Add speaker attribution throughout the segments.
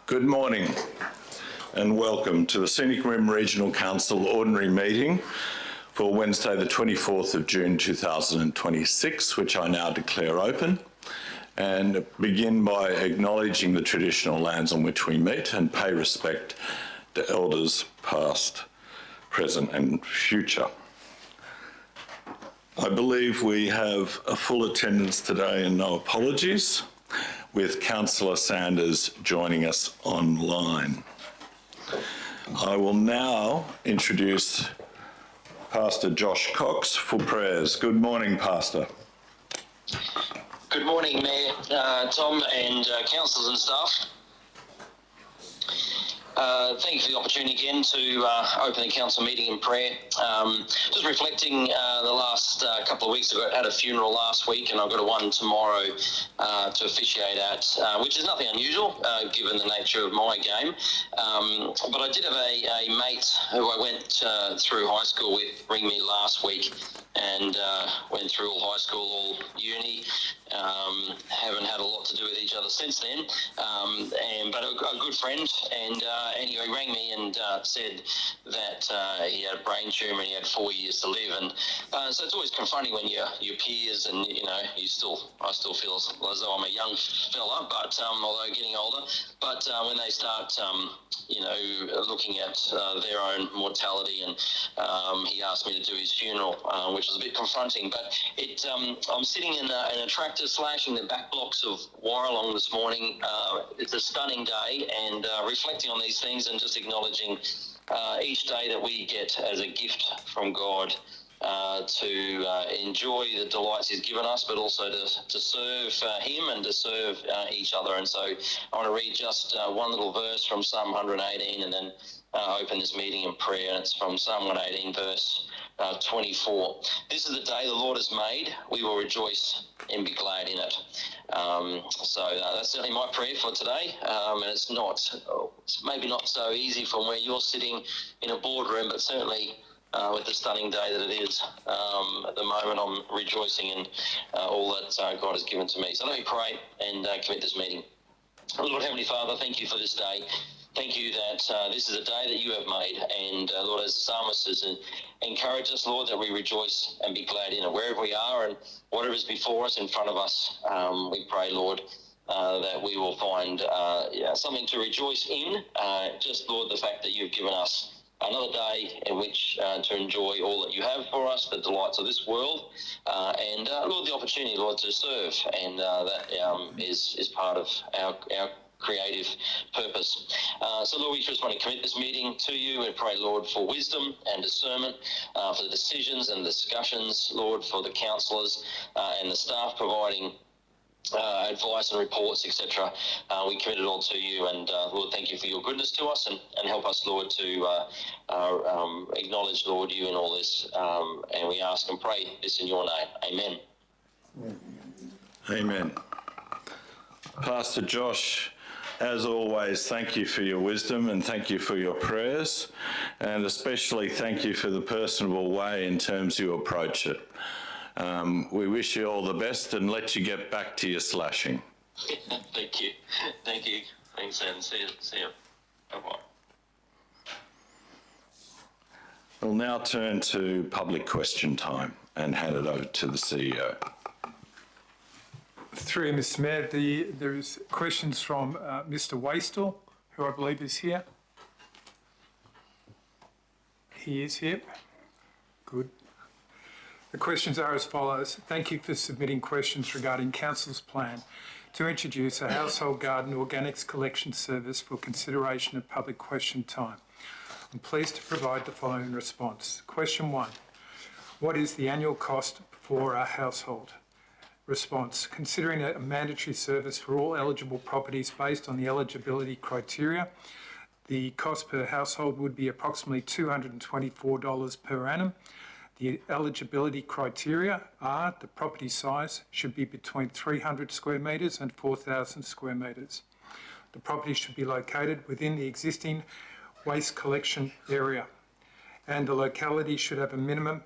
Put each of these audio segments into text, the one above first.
Speaker 1: Good morning and welcome to the Scenic Regional Council Ordinary Meeting for Wednesday the 24th of June 2026, which I now declare open, and begin by acknowledging the traditional lands on which we meet and pay respect to elders past, present and future. I believe we have a full attendance today and no apologies, with Councillor Sanders joining us online. I will now introduce Pastor Josh Cox for prayers. Good morning, Pastor.
Speaker 2: Good morning, Mayor Tom and councillors and staff. Thank you for the opportunity again to open the council meeting in prayer. Just reflecting the last couple of weeks, I had a funeral last week and I've got one tomorrow to officiate at, which is nothing unusual given the nature of my game. But I did have a mate who I went through high school with ring me last week, and went through all high school, all uni. Haven't had a lot to do with each other since then, but a good friend. And anyway, he rang me and said that he had a brain tumour and he had 4 years to live. And so it's always confronting when your peers and I still feel as though I'm a young fella, but although getting older. But when they start looking at their own mortality, and he asked me to do his funeral, which was a bit confronting. But I'm sitting in a tractor slashing the back blocks of Warralong this morning. It's a stunning day, and reflecting on these things and just acknowledging each day that we get as a gift from God to enjoy the delights he's given us, but also to serve him and to serve each other. And so I want to read just one little verse from Psalm 118 and then open this meeting in prayer. And it's from Psalm 118 verse 24. This is the day the Lord has made. We will rejoice and be glad in it. So that's certainly my prayer for today. And it's maybe not so easy from where you're sitting in a boardroom, but certainly with the stunning day that it is. At the moment, I'm rejoicing in all that God has given to me. So let me pray and commit this meeting. Lord Heavenly Father, thank you for this day. Thank you that this is a day that you have made. And Lord, as the psalmist has encouraged us, Lord, that we rejoice and be glad in it. Wherever we are and whatever is before us, in front of us, we pray, Lord, that we will find something to rejoice in. Just, Lord, the fact that you've given us another day in which to enjoy all that you have for us, the delights of this world, and Lord, the opportunity, Lord, to serve, and that is part of our creative purpose. So Lord, we just want to commit this meeting to you and pray, Lord, for wisdom and discernment, for the decisions and discussions, Lord, for the councillors and the staff providing advice and reports, etc. We commit it all to you, and Lord, thank you for your goodness to us, and help us, Lord, to acknowledge, Lord, you in all this, and we ask and pray this in your name. Amen.
Speaker 1: Amen. Pastor Josh, as always, thank you for your wisdom and thank you for your prayers, and especially thank you for the personable way in terms you approach it. We wish you all the best and let you get back to your slashing.
Speaker 2: Thank you. Thanks, and see you. Bye-bye.
Speaker 1: We'll now turn to public question time and hand it over to the CEO.
Speaker 3: Through Mr. Mayor, there is questions from Mr. Wastel, who I believe is here. He is here. Good. The questions are as follows. Thank you for submitting questions regarding Council's plan to introduce a household garden organics collection service for consideration of public question time. I'm pleased to provide the following response. Question 1. What is the annual cost for a household? Response. Considering a mandatory service for all eligible properties based on the eligibility criteria, the cost per household would be approximately $224 per annum. The eligibility criteria are the property size should be between 300 square metres and 4,000 square metres. The property should be located within the existing waste collection area, and the locality should have a minimum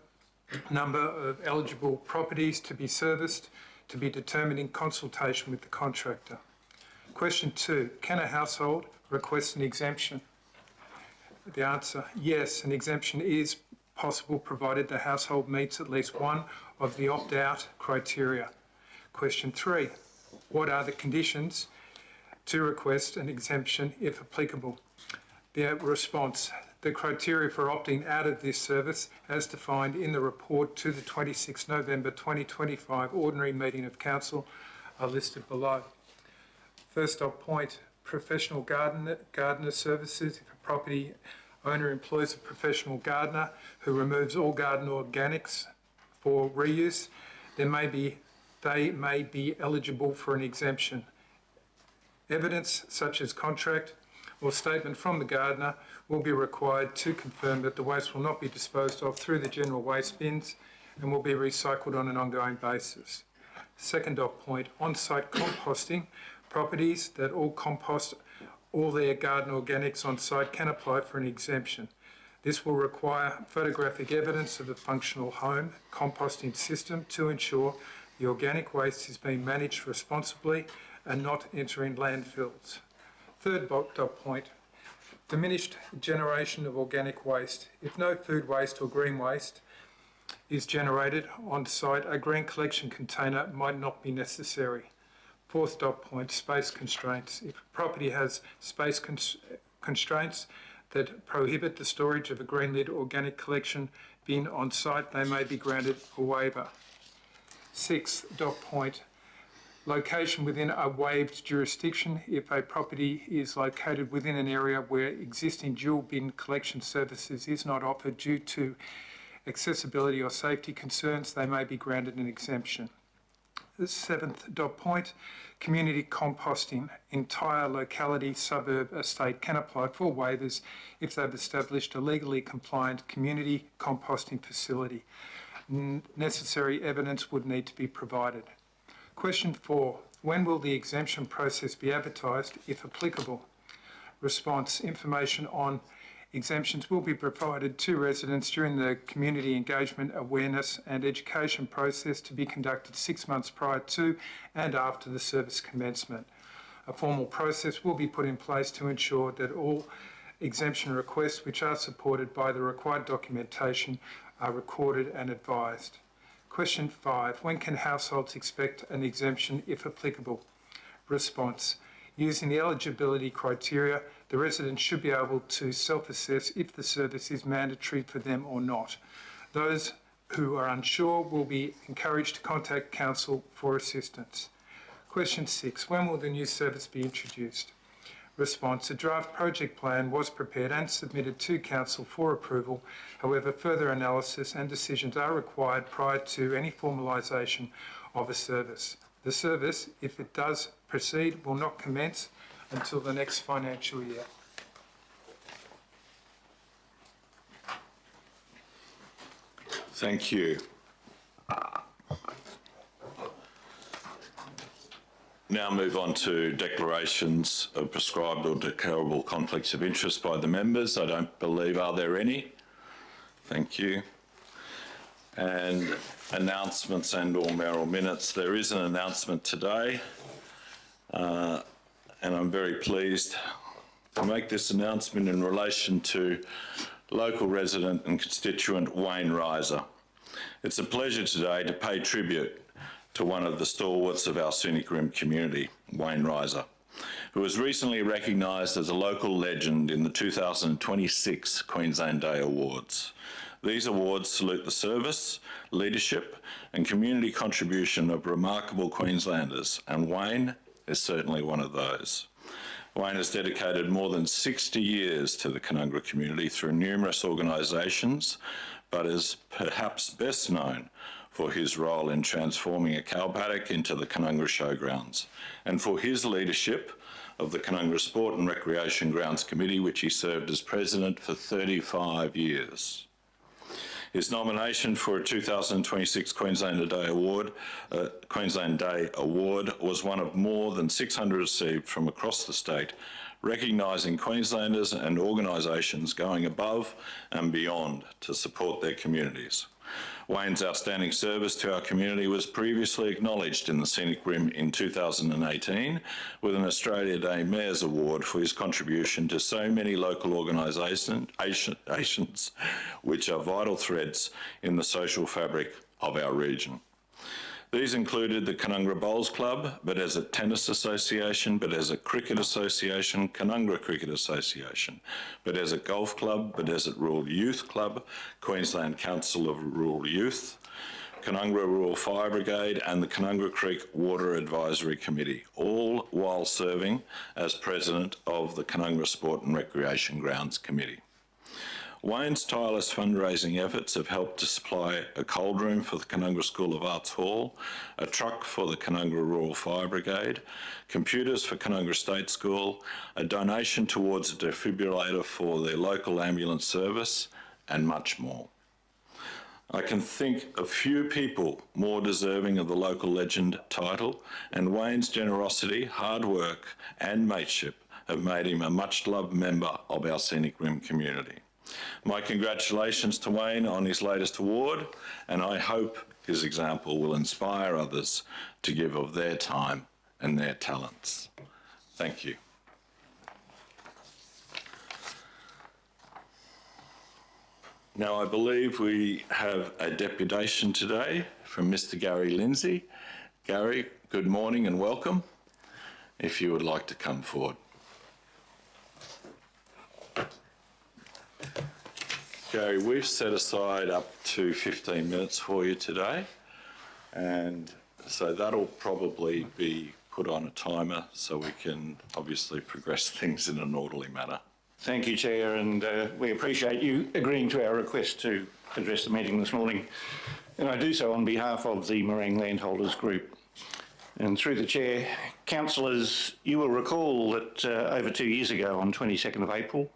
Speaker 3: number of eligible properties to be serviced to be determined in consultation with the contractor. Question 2, can a household request an exemption? The answer, yes, an exemption is possible provided the household meets at least one of the opt-out criteria. Question 3, what are the conditions to request an exemption if applicable? The response, the criteria for opting out of this service as defined in the report to the 26 November 2025 Ordinary Meeting of Council are listed below. First up point, professional gardener services. If a property owner employs a professional gardener who removes all garden organics for reuse, they may be eligible for an exemption. Evidence such as contract or statement from the gardener will be required to confirm that the waste will not be disposed of through the general waste bins and will be recycled on an ongoing basis. Second dot point, on-site composting. Properties that all compost all their garden organics on site can apply for an exemption. This will require photographic evidence of a functional home composting system to ensure the organic waste is being managed responsibly and not entering landfills. Third dot point, diminished generation of organic waste. If no food waste or green waste is generated on site, a green collection container might not be necessary. Fourth dot point, space constraints. If a property has space constraints that prohibit the storage of a green lid organic collection bin on site, they may be granted a waiver. Sixth dot point, location within a waived jurisdiction. If a property is located within an area where existing dual bin collection services is not offered due to accessibility or safety concerns, they may be granted an exemption. The seventh dot point, community composting. Entire locality, suburb, estate can apply for waivers if they've established a legally compliant community composting facility. Necessary evidence would need to be provided. Question 4, when will the exemption process be advertised, if applicable? Response, information on exemptions will be provided to residents during the community engagement, awareness and education process to be conducted 6 months prior to and after the service commencement. A formal process will be put in place to ensure that all exemption requests which are supported by the required documentation are recorded and advised. Question 5, when can households expect an exemption if applicable? Response, using the eligibility criteria, the residents should be able to self-assess if the service is mandatory for them or not. Those who are unsure will be encouraged to contact Council for assistance. Question 6, when will the new service be introduced? Response, a draft project plan was prepared and submitted to Council for approval. However, further analysis and decisions are required prior to any formalisation of a service. The service, if it does proceed, will not commence until the next financial year.
Speaker 1: Thank you. Now move on to declarations of prescribed or declarable conflicts of interest by the members. I don't believe, are there any? Thank you. And announcements and or mayoral minutes. There is an announcement today, and I'm very pleased to make this announcement in relation to local resident and constituent Wayne Reiser. It's a pleasure today to pay tribute to one of the stalwarts of our Scenic Rim community, Wayne Reiser, who was recently recognised as a local legend in the 2026 Queensland Day Awards. These awards salute the service, leadership and community contribution of remarkable Queenslanders, and Wayne is certainly one of those. Wayne has dedicated more than 60 years to the Canungra community through numerous organisations, but is perhaps best known for his role in transforming a cow paddock into the Canungra Showgrounds, and for his leadership of the Canungra Sport and Recreation Grounds Committee, which he served as president for 35 years. His nomination for a 2026 Queensland Day Award was one of more than 600 received from across the state, recognising Queenslanders and organisations going above and beyond to support their communities. Wayne's outstanding service to our community was previously acknowledged in the Scenic Rim in 2018 with an Australia Day Mayor's Award for his contribution to so many local organisations which are vital threads in the social fabric of our region. These included the Canungra Bowls Club, but as a tennis association, but as a cricket association, Canungra Cricket Association, but as a golf club, but as a Rural Youth Club, Queensland Council of Rural Youth, Canungra Rural Fire Brigade and the Canungra Creek Water Advisory Committee, all while serving as President of the Canungra Sport and Recreation Grounds Committee. Wayne's tireless fundraising efforts have helped to supply a cold room for the Canungra School of Arts Hall, a truck for the Canungra Rural Fire Brigade, computers for Canungra State School, a donation towards a defibrillator for their local ambulance service, and much more. I can think of few people more deserving of the local legend title, and Wayne's generosity, hard work, and mateship have made him a much-loved member of our Scenic Rim community. My congratulations to Wayne on his latest award, and I hope his example will inspire others to give of their time and their talents. Thank you. Now, I believe we have a deputation today from Mr. Gary Lindsay. Gary, good morning and welcome, if you would like to come forward. Gary, we've set aside up to 15 minutes for you today, and so that'll probably be put on a timer so we can obviously progress things in an orderly manner.
Speaker 4: Thank you, Chair, and we appreciate you agreeing to our request to address the meeting this morning. And I do so on behalf of the Morang Landholders Group. And through the Chair, councillors, you will recall that over 2 years ago, on 22nd of April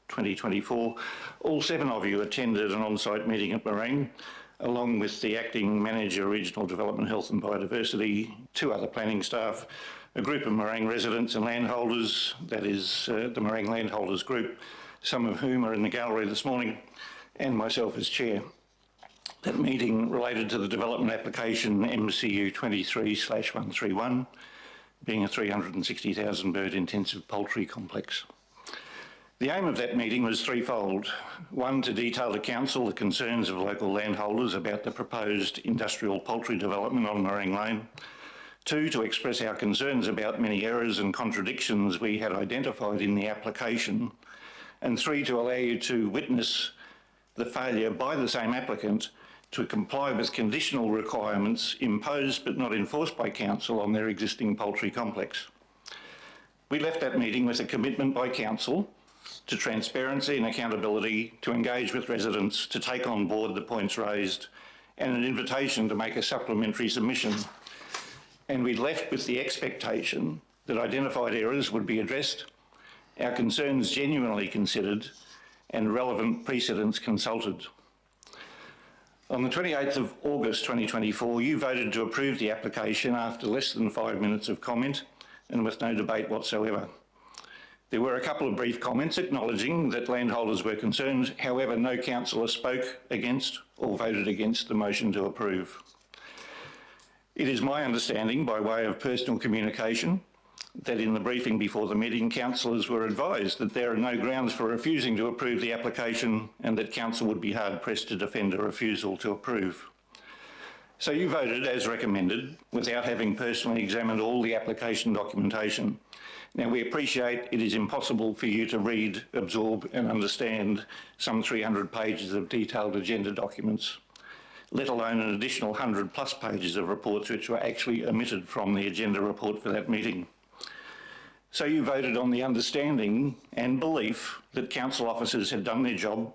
Speaker 4: 2024, all 7 of you attended an on-site meeting at Morang, along with the Acting Manager, Regional Development, Health and Biodiversity, 2 other planning staff, a group of Morang residents and landholders, that is the Morang Landholders Group, some of whom are in the gallery this morning, and myself as Chair. That meeting related to the development application MCU 23/131, being a 360,000 bird intensive poultry complex. The aim of that meeting was threefold. 1, to detail to Council the concerns of local landholders about the proposed industrial poultry development on Morang Lane. 2, to express our concerns about many errors and contradictions we had identified in the application. And 3, to allow you to witness the failure by the same applicant to comply with conditional requirements imposed but not enforced by Council on their existing poultry complex. We left that meeting with a commitment by Council to transparency and accountability, to engage with residents, to take on board the points raised, and an invitation to make a supplementary submission. And we left with the expectation that identified errors would be addressed, our concerns genuinely considered, and relevant precedents consulted. On the 28th of August 2024, you voted to approve the application after less than 5 minutes of comment and with no debate whatsoever. There were a couple of brief comments acknowledging that landholders were concerned. However, no councillor spoke against or voted against the motion to approve. It is my understanding, by way of personal communication, that in the briefing before the meeting, councillors were advised that there are no grounds for refusing to approve the application and that council would be hard-pressed to defend a refusal to approve. So you voted as recommended without having personally examined all the application documentation. Now, we appreciate it is impossible for you to read, absorb and understand some 300 pages of detailed agenda documents, let alone an additional 100+ pages of reports which were actually omitted from the agenda report for that meeting. So you voted on the understanding and belief that council officers had done their job,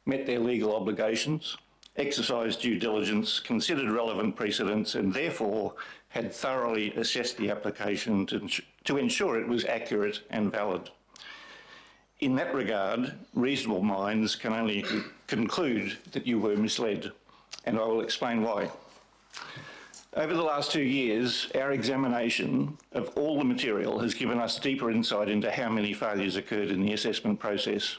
Speaker 4: met their legal obligations, exercised due diligence, considered relevant precedents, and therefore had thoroughly assessed the application to ensure it was accurate and valid. In that regard, reasonable minds can only conclude that you were misled, and I will explain why. Over the last 2 years, our examination of all the material has given us deeper insight into how many failures occurred in the assessment process.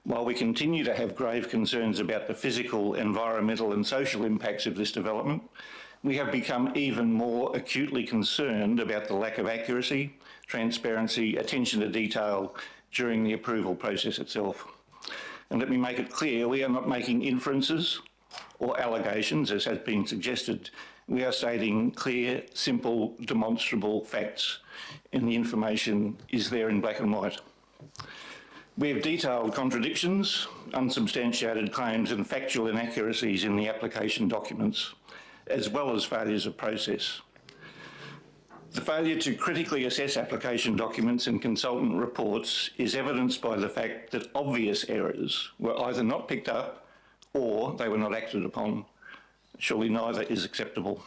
Speaker 4: While we continue to have grave concerns about the physical, environmental and social impacts of this development, we have become even more acutely concerned about the lack of accuracy, transparency, attention to detail during the approval process itself. And let me make it clear, we are not making inferences or allegations, as has been suggested. We are stating clear, simple, demonstrable facts, and the information is there in black and white. We have detailed contradictions, unsubstantiated claims and factual inaccuracies in the application documents, as well as failures of process. The failure to critically assess application documents and consultant reports is evidenced by the fact that obvious errors were either not picked up or they were not acted upon. Surely neither is acceptable.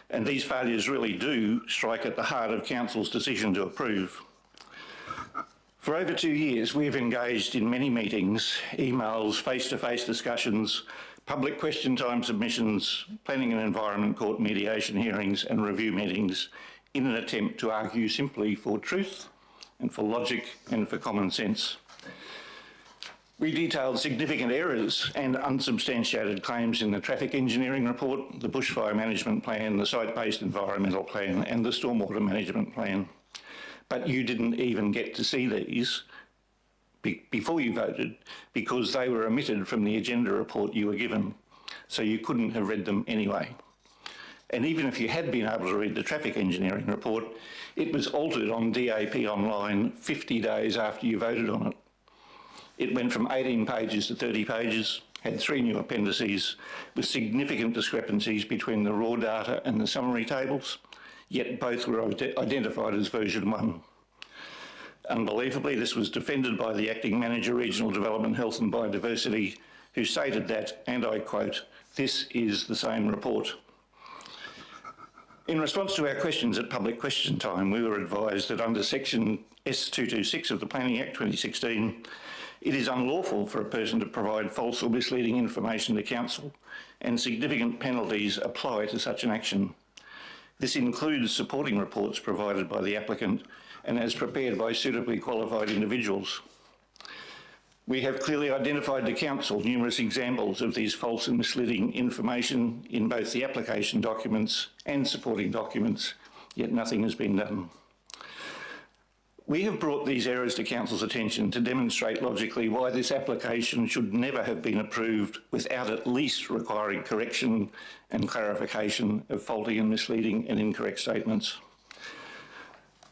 Speaker 4: And these failures really do strike at the heart of Council's decision to approve. For over 2 years, we have engaged in many meetings, emails, face-to-face discussions, public question time submissions, planning and environment court mediation hearings and review meetings in an attempt to argue simply for truth and for logic and for common sense. We detailed significant errors and unsubstantiated claims in the traffic engineering report, the bushfire management plan, the site-based environmental plan and the stormwater management plan. But you didn't even get to see these before you voted because they were omitted from the agenda report you were given, so you couldn't have read them anyway. And even if you had been able to read the traffic engineering report, it was altered on DAP Online 50 days after you voted on it. It went from 18 pages to 30 pages, had 3 new appendices with significant discrepancies between the raw data and the summary tables, yet both were identified as version 1. Unbelievably, this was defended by the Acting Manager, Regional Development, Health and Biodiversity, who stated that, and I quote, "This is the same report." In response to our questions at public question time, we were advised that under section S226 of the Planning Act 2016, it is unlawful for a person to provide false or misleading information to council, and significant penalties apply to such an action. This includes supporting reports provided by the applicant and as prepared by suitably qualified individuals. We have clearly identified to council numerous examples of these false and misleading information in both the application documents and supporting documents, yet nothing has been done. We have brought these errors to council's attention to demonstrate logically why this application should never have been approved without at least requiring correction and clarification of faulty and misleading and incorrect statements.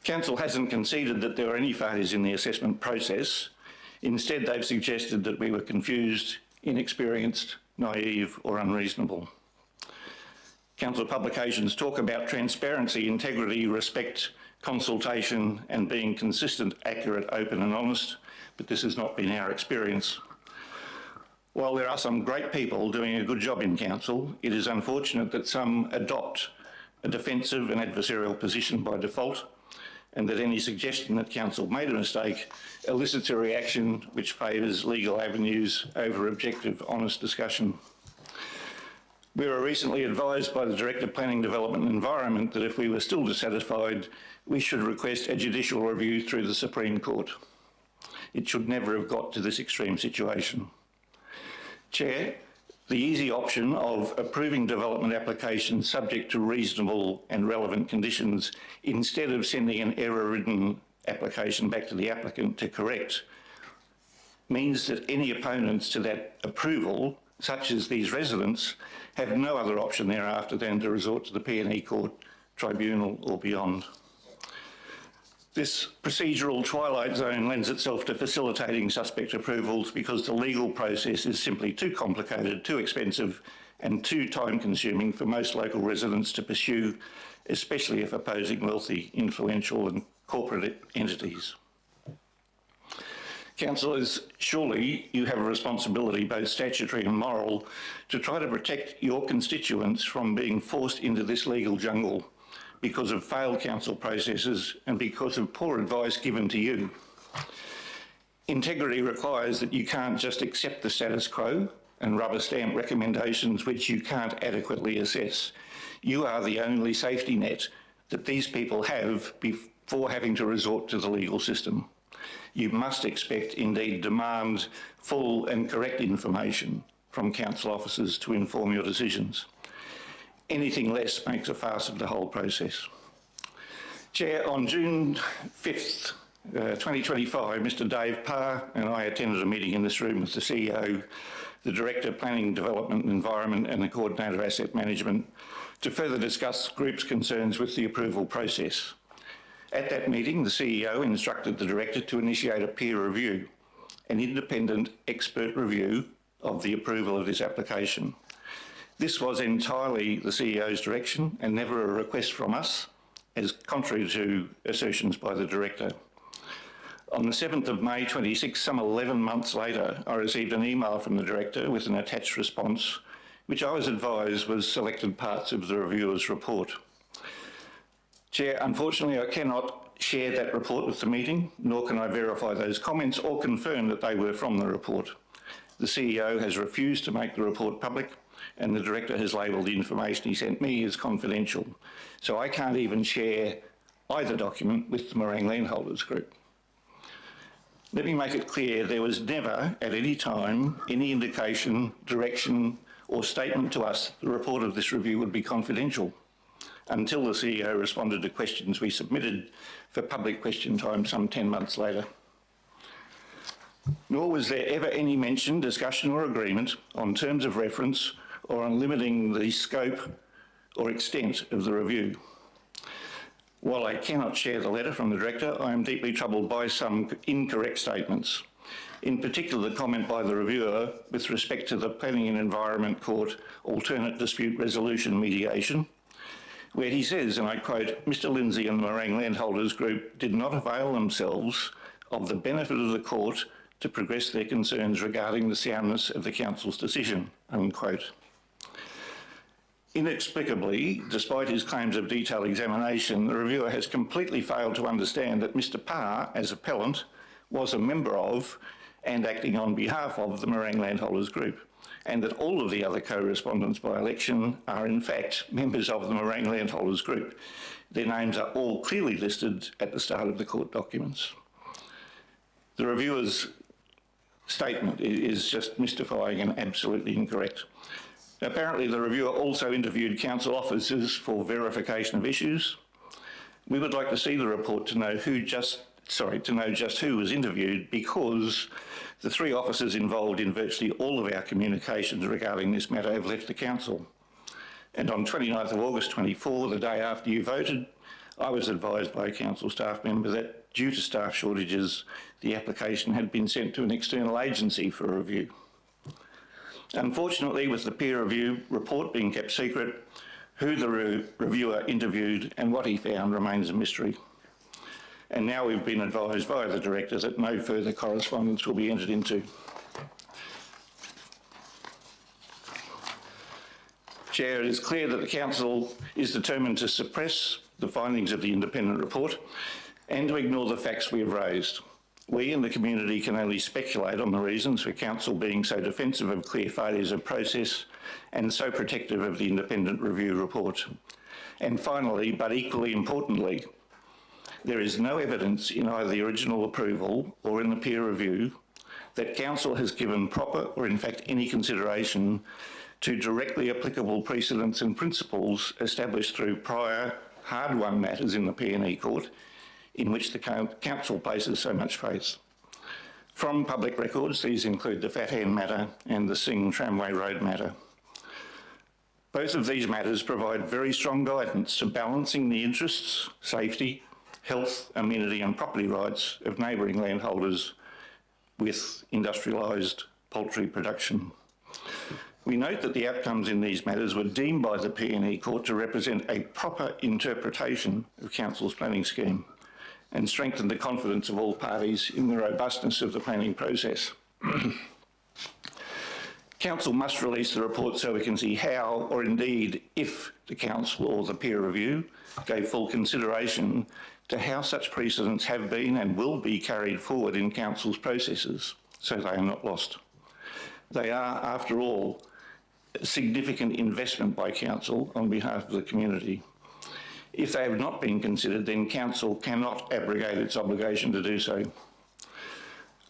Speaker 4: Council hasn't conceded that there were any failures in the assessment process. Instead, they've suggested that we were confused, inexperienced, naive or unreasonable. Council publications talk about transparency, integrity, respect, consultation and being consistent, accurate, open and honest, but this has not been our experience. While there are some great people doing a good job in council, it is unfortunate that some adopt a defensive and adversarial position by default, and that any suggestion that council made a mistake elicits a reaction which favours legal avenues over objective, honest discussion. We were recently advised by the Director of Planning, Development and Environment that if we were still dissatisfied, we should request a judicial review through the Supreme Court. It should never have got to this extreme situation. Chair, the easy option of approving development applications subject to reasonable and relevant conditions instead of sending an error-ridden application back to the applicant to correct means that any opponents to that approval, such as these residents, have no other option thereafter than to resort to the P&E Court, Tribunal or beyond. This procedural twilight zone lends itself to facilitating suspect approvals because the legal process is simply too complicated, too expensive and too time-consuming for most local residents to pursue, especially if opposing wealthy, influential and corporate entities. Councillors, surely you have a responsibility, both statutory and moral, to try to protect your constituents from being forced into this legal jungle because of failed council processes and because of poor advice given to you. Integrity requires that you can't just accept the status quo and rubber stamp recommendations which you can't adequately assess. You are the only safety net that these people have before having to resort to the legal system. You must expect, indeed demand, full and correct information from council officers to inform your decisions. Anything less makes a farce of the whole process. Chair, on June 5th, 2025, Mr Dave Parr and I attended a meeting in this room with the CEO, the Director, Planning, Development and Environment and the Coordinator, Asset Management, to further discuss the group's concerns with the approval process. At that meeting, the CEO instructed the Director to initiate a peer review, an independent expert review of the approval of this application. This was entirely the CEO's direction and never a request from us, as contrary to assertions by the Director. On the 7th of May 26, some 11 months later, I received an email from the Director with an attached response, which I was advised was selected parts of the reviewer's report. Chair, unfortunately, I cannot share that report with the meeting, nor can I verify those comments or confirm that they were from the report. The CEO has refused to make the report public, and the Director has labelled the information he sent me as confidential. So I can't even share either document with the Meringue Landholders Group. Let me make it clear, there was never at any time any indication, direction or statement to us the report of this review would be confidential until the CEO responded to questions we submitted for public question time some 10 months later. Nor was there ever any mention, discussion or agreement on terms of reference or on limiting the scope or extent of the review. While I cannot share the letter from the Director, I am deeply troubled by some incorrect statements. In particular, the comment by the reviewer with respect to the Planning and Environment Court alternate dispute resolution mediation, where he says, and I quote, Mr Lindsay and the Meringue Landholders Group did not avail themselves of the benefit of the court to progress their concerns regarding the soundness of the council's decision, unquote. Inexplicably, despite his claims of detailed examination, the reviewer has completely failed to understand that Mr Parr, as appellant, was a member of and acting on behalf of the Meringue Landholders Group, and that all of the other co-respondents by election are in fact members of the Meringue Landholders Group. Their names are all clearly listed at the start of the court documents. The reviewer's statement is just mystifying and absolutely incorrect. Apparently, the reviewer also interviewed council officers for verification of issues. We would like to see the report to know just who was interviewed, because the 3 officers involved in virtually all of our communications regarding this matter have left the council. And on 29th of August 24, the day after you voted, I was advised by a council staff member that due to staff shortages, the application had been sent to an external agency for a review. Unfortunately, with the peer review report being kept secret, who the reviewer interviewed and what he found remains a mystery. And now we've been advised by the Director that no further correspondence will be entered into. Chair, it is clear that the Council is determined to suppress the findings of the independent report and to ignore the facts we have raised. We in the community can only speculate on the reasons for Council being so defensive of clear failures of process and so protective of the independent review report. And finally, but equally importantly, there is no evidence in either the original approval or in the peer review that Council has given proper or in fact any consideration to directly applicable precedents and principles established through prior hard-won matters in the P&E Court in which the Council places so much faith. From public records, these include the Fat Hen matter and the Sing Tramway Road matter. Both of these matters provide very strong guidance to balancing the interests, safety, health, amenity and property rights of neighbouring landholders with industrialised poultry production. We note that the outcomes in these matters were deemed by the P&E Court to represent a proper interpretation of Council's planning scheme and strengthen the confidence of all parties in the robustness of the planning process. Council must release the report so we can see how, or indeed if, the Council or the peer review gave full consideration to how such precedents have been and will be carried forward in Council's processes, so they are not lost. They are, after all, a significant investment by Council on behalf of the community. If they have not been considered, then Council cannot abrogate its obligation to do so.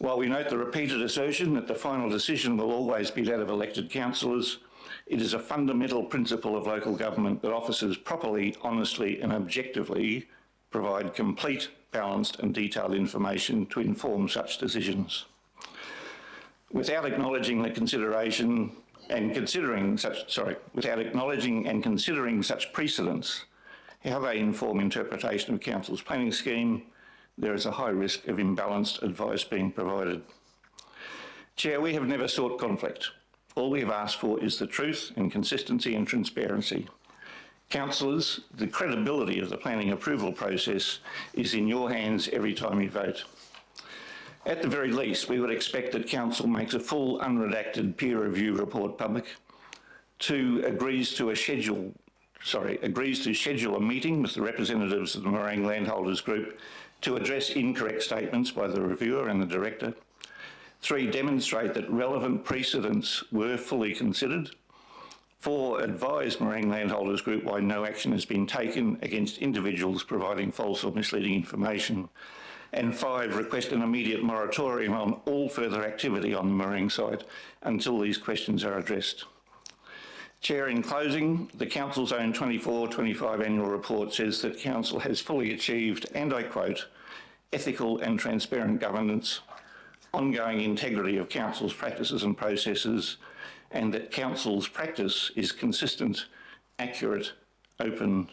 Speaker 4: While we note the repeated assertion that the final decision will always be that of elected councillors, it is a fundamental principle of local government that officers properly, honestly and objectively provide complete, balanced and detailed information to inform such decisions. Without acknowledging and considering such precedents, how they inform interpretation of Council's planning scheme, there is a high risk of imbalanced advice being provided. Chair, we have never sought conflict. All we have asked for is the truth and consistency and transparency. Councillors, the credibility of the planning approval process is in your hands every time you vote. At the very least, we would expect that Council makes a full unredacted peer review report public, 2, agrees to schedule a meeting with the representatives of the Morang Landholders Group to address incorrect statements by the reviewer and the director, 3, demonstrate that relevant precedents were fully considered, 4, advise Morang Landholders Group why no action has been taken against individuals providing false or misleading information, and 5, request an immediate moratorium on all further activity on the Morang site until these questions are addressed. Chair, in closing, the Council's own 24-25 annual report says that Council has fully achieved, and I quote, ethical and transparent governance, ongoing integrity of Council's practices and processes, and that Council's practice is consistent, accurate, open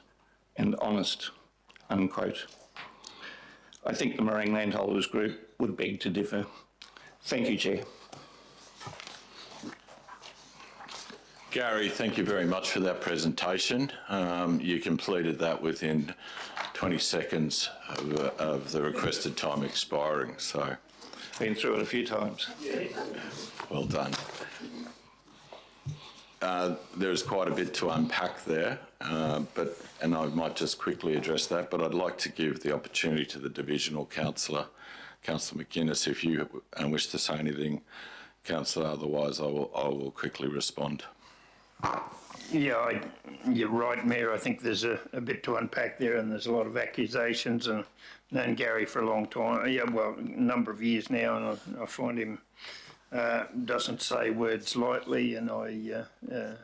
Speaker 4: and honest, unquote. I think the Morang Landholders Group would beg to differ. Thank you, Chair.
Speaker 1: Gary, thank you very much for that presentation. You completed that within 20 seconds of the requested time expiring, so.
Speaker 4: Been through it a few times.
Speaker 1: Well done. There's quite a bit to unpack there, and I might just quickly address that, but I'd like to give the opportunity to the Divisional Councillor, Councillor McGuinness, if you wish to say anything, Councillor, otherwise I will quickly respond.
Speaker 5: Yeah, you're right, Mayor. I think there's a bit to unpack there, and there's a lot of accusations. And I've known Gary for a long time, a number of years now, and I find him doesn't say words lightly, and I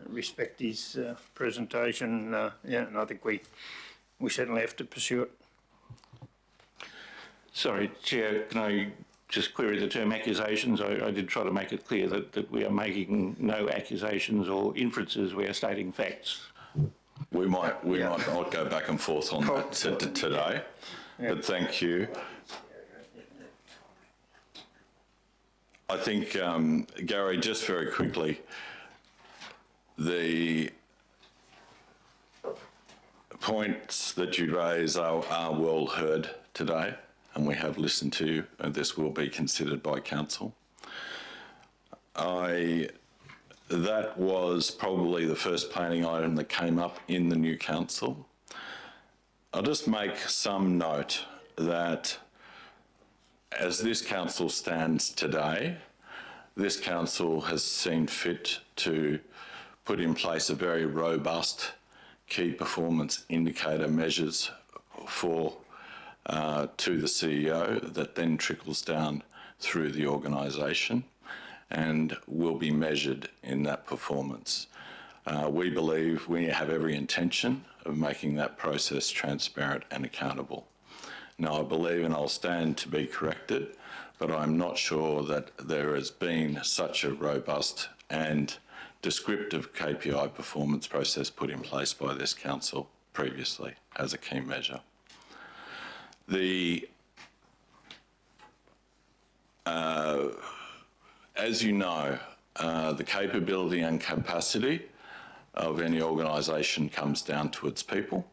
Speaker 5: respect his presentation. And I think we certainly have to pursue it.
Speaker 4: Sorry, Chair, can I just query the term accusations? I did try to make it clear that we are making no accusations or inferences, we are stating facts.
Speaker 1: We might not go back and forth on that today, but thank you. I think, Gary, just very quickly, the points that you raise are well heard today, and we have listened to you, and this will be considered by Council. That was probably the first planning item that came up in the new Council. I'll just make some note that as this Council stands today, this Council has seen fit to put in place a very robust key performance indicator measures to the CEO that then trickles down through the organisation and will be measured in that performance. We believe we have every intention of making that process transparent and accountable. Now, I believe, and I'll stand to be corrected, but I'm not sure that there has been such a robust and descriptive KPI performance process put in place by this Council previously as a key measure. As you know, the capability and capacity of any organisation comes down to its people,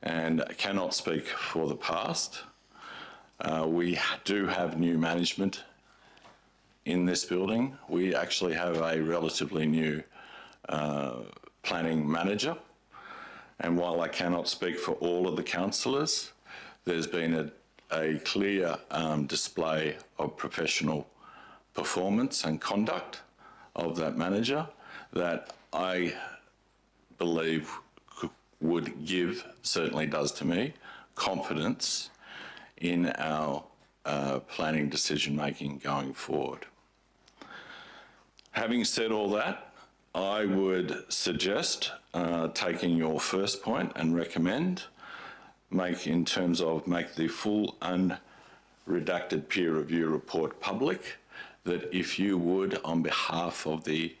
Speaker 1: and I cannot speak for the past. We do have new management in this building. We actually have a relatively new planning manager, and while I cannot speak for all of the councillors, there's been a clear display of professional performance and conduct of that manager that I believe would give, certainly does to me, confidence in our planning decision making going forward. Having said all that, I would suggest taking your first point and recommend make the full unredacted peer review report public, that if you would, on behalf of the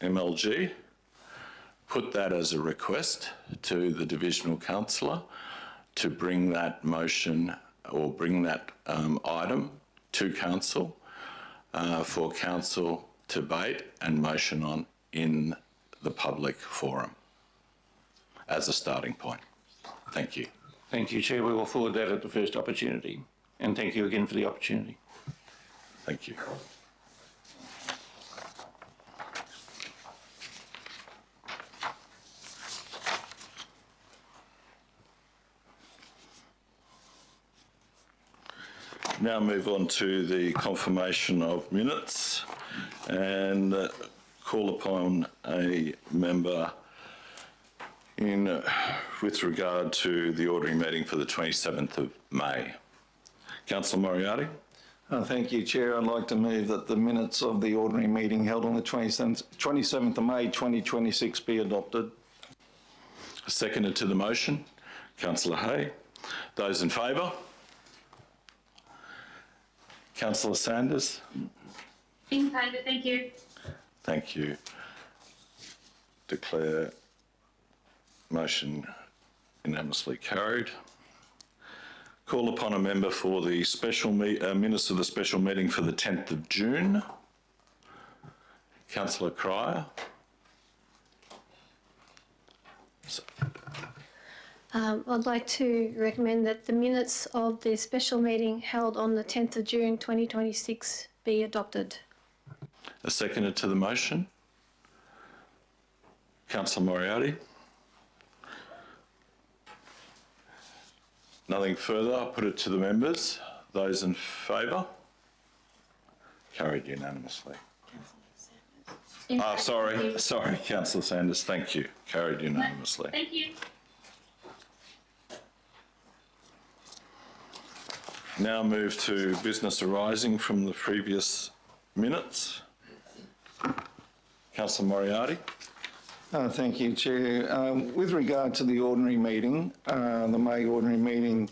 Speaker 1: MLG, put that as a request to the divisional councillor to bring that motion or bring that item to council for council to debate and motion on in the public forum as a starting point. Thank you.
Speaker 4: Thank you, Chair. We will forward that at the first opportunity. And thank you again for the opportunity.
Speaker 1: Thank you. Now move on to the confirmation of minutes and call upon a member with regard to the ordinary meeting for the 27th of May. Councillor Moriarty.
Speaker 6: Thank you, Chair. I'd like to move that the minutes of the ordinary meeting held on the 27th of May 2026 be adopted.
Speaker 1: Seconded to the motion. Councillor Hay. Those in favour? Councillor Sanders.
Speaker 7: In favour, thank you.
Speaker 1: Thank you. Declare motion unanimously carried. Call upon a member for the minutes of the special meeting for the 10th of June. Councillor Cryer.
Speaker 8: I'd like to recommend that the minutes of the special meeting held on the 10th of June 2026 be adopted.
Speaker 1: A seconder to the motion. Councillor Moriarty. Nothing further. I'll put it to the members. Those in favour? Carried unanimously. Sorry, Councillor Sanders. Thank you. Carried unanimously.
Speaker 7: Thank you.
Speaker 1: Now move to business arising from the previous minutes. Councillor Moriarty.
Speaker 6: Thank you, Chair. With regard to the ordinary meeting, the May ordinary meeting,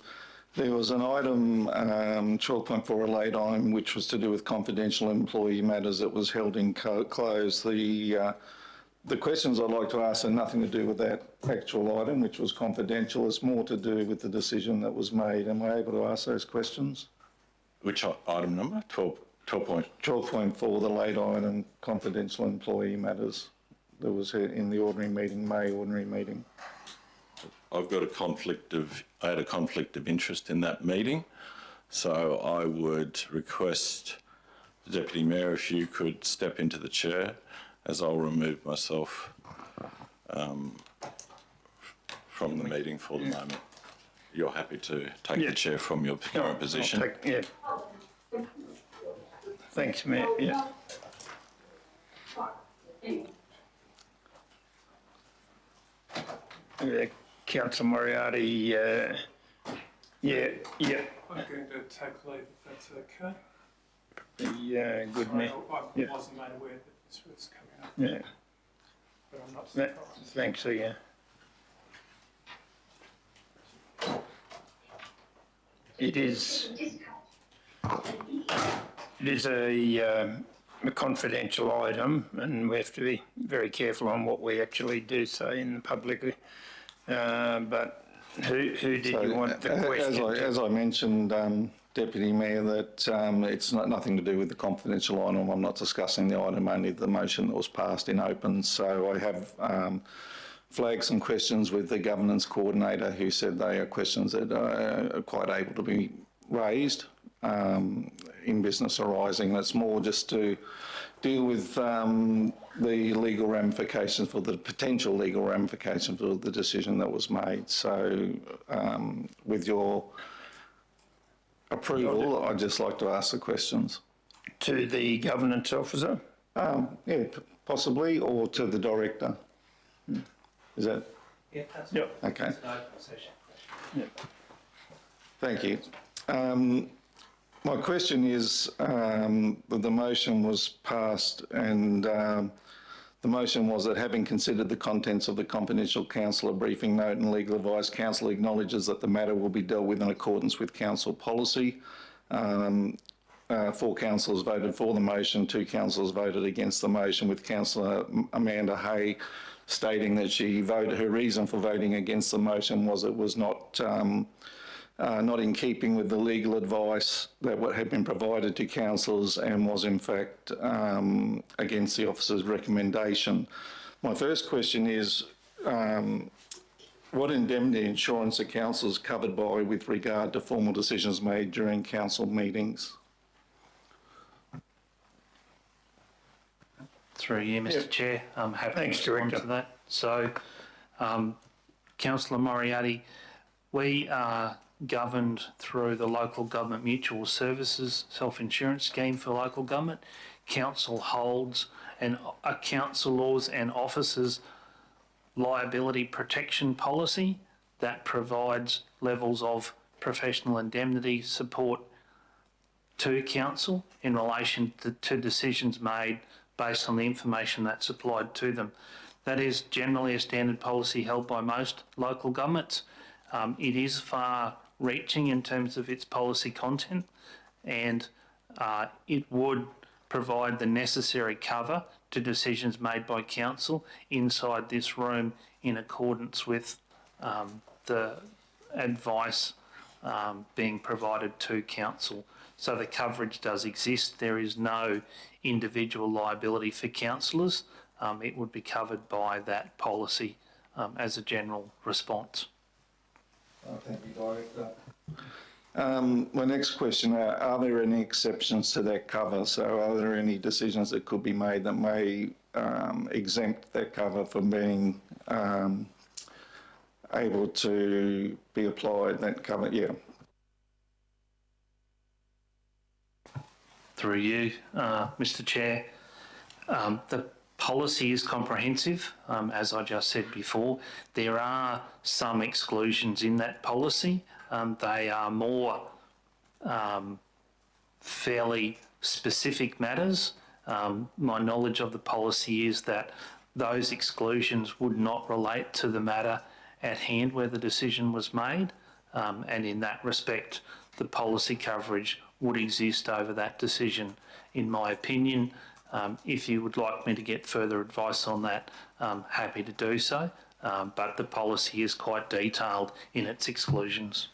Speaker 6: there was an item, 12.4, a late item, which was to do with confidential employee matters that was held in close. The questions I'd like to ask are nothing to do with that actual item, which was confidential. It's more to do with the decision that was made. Am I able to ask those questions?
Speaker 1: Which item number?
Speaker 6: 12.4, the late item, confidential employee matters. That was in the ordinary meeting, May ordinary meeting.
Speaker 1: I had a conflict of interest in that meeting, so I would request the Deputy Mayor if you could step into the chair, as I'll remove myself from the meeting for the moment. You're happy to take the chair from your current position?
Speaker 5: Yeah. Thanks, Mayor. Yeah. Councillor Moriarty, yeah.
Speaker 3: I'm going to take leave if that's okay.
Speaker 5: Yeah, good, Mayor.
Speaker 3: I wasn't made aware that this was coming up,
Speaker 5: Yeah.
Speaker 3: but I'm not surprised.
Speaker 5: Thanks, yeah. It is a confidential item, and we have to be very careful on what we actually do say in the public. But who did you want the question?
Speaker 6: As I mentioned, Deputy Mayor, that it's nothing to do with the confidential item. I'm not discussing the item, only the motion that was passed in open. So I have flagged some questions with the governance coordinator, who said they are questions that are quite able to be raised in business arising. It's more just to deal with the legal ramifications, for the potential legal ramifications of the decision that was made. So with your approval, I'd just like to ask the questions.
Speaker 5: To the governance officer?
Speaker 6: Yeah, possibly, or to the director. Is that?
Speaker 9: Yeah, that's
Speaker 5: Yep.
Speaker 6: Okay.
Speaker 9: an open session question.
Speaker 6: Thank you. My question is, the motion was passed and the motion was that having considered the contents of the confidential counsellor briefing note and legal advice, council acknowledges that the matter will be dealt with in accordance with council policy. 4 councillors voted for the motion, 2 councillors voted against the motion, with Councillor Amanda Hay stating that her reason for voting against the motion was it was not in keeping with the legal advice that had been provided to councillors and was in fact against the officer's recommendation. My first question is, what indemnity insurance are councillors covered by with regard to formal decisions made during council meetings?
Speaker 9: Through you, Mr. Chair, I'm happy
Speaker 5: Thanks,
Speaker 9: to respond
Speaker 5: Director.
Speaker 9: to that. So, Councillor Moriarty, we are governed through the Local Government Mutual Services Self-Insurance Scheme for local government. Council holds a councillors and officers liability protection policy that provides levels of professional indemnity support to council in relation to decisions made based on the information that's supplied to them. That is generally a standard policy held by most local governments. It is far-reaching in terms of its policy content, and it would provide the necessary cover to decisions made by council inside this room in accordance with the advice being provided to council. So the coverage does exist. There is no individual liability for councillors. It would be covered by that policy as a general response.
Speaker 6: Thank you, Director. My next question, are there any exceptions to that cover? So are there any decisions that could be made that may exempt that cover from being able to be applied, that cover? Yeah.
Speaker 9: Through you, Mr. Chair. The policy is comprehensive, as I just said before. There are some exclusions in that policy. They are more fairly specific matters. My knowledge of the policy is that those exclusions would not relate to the matter at hand where the decision was made, and in that respect, the policy coverage would exist over that decision, in my opinion. If you would like me to get further advice on that, I'm happy to do so, but the policy is quite detailed in its exclusions.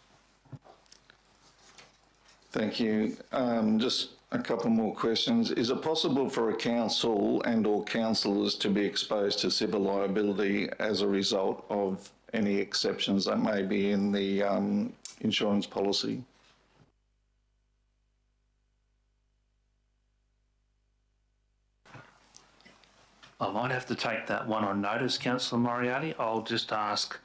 Speaker 6: Thank you. Just a couple more questions. Is it possible for a council and or councillors to be exposed to civil liability as a result of any exceptions that may be in the insurance policy?
Speaker 9: I might have to take that one on notice, Councillor Moriarty. I'll just ask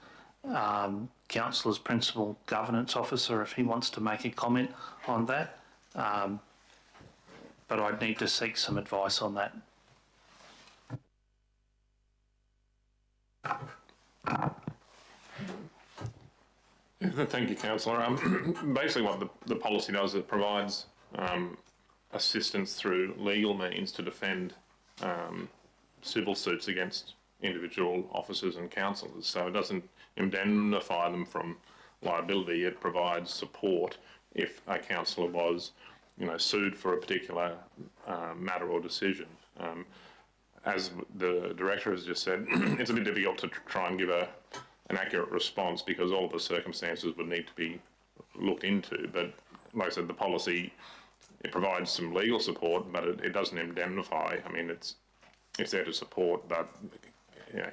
Speaker 9: Councillor's Principal Governance Officer if he wants to make a comment on that. But I'd need to seek some advice on that.
Speaker 10: Thank you, Councillor. Basically what the policy does, it provides assistance through legal means to defend civil suits against individual officers and councillors. So it doesn't indemnify them from liability. It provides support if a councillor was, sued for a particular matter or decision. As the Director has just said, it's a bit difficult to try and give an accurate response because all of the circumstances would need to be looked into. But like I said, the policy, it provides some legal support, but it doesn't indemnify. I mean, it's there to support, but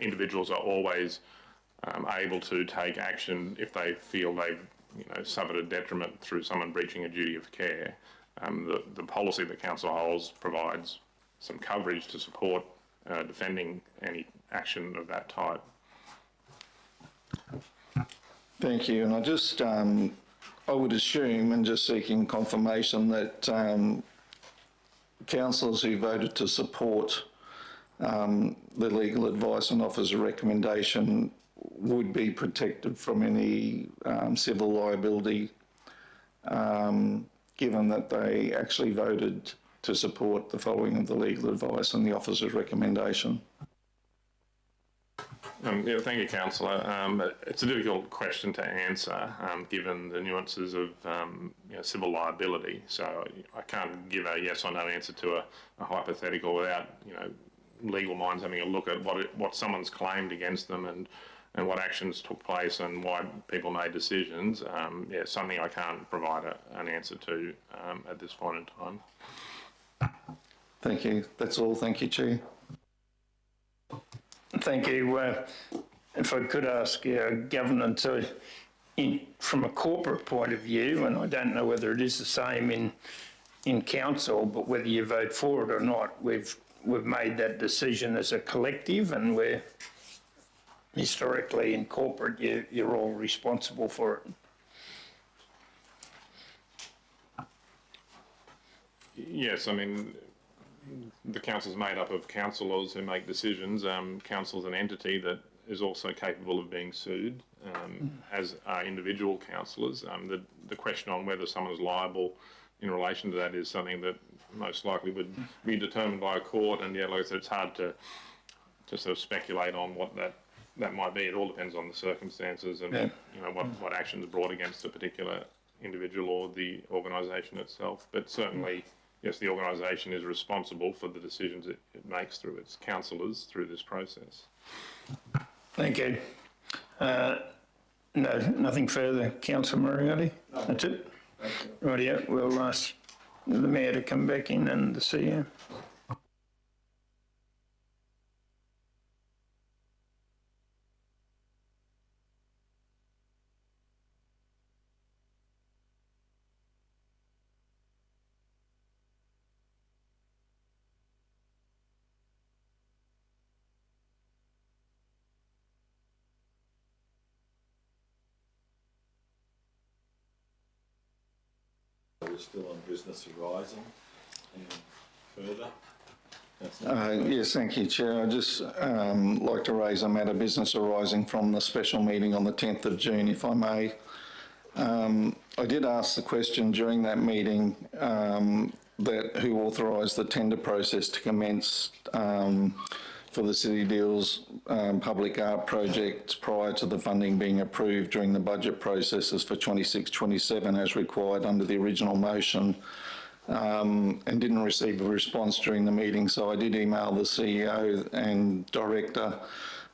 Speaker 10: individuals are always able to take action if they feel they've suffered a detriment through someone breaching a duty of care. The policy that council holds provides some coverage to support defending any action of that type.
Speaker 6: Thank you. And I would assume, and just seeking confirmation, that councillors who voted to support the legal advice and offers a recommendation would be protected from any civil liability given that they actually voted to support the following of the legal advice and the officer's recommendation.
Speaker 10: Yeah, thank you, Councillor. It's a difficult question to answer, given the nuances of civil liability. So I can't give a yes or no answer to a hypothetical without legal minds having a look at what someone's claimed against them and what actions took place and why people made decisions. Something I can't provide an answer to at this point in time.
Speaker 6: Thank you. That's all. Thank you, Chair.
Speaker 5: Thank you. If I could ask Governor from a corporate point of view, and I don't know whether it is the same in council, but whether you vote for it or not, we've made that decision as a collective, and we're historically in corporate, you're all responsible for it.
Speaker 10: Yes, I mean, the council's made up of councillors who make decisions. Council's an entity that is also capable of being sued, as are individual councillors. The question on whether someone's liable in relation to that is something that most likely would be determined by a court, and like I said, it's hard to sort of speculate on what that might be. It all depends on the circumstances and what actions are brought against a particular individual or the organisation itself. But certainly, yes, the organisation is responsible for the decisions it makes through its councillors through this process.
Speaker 5: Thank you. No, nothing further, Councillor Moriarty? No. That's it? Rightio, we'll ask the Mayor to come back in and the CEO.
Speaker 1: We're still on business arising. Any further?
Speaker 6: Yes, thank you, Chair. I'd just like to raise a matter of business arising from the special meeting on the 10th of June, if I may. I did ask the question during that meeting that who authorised the tender process to commence for the City Deals public art projects prior to the funding being approved during the budget processes for 26-27 as required under the original motion, and didn't receive a response during the meeting. So I did email the CEO and Director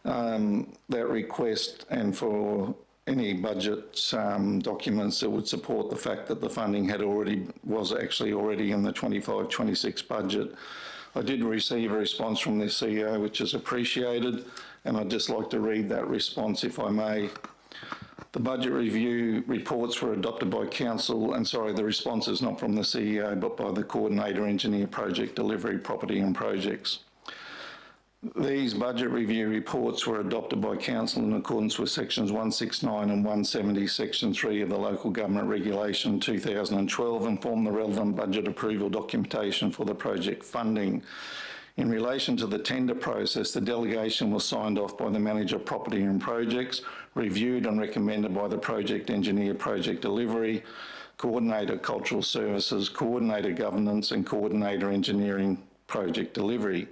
Speaker 6: that request, and for any budget documents that would support the fact that the funding was actually already in the 25-26 budget. I did receive a response from the CEO, which is appreciated, and I'd just like to read that response, if I may. The budget review reports were adopted by Council, and sorry, the response is not from the CEO, but by the Coordinator Engineer Project Delivery Property and Projects. These budget review reports were adopted by Council in accordance with sections 169 and 170, section 3 of the Local Government Regulation 2012, and form the relevant budget approval documentation for the project funding. In relation to the tender process, the delegation was signed off by the Manager of Property and Projects, reviewed and recommended by the Project Engineer Project Delivery, Coordinator Cultural Services, Coordinator Governance and Coordinator Engineering Project Delivery.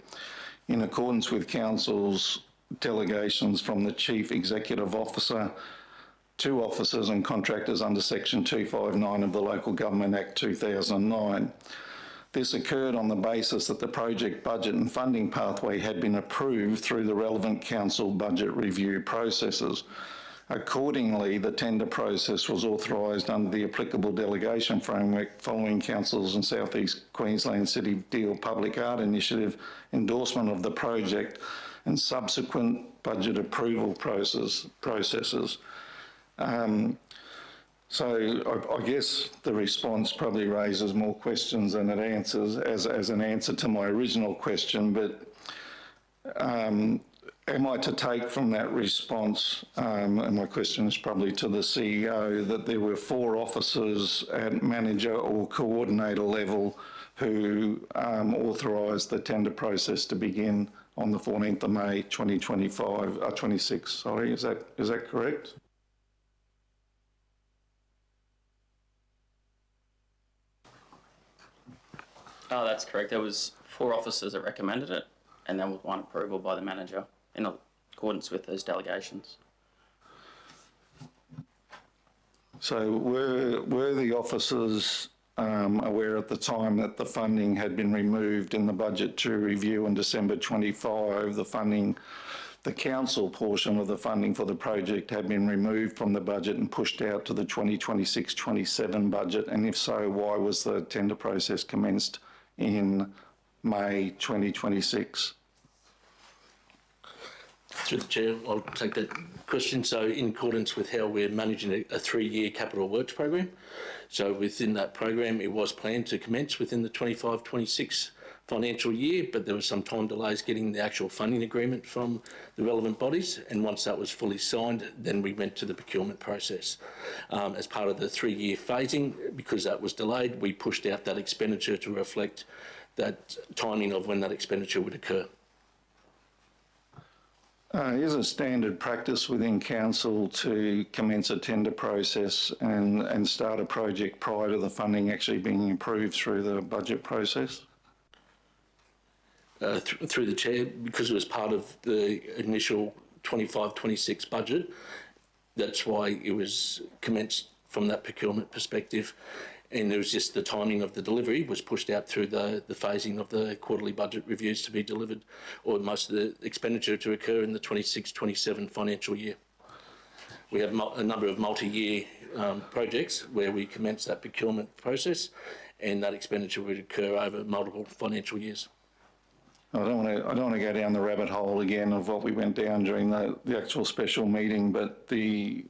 Speaker 6: In accordance with Council's delegations from the Chief Executive Officer, 2 officers and contractors under Section 259 of the Local Government Act 2009. This occurred on the basis that the project budget and funding pathway had been approved through the relevant Council budget review processes. Accordingly, the tender process was authorised under the applicable delegation framework following Council's and South East Queensland City Deal Public Art Initiative endorsement of the project and subsequent budget approval processes. So I guess the response probably raises more questions than it answers as an answer to my original question, but am I to take from that response, and my question is probably to the CEO, that there were 4 officers at manager or coordinator level who authorised the tender process to begin on the 14th of May 26, sorry, is that correct?
Speaker 11: Oh, that's correct. There was 4 officers that recommended it, and then with 1 approval by the manager in accordance with those delegations.
Speaker 6: So were the officers aware at the time that the funding had been removed in the budget to review in December 25, the council portion of the funding for the project had been removed from the budget and pushed out to the 2026-27 budget? And if so, why was the tender process commenced in May 2026?
Speaker 12: Through the Chair, I'll take that question. So in accordance with how we're managing a 3-year capital works program, so within that program it was planned to commence within the 25-26 financial year, but there was some time delays getting the actual funding agreement from the relevant bodies, and once that was fully signed, then we went to the procurement process. As part of the 3-year phasing, because that was delayed, we pushed out that expenditure to reflect that timing of when that expenditure would occur.
Speaker 6: Is it standard practice within council to commence a tender process and start a project prior to the funding actually being approved through the budget process?
Speaker 12: Through the Chair, because it was part of the initial 25-26 budget, that's why it was commenced from that procurement perspective, and there was just the timing of the delivery was pushed out through the phasing of the quarterly budget reviews to be delivered, or most of the expenditure to occur in the 26-27 financial year. We have a number of multi-year projects where we commence that procurement process, and that expenditure would occur over multiple financial years.
Speaker 6: I don't want to go down the rabbit hole again of what we went down during the actual special meeting, but the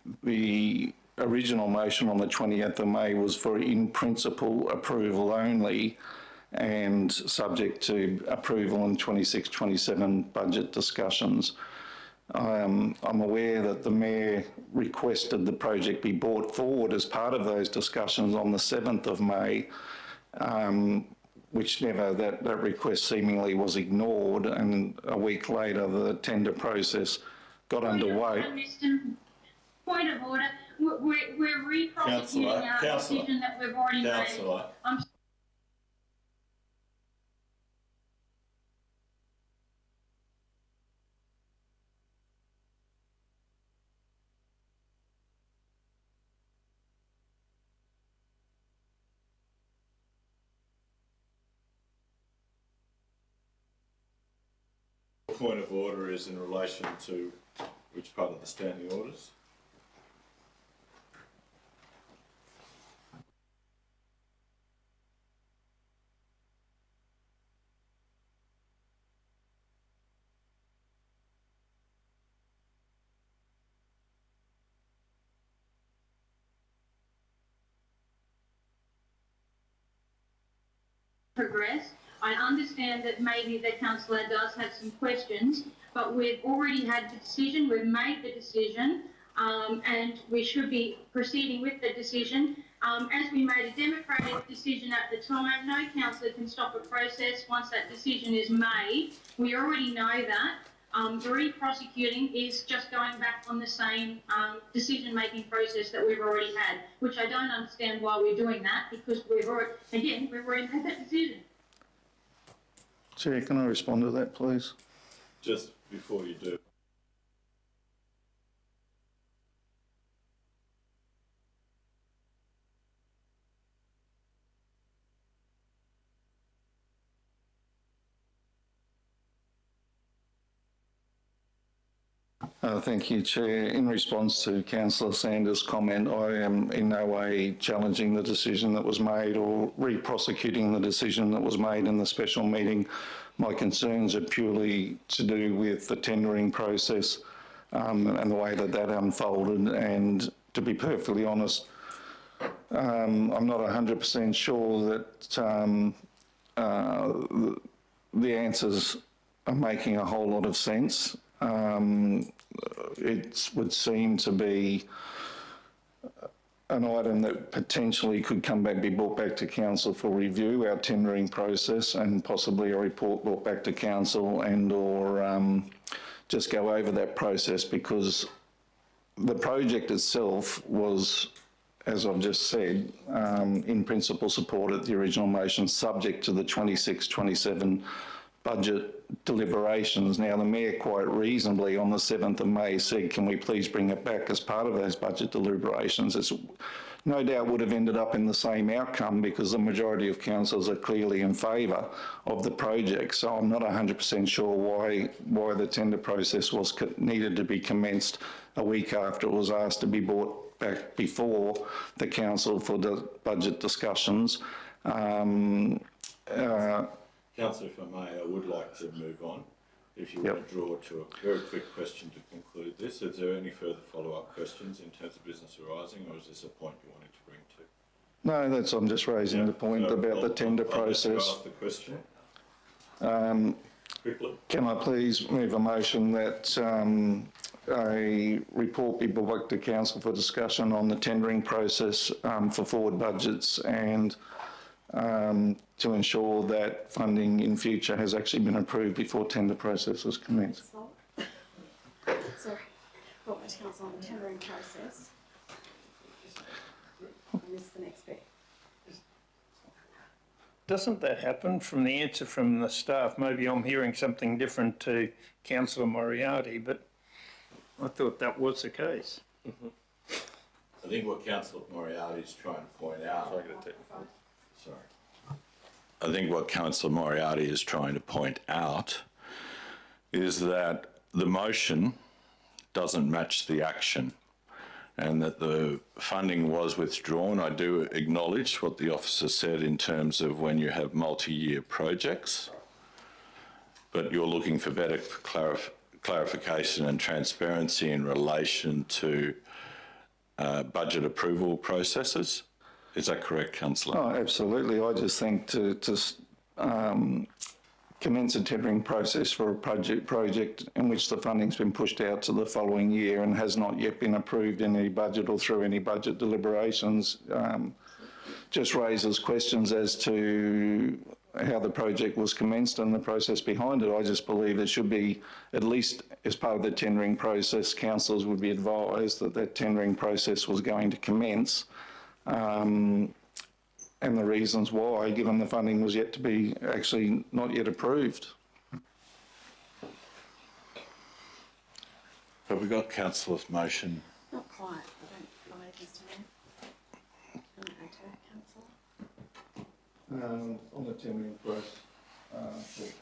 Speaker 6: original motion on the 20th of May was for in principle approval only and subject to approval in 26-27 budget discussions. I'm aware that the Mayor requested the project be brought forward as part of those discussions on the 7th of May, which that request seemingly was ignored, and a week later the tender process got underway.
Speaker 7: Point of order. We're re-prosecuting our decision that we've already made.
Speaker 1: Point of order is in relation to which part of the standing orders?
Speaker 7: Progress. I understand that maybe the councillor does have some questions, but we've already had the decision, we've made the decision, and we should be proceeding with the decision. As we made a democratic decision at the time, no councillor can stop a process once that decision is made. We already know that. Re-prosecuting is just going back on the same decision-making process that we've already had, which I don't understand why we're doing that, because we've already made that decision.
Speaker 6: Chair, can I respond to that, please?
Speaker 1: Just before you do.
Speaker 6: Thank you, Chair. In response to Councillor Sanders' comment, I am in no way challenging the decision that was made or re-prosecuting the decision that was made in the special meeting. My concerns are purely to do with the tendering process and the way that unfolded. And to be perfectly honest, I'm not 100% sure that the answers are making a whole lot of sense. It would seem to be an item that potentially could be brought back to council for review, our tendering process, and possibly a report brought back to council or just go over that process, because the project itself was as I've just said, in principle supported the original motion subject to the 26-27 budget deliberations. Now, the Mayor quite reasonably on the 7th of May said, can we please bring it back as part of those budget deliberations? It's no doubt would have ended up in the same outcome because the majority of councillors are clearly in favour of the project. So I'm not 100% sure why the tender process was needed to be commenced a week after it was asked to be brought back before the council for the budget discussions.
Speaker 1: Councillor, if I may, I would like to move on. If you want to draw to a very quick question to conclude this, is there any further follow-up questions in terms of business arising, or is this a point you wanted to bring to?
Speaker 6: No, I'm just raising the point about the tender process.
Speaker 1: Ask the question. Quickly.
Speaker 6: Can I please move a motion that a report be brought back to council for discussion on the tendering process for forward budgets and to ensure that funding in future has actually been approved before tender processes commence.
Speaker 13: Sorry, brought to council on the tendering process. I missed the next bit.
Speaker 5: Doesn't that happen from the answer from the staff? Maybe I'm hearing something different to Councillor Moriarty, but I thought that was the case.
Speaker 1: I think what Councillor Moriarty is trying to point out. Sorry. I think what Councillor Moriarty is trying to point out is that the motion doesn't match the action and that the funding was withdrawn. I do acknowledge what the officer said in terms of when you have multi-year projects, but you're looking for better clarification and transparency in relation to budget approval processes. Is that correct, Councillor?
Speaker 6: Oh, absolutely. I just think to commence a tendering process for a project in which the funding's been pushed out to the following year and has not yet been approved in any budget or through any budget deliberations just raises questions as to how the project was commenced and the process behind it. I just believe it should be, at least as part of the tendering process, councillors would be advised that that tendering process was going to commence. And the reasons why, given the funding was yet to be actually not yet approved.
Speaker 1: Have we got Councillor's motion?
Speaker 13: Not quite. I don't believe, Mr. Mayor. I'm going to Councillor.
Speaker 6: On the tendering process,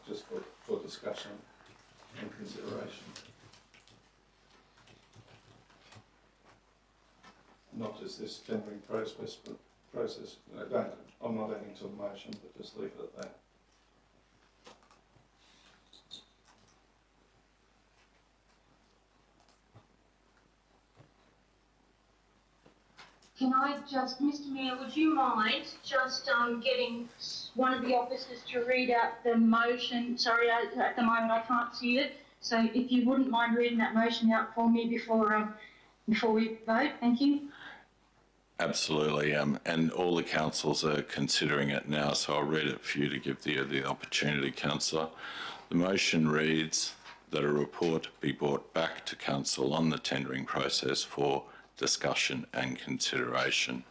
Speaker 6: just for discussion and consideration. Not just this tendering process, but I'm not adding to the motion, but just leave it at that.
Speaker 7: Can I just, Mr. Mayor, would you mind just getting one of the officers to read out the motion? Sorry, at the moment I can't see it. So if you wouldn't mind reading that motion out for me before we vote, thank you.
Speaker 1: Absolutely, and all the councils are considering it now, so I'll read it for you to give the opportunity, Councillor. The motion reads that a report be brought back to council on the tendering process for discussion and consideration.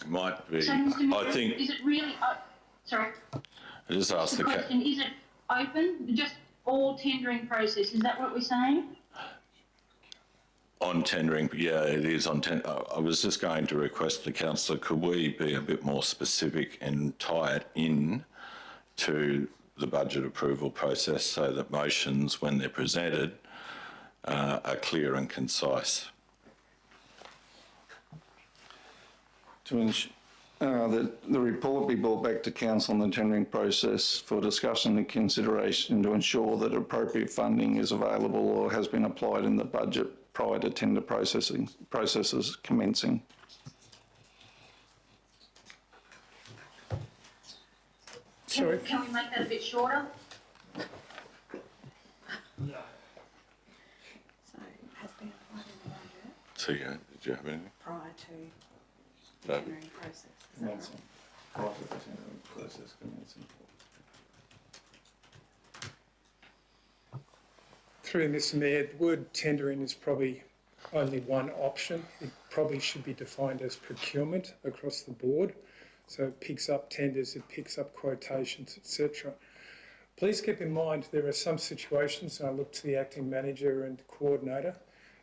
Speaker 1: Might be,
Speaker 7: So, Mr. Mayor,
Speaker 1: I think.
Speaker 7: is it really? Sorry.
Speaker 1: I just asked
Speaker 7: The question is it open? Just all tendering process? Is that what we're saying?
Speaker 1: On tendering, yeah, it is on I was just going to request the councillor, could we be a bit more specific and tie it in to the budget approval process so that motions, when they're presented, are clear and concise?
Speaker 6: To ensure that the report be brought back to council on the tendering process for discussion and consideration to ensure that appropriate funding is available or has been applied in the budget prior to tender processes commencing.
Speaker 5: Sorry.
Speaker 7: Can we make that a bit shorter?
Speaker 13: So, has been applied in the budget
Speaker 1: So, yeah, did you have anything?
Speaker 13: prior to the
Speaker 1: No.
Speaker 13: tendering process. Is that right?
Speaker 6: Commencing. Prior to the tendering process commencing.
Speaker 3: Through Mr Mayor, the word tendering is probably only one option. It probably should be defined as procurement across the board. So it picks up tenders, it picks up quotations, etc. Please keep in mind there are some situations, and I look to the acting manager and coordinator,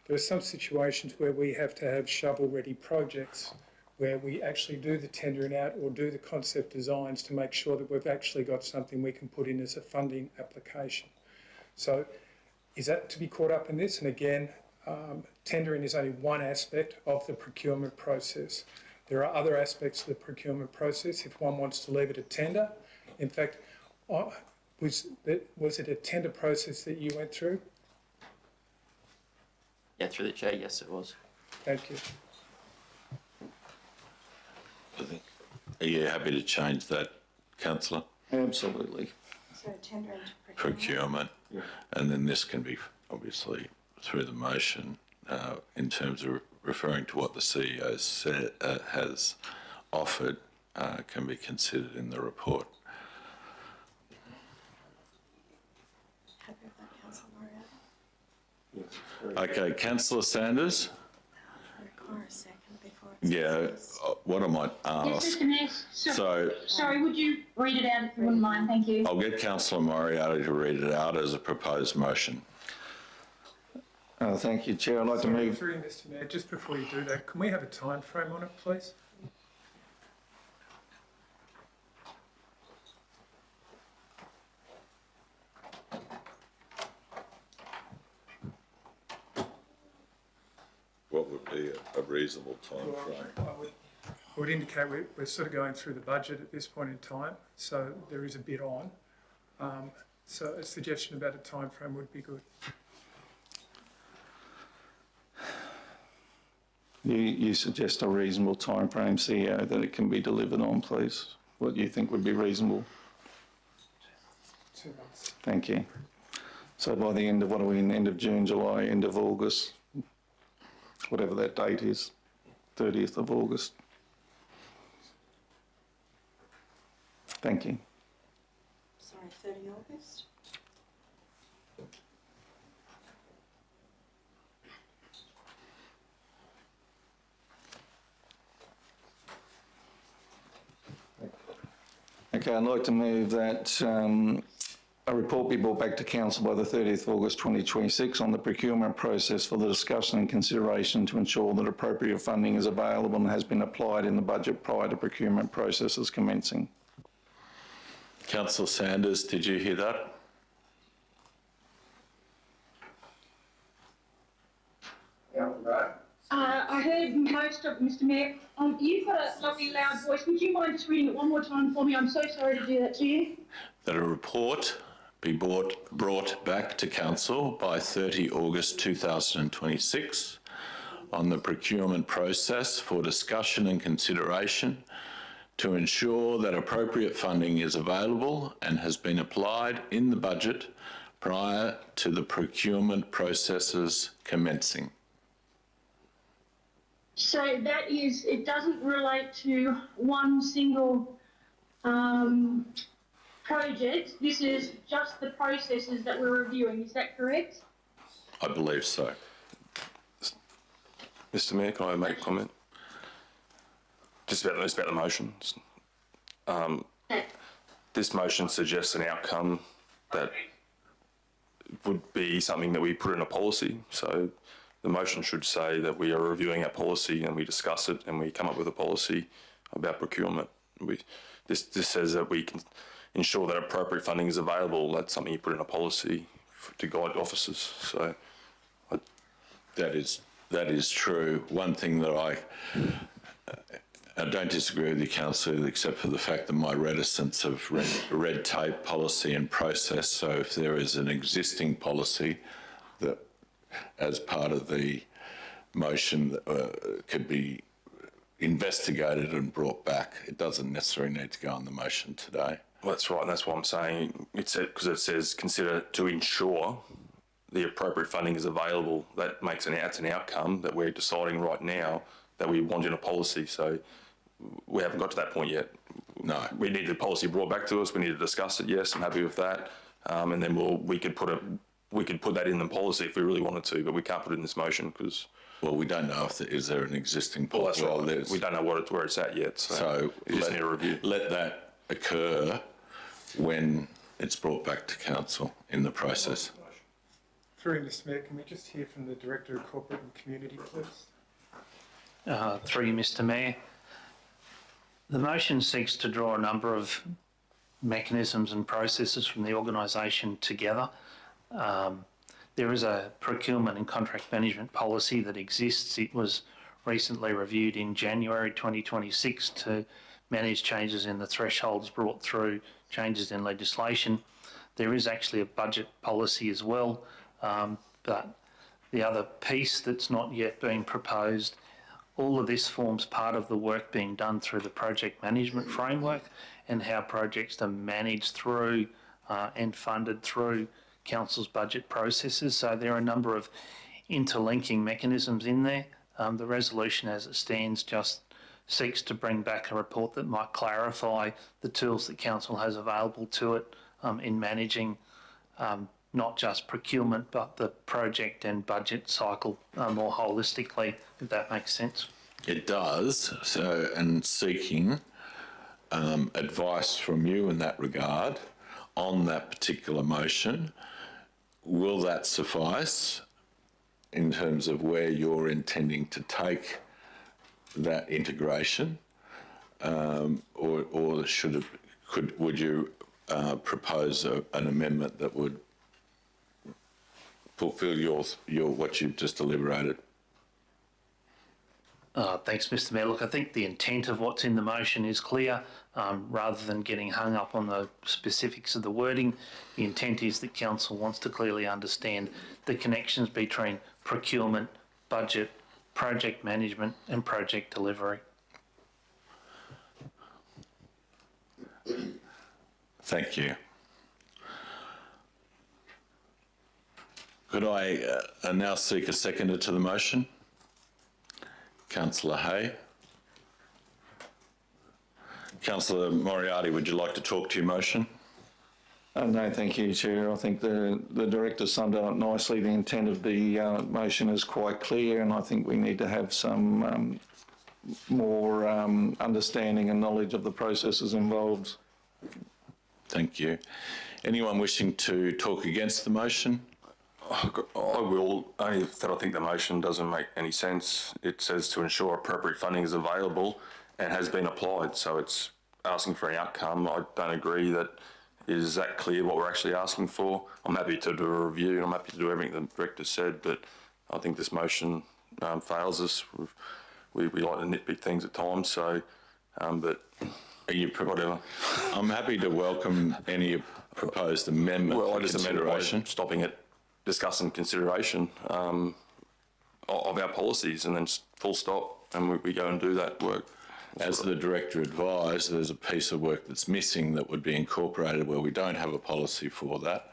Speaker 3: there are some situations where we have to have shovel-ready projects where we actually do the tendering out or do the concept designs to make sure that we've actually got something we can put in as a funding application. So is that to be caught up in this? And again, tendering is only one aspect of the procurement process. There are other aspects of the procurement process if one wants to leave it a tender. In fact, was it a tender process that you went through?
Speaker 11: Yeah, through the chair, yes, it was.
Speaker 3: Thank you.
Speaker 1: Are you happy to change that, councillor?
Speaker 6: Absolutely.
Speaker 13: So tendering to
Speaker 1: Procurement. And then this can be obviously through the motion in terms of referring to what the CEO said, has offered can be considered in the report.
Speaker 13: Happy with that, Councillor Moriarty?
Speaker 1: Okay, councillor Sanders.
Speaker 13: Require a second before it's
Speaker 1: Yeah, what I might
Speaker 7: Yes,
Speaker 1: ask.
Speaker 7: Mr Mayor. Sorry, would you read it out if you wouldn't mind? Thank you.
Speaker 1: I'll get councillor Moriarty to read it out as a proposed motion.
Speaker 6: Thank you, Chair. I'd like to move.
Speaker 3: Through Mr Mayor, just before you do that, can we have a time frame on it, please?
Speaker 1: What would be a reasonable time frame?
Speaker 3: I would indicate we're sort of going through the budget at this point in time, so there is a bit on. So a suggestion about a time frame would be good.
Speaker 6: You suggest a reasonable time frame, CEO, that it can be delivered on, please. What do you think would be reasonable?
Speaker 3: 2 months.
Speaker 6: Thank you. So by the end of, what are we in, end of June, July, end of August, whatever that date is, 30th of August. Thank you.
Speaker 13: Sorry, 30 August?
Speaker 6: Okay, I'd like to move that a report be brought back to Council by the 30th of August 2026 on the procurement process for the discussion and consideration to ensure that appropriate funding is available and has been applied in the budget prior to procurement processes commencing.
Speaker 1: Councillor Sanders, did you hear that?
Speaker 7: I heard most of it, Mr Mayor. You've got a lovely loud voice. Would you mind just reading it one more time for me? I'm so sorry to do that to you.
Speaker 1: That a report be brought back to Council by 30 August 2026 on the procurement process for discussion and consideration to ensure that appropriate funding is available and has been applied in the budget prior to the procurement processes commencing.
Speaker 7: So that is, it doesn't relate to one single project. This is just the processes that we're reviewing. Is that correct?
Speaker 1: I believe so.
Speaker 14: Mr Mayor, can I make a comment? Just about the motions. This motion suggests an outcome that would be something that we put in a policy. So the motion should say that we are reviewing our policy and we discuss it and we come up with a policy about procurement. This says that we can ensure that appropriate funding is available. That's something you put in a policy to guide officers. So
Speaker 1: that is true. One thing that I don't disagree with you, Councillor, except for the fact that my reticence of red tape policy and process. So if there is an existing policy that, as part of the motion, could be investigated and brought back, it doesn't necessarily need to go on the motion today.
Speaker 14: well, that's right, and that's what I'm saying. It's because it says consider to ensure the appropriate funding is available. That makes that's an outcome that we're deciding right now that we want in a policy. So we haven't got to that point yet.
Speaker 1: No.
Speaker 14: We need the policy brought back to us. We need to discuss it. Yes, I'm happy with that. And then we could put we could put that in the policy if we really wanted to, but we can't put it in this motion because.
Speaker 1: Well, we don't know if is there an existing
Speaker 14: Well,
Speaker 1: policy.
Speaker 14: that's right. We don't know where it's at yet, so we just need a review.
Speaker 1: Let that occur when it's brought back to council in the process.
Speaker 3: Through you, Mr Mayor, can we just hear from the Director of Corporate and Community, please?
Speaker 9: Through you, Mr Mayor. The motion seeks to draw a number of mechanisms and processes from the organisation together. There is a procurement and contract management policy that exists. It was recently reviewed in January 2026 to manage changes in the thresholds brought through changes in legislation. There is actually a budget policy as well, but the other piece that's not yet been proposed, all of this forms part of the work being done through the project management framework and how projects are managed through and funded through council's budget processes. So there are a number of interlinking mechanisms in there. The resolution as it stands just seeks to bring back a report that might clarify the tools that council has available to it in managing not just procurement but the project and budget cycle more holistically, if that makes sense.
Speaker 1: It does. So, and seeking advice from you in that regard on that particular motion. Will that suffice in terms of where you're intending to take that integration, or would you propose an amendment that would fulfil your what you've just deliberated?
Speaker 9: Thanks, Mr Mayor. Look, I think the intent of what's in the motion is clear. Rather than getting hung up on the specifics of the wording, the intent is that council wants to clearly understand the connections between procurement, budget, project management and project delivery.
Speaker 1: Thank you. Could I now seek a seconder to the motion? Councillor Hay. Councillor Moriarty, would you like to talk to your motion?
Speaker 6: No, thank you, Chair. I think the Director summed it up nicely. The intent of the motion is quite clear, and I think we need to have some more understanding and knowledge of the processes involved.
Speaker 1: Thank you. Anyone wishing to talk against the motion?
Speaker 14: I will, only that I think the motion doesn't make any sense. It says to ensure appropriate funding is available and has been applied, so it's asking for an outcome. I don't agree that is that clear what we're actually asking for. I'm happy to do a review. I'm happy to do everything the Director said, but I think this motion fails us. We like to nitpick things at times, so, but
Speaker 1: whatever. I'm happy to welcome any proposed amendment.
Speaker 14: Well, I just amended by stopping it, discussing consideration of our policies and then full stop, and we go and do that work.
Speaker 1: As the Director advised, there's a piece of work that's missing that would be incorporated where we don't have a policy for that.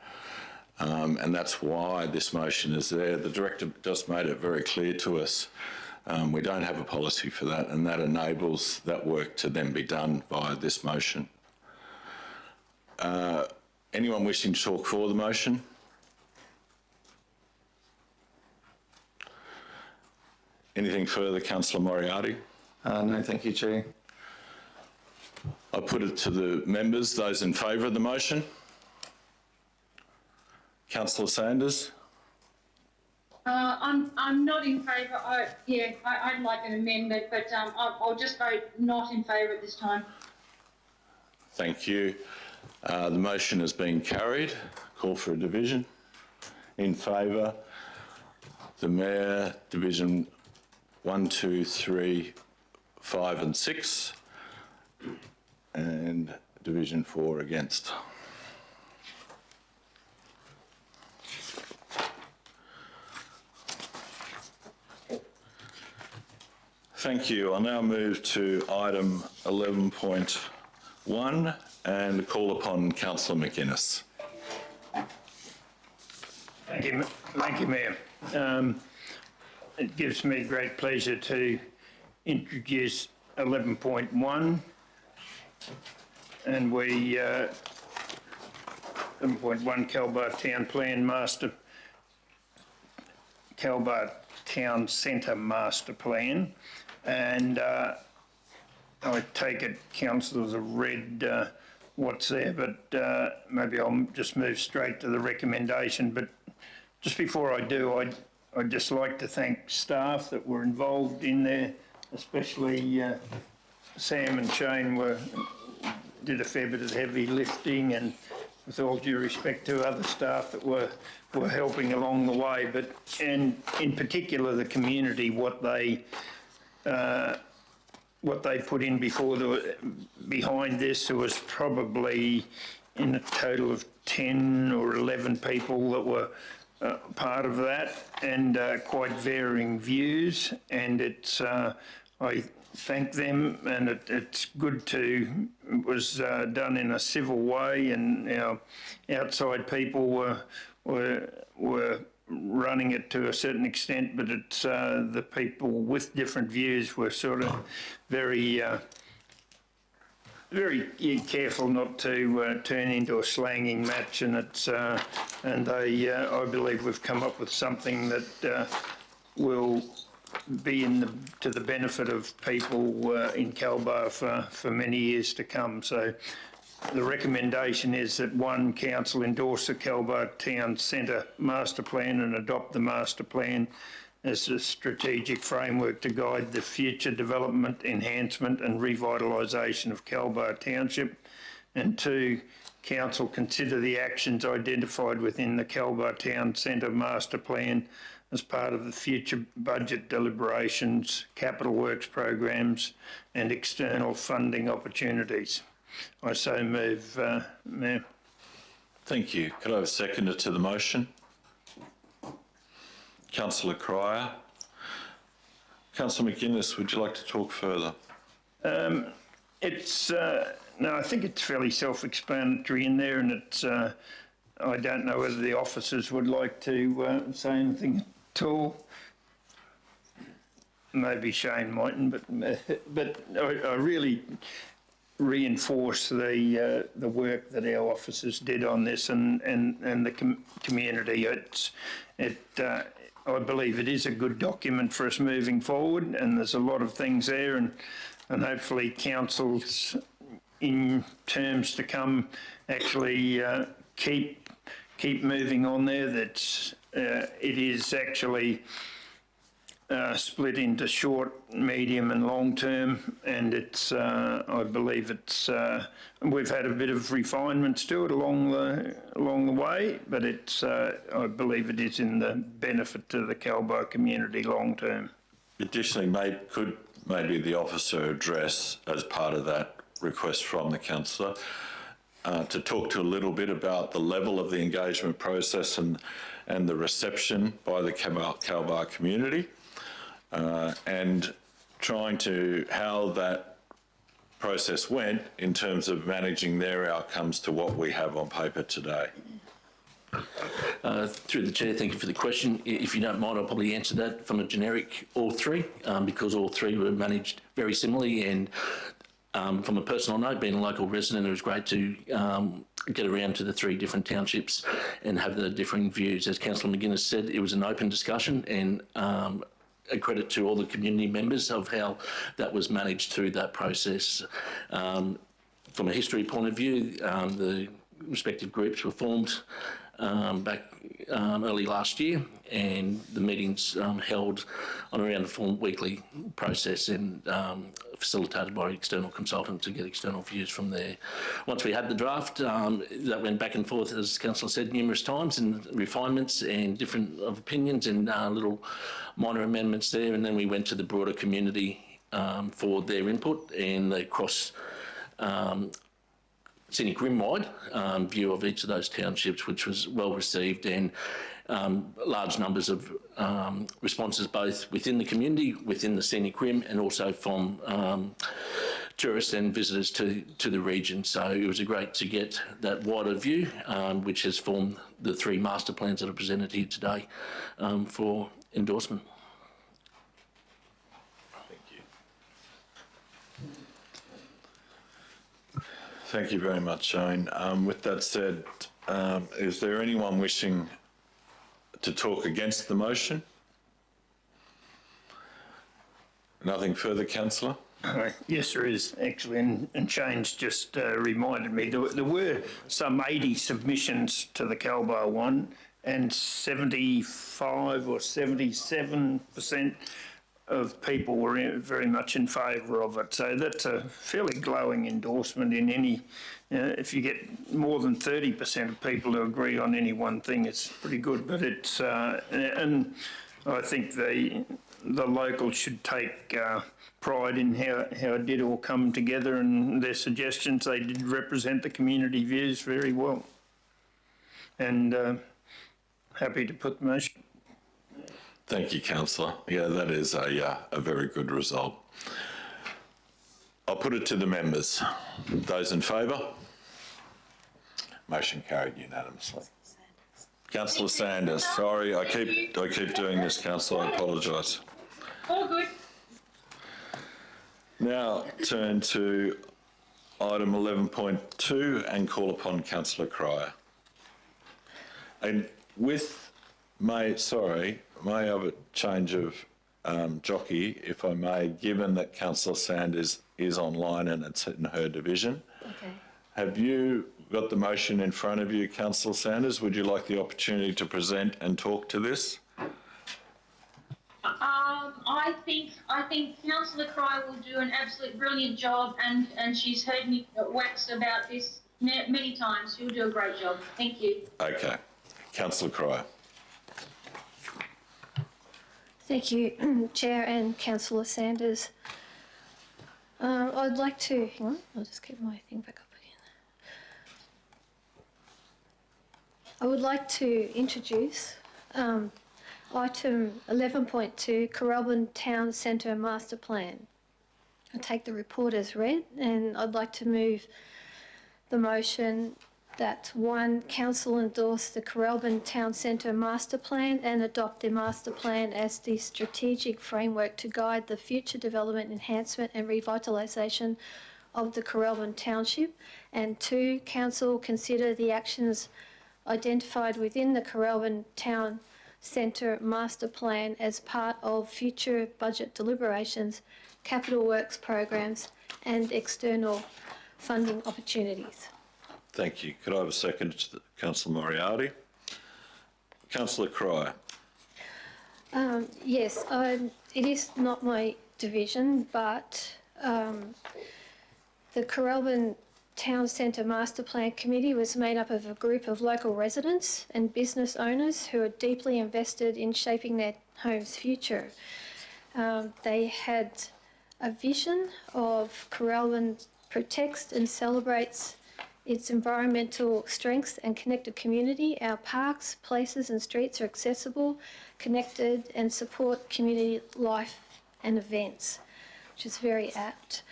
Speaker 1: And that's why this motion is there. The Director just made it very clear to us. We don't have a policy for that, and that enables that work to then be done via this motion. Anyone wishing to talk for the motion? Anything further, Councillor Moriarty?
Speaker 6: No, thank you, Chair.
Speaker 1: I put it to the members. Those in favour of the motion? Councillor Sanders?
Speaker 7: I'm not in favour. I'd like an amendment, but I'll just vote not in favour at this time.
Speaker 1: Thank you. The motion has been carried. Call for a division. In favour, the Mayor, Division 1, 2, 3, 5 and 6, and Division 4 against. Thank you. I'll now move to item 11.1 and call upon Councillor McInnes.
Speaker 5: Thank you, Mayor. It gives me great pleasure to introduce 11.1, and we 11.1 Kelbar Town Plan Master Calbar Town Centre Master Plan, and I take it councillors have read what's there, but maybe I'll just move straight to the recommendation. But just before I do, I'd just like to thank staff that were involved in there, especially Sam and Shane did a fair bit of heavy lifting, and with all due respect to other staff that were helping along the way, and in particular the community, what they put in behind this. There was probably in a total of 10 or 11 people that were part of that, and quite varying views, and it's I thank them, and it's good it was done in a civil way, and our outside people were running it to a certain extent, but it's the people with different views were sort of very careful not to turn into a slanging match, and I believe we've come up with something that will be to the benefit of people in Calbar for many years to come. So the recommendation is that one, council endorse the Calbar Town Centre Master Plan and adopt the master plan as a strategic framework to guide the future development, enhancement and revitalisation of Calbar Township. And two, council consider the actions identified within the Calbar Town Centre Master Plan as part of the future budget deliberations, capital works programs and external funding opportunities. I so move, Mayor.
Speaker 1: Thank you. Could I have a seconder to the motion? Councillor Cryer. Councillor McGuinness, would you like to talk further?
Speaker 5: No, I think it's fairly self-explanatory in there, and it's. I don't know whether the officers would like to say anything at all. Maybe Shane mightn't, but I really reinforce the work that our officers did on this, and the community. I believe it is a good document for us moving forward, and there's a lot of things there, and hopefully councils in terms to come actually keep moving on there. That it is actually split into short, medium and long term, and it's I believe it's we've had a bit of refinements to it along the way, but it's I believe it is in the benefit to the Calbar community long term.
Speaker 1: Additionally, could maybe the officer address, as part of that request from the councillor, to talk to a little bit about the level of the engagement process and the reception by the Calbar community, and trying to how that process went in terms of managing their outcomes to what we have on paper today.
Speaker 12: Through the Chair, thank you for the question. If you don't mind, I'll probably answer that from a generic all three, because all three were managed very similarly. And from a personal note, being a local resident, it was great to get around to the three different townships and have the differing views. As Councillor McGuinness said, it was an open discussion, and a credit to all the community members of how that was managed through that process. From a history point of view, the respective groups were formed back early last year, and the meetings held on around a weekly process, and facilitated by an external consultant to get external views from there. Once we had the draft, that went back and forth, as Councillor said, numerous times, and refinements and different of opinions and little minor amendments there, and then we went to the broader community for their input and the cross Scenic Rim-wide view of each of those townships, which was well received, and large numbers of responses both within the community, within the Scenic Rim, and also from tourists and visitors to the region. So it was great to get that wider view, which has formed the three master plans that are presented here today for endorsement.
Speaker 1: Thank you very much, Shane. With that said, is there anyone wishing to talk against the motion? Nothing further, councillor?
Speaker 5: Yes, there is actually, and Shane's just reminded me, there were some 80 submissions to the Calbar one, and 75 or 77% of people were very much in favour of it. So that's a fairly glowing endorsement in any, if you get more than 30% of people who agree on any one thing, it's pretty good. But it's, and I think the locals should take pride in how it did all come together, and their suggestions, they did represent the community views very well. And happy to put the motion.
Speaker 1: Thank you, councillor. Yeah, that is a very good result. I'll put it to the members. Those in favour? Motion carried unanimously. Councillor Sanders, sorry, I keep doing this, councillor, I apologise.
Speaker 7: All good.
Speaker 1: Now turn to item 11.2 and call upon councillor Cryer. And with may I have a change of jockey, if I may, given that councillor Sanders is online and it's in her division.
Speaker 8: Okay.
Speaker 1: Have you got the motion in front of you, councillor Sanders? Would you like the opportunity to present and talk to this?
Speaker 7: I think Councillor Cryer will do an absolute brilliant job, and she's heard me wax about this many times. She'll do a great job. Thank you.
Speaker 1: Okay. Councillor Cryer.
Speaker 8: Thank you, Chair and Councillor Sanders. I'd like to, hang on, I'll just get my thing back up again. I would like to introduce item 11.2, Corralbin Town Centre Master Plan. I take the report as read, and I'd like to move the motion that 1, Council endorse the Corralbin Town Centre Master Plan and adopt the Master Plan as the strategic framework to guide the future development, enhancement and revitalisation of the Corralbin Township. And 2, Council consider the actions identified within the Corralbin Town Centre Master Plan as part of future budget deliberations, capital works programs and external funding opportunities.
Speaker 1: Thank you. Could I have a second to councillor Moriarty? Councillor Cryer.
Speaker 8: Yes, it is not my division, but the Corralbin Town Centre Master Plan Committee was made up of a group of local residents and business owners who are deeply invested in shaping their home's future. They had a vision of Corralbin protects and celebrates its environmental strengths and connected community. Our parks, places and streets are accessible, connected and support community life and events, which is very apt.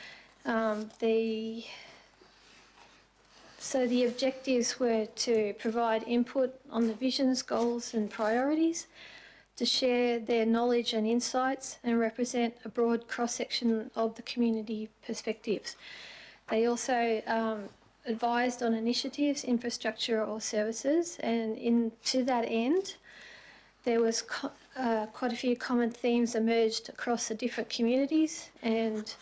Speaker 8: So the objectives were to provide input on the visions, goals and priorities, to share their knowledge and insights and represent a broad cross-section of the community perspectives. They also advised on initiatives, infrastructure or services, and to that end, there was quite a few common themes emerged across the different communities, and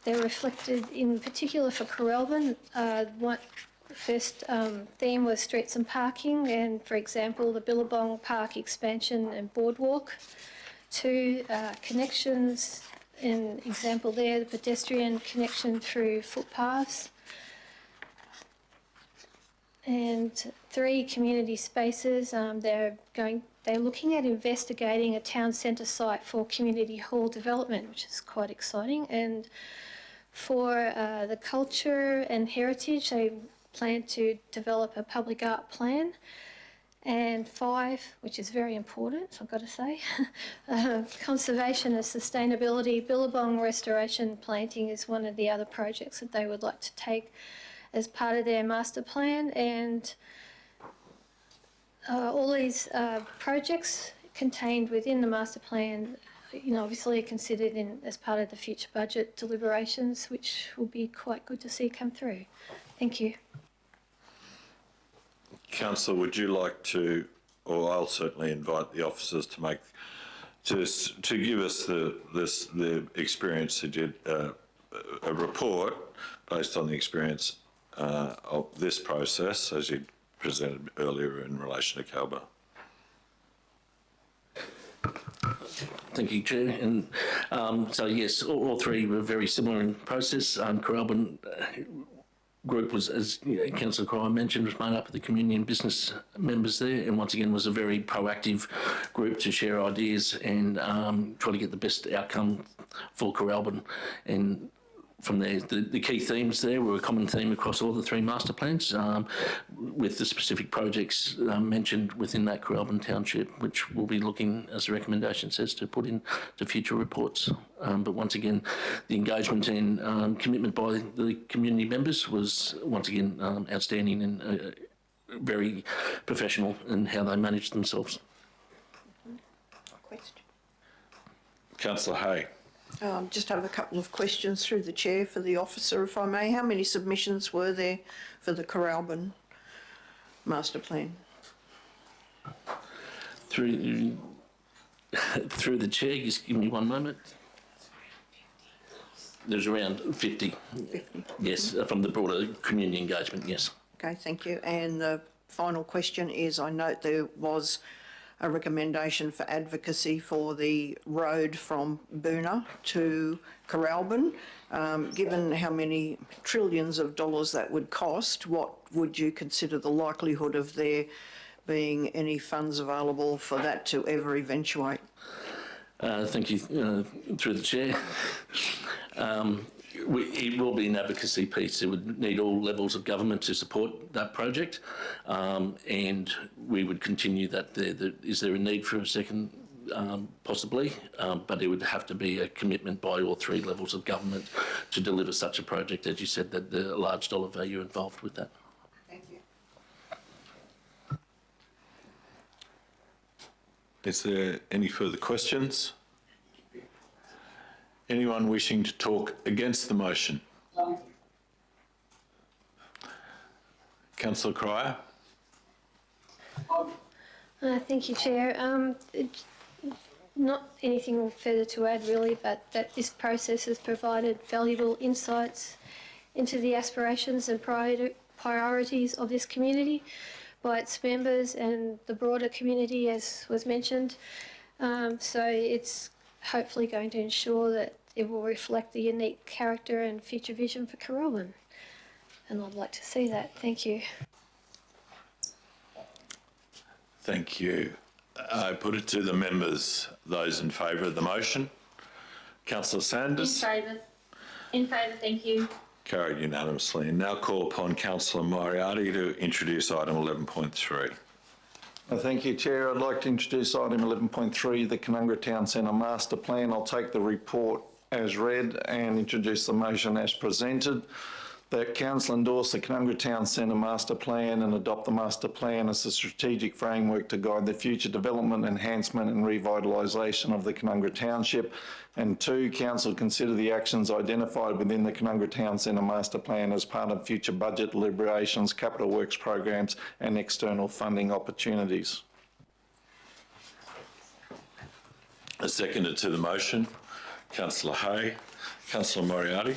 Speaker 8: they're reflected in particular for Corralbin. The first theme was streets and parking, and for example, the Billabong Park expansion and boardwalk. 2, connections, an example there, the pedestrian connection through footpaths. And 3, community spaces. They're looking at investigating a town centre site for community hall development, which is quite exciting. And for the culture and heritage, they plan to develop a public art plan. And 5, which is very important, I've got to say, conservation and sustainability. Billabong restoration planting is one of the other projects that they would like to take as part of their master plan. And all these projects contained within the master plan, obviously are considered as part of the future budget deliberations, which will be quite good to see come through. Thank you.
Speaker 1: Councillor, would you like to, or I'll certainly invite the officers to make to give us the experience. He did a report based on the experience of this process, as you presented earlier in relation to Calba.
Speaker 12: Thank you, Chair. And so yes, all three were very similar in process. Coralban group was, as Councillor Cryer mentioned, was made up of the community and business members there, and once again was a very proactive group to share ideas and try to get the best outcome for Coralban. And from there, the key themes there were a common theme across all the three master plans, with the specific projects mentioned within that Coralban Township, which we'll be looking, as the recommendation says, to put in to future reports. But once again, the engagement and commitment by the community members was once again outstanding and very professional in how they managed themselves.
Speaker 15: Question.
Speaker 1: Councillor Hay.
Speaker 15: Just have a couple of questions through the chair for the officer, if I may. How many submissions were there for the Coralban master plan?
Speaker 12: Through the chair, just give me one moment. There's around 50.
Speaker 15: 50.
Speaker 12: Yes, from the broader community engagement, yes.
Speaker 15: Okay, thank you. And the final question is, I note there was a recommendation for advocacy for the road from Boona to Coralban. Given how many trillions of dollars that would cost, what would you consider the likelihood of there being any funds available for that to ever eventuate?
Speaker 12: Thank you, through the chair. It will be an advocacy piece. It would need all levels of government to support that project, and we would continue that there. Is there a need for a second? Possibly, but it would have to be a commitment by all three levels of government to deliver such a project. As you said, that the large dollar value involved with that.
Speaker 15: Thank you.
Speaker 1: Is there any further questions? Anyone wishing to talk against the motion? Councillor Cryer.
Speaker 8: Thank you, Chair. Not anything further to add really, but that this process has provided valuable insights into the aspirations and priorities of this community by its members and the broader community, as was mentioned. So it's hopefully going to ensure that it will reflect the unique character and future vision for Coralban. And I'd like to see that. Thank you.
Speaker 1: Thank you. I put it to the members, those in favour of the motion. Councillor Sanders.
Speaker 7: In favour. In favour, thank you.
Speaker 1: Carried unanimously. And now call upon Councillor Moriarty to introduce item 11.3.
Speaker 6: Thank you, Chair. I'd like to introduce item 11.3, the Canungra Town Centre Master Plan. I'll take the report as read and introduce the motion as presented. That Council endorse the Canungra Town Centre Master Plan and adopt the Master Plan as a strategic framework to guide the future development, enhancement and revitalisation of the Canungra Township. And 2, Council consider the actions identified within the Canungra Town Centre Master Plan as part of future budget deliberations, capital works programs and external funding opportunities.
Speaker 1: A seconder to the motion. Councillor Hay. Councillor Moriarty.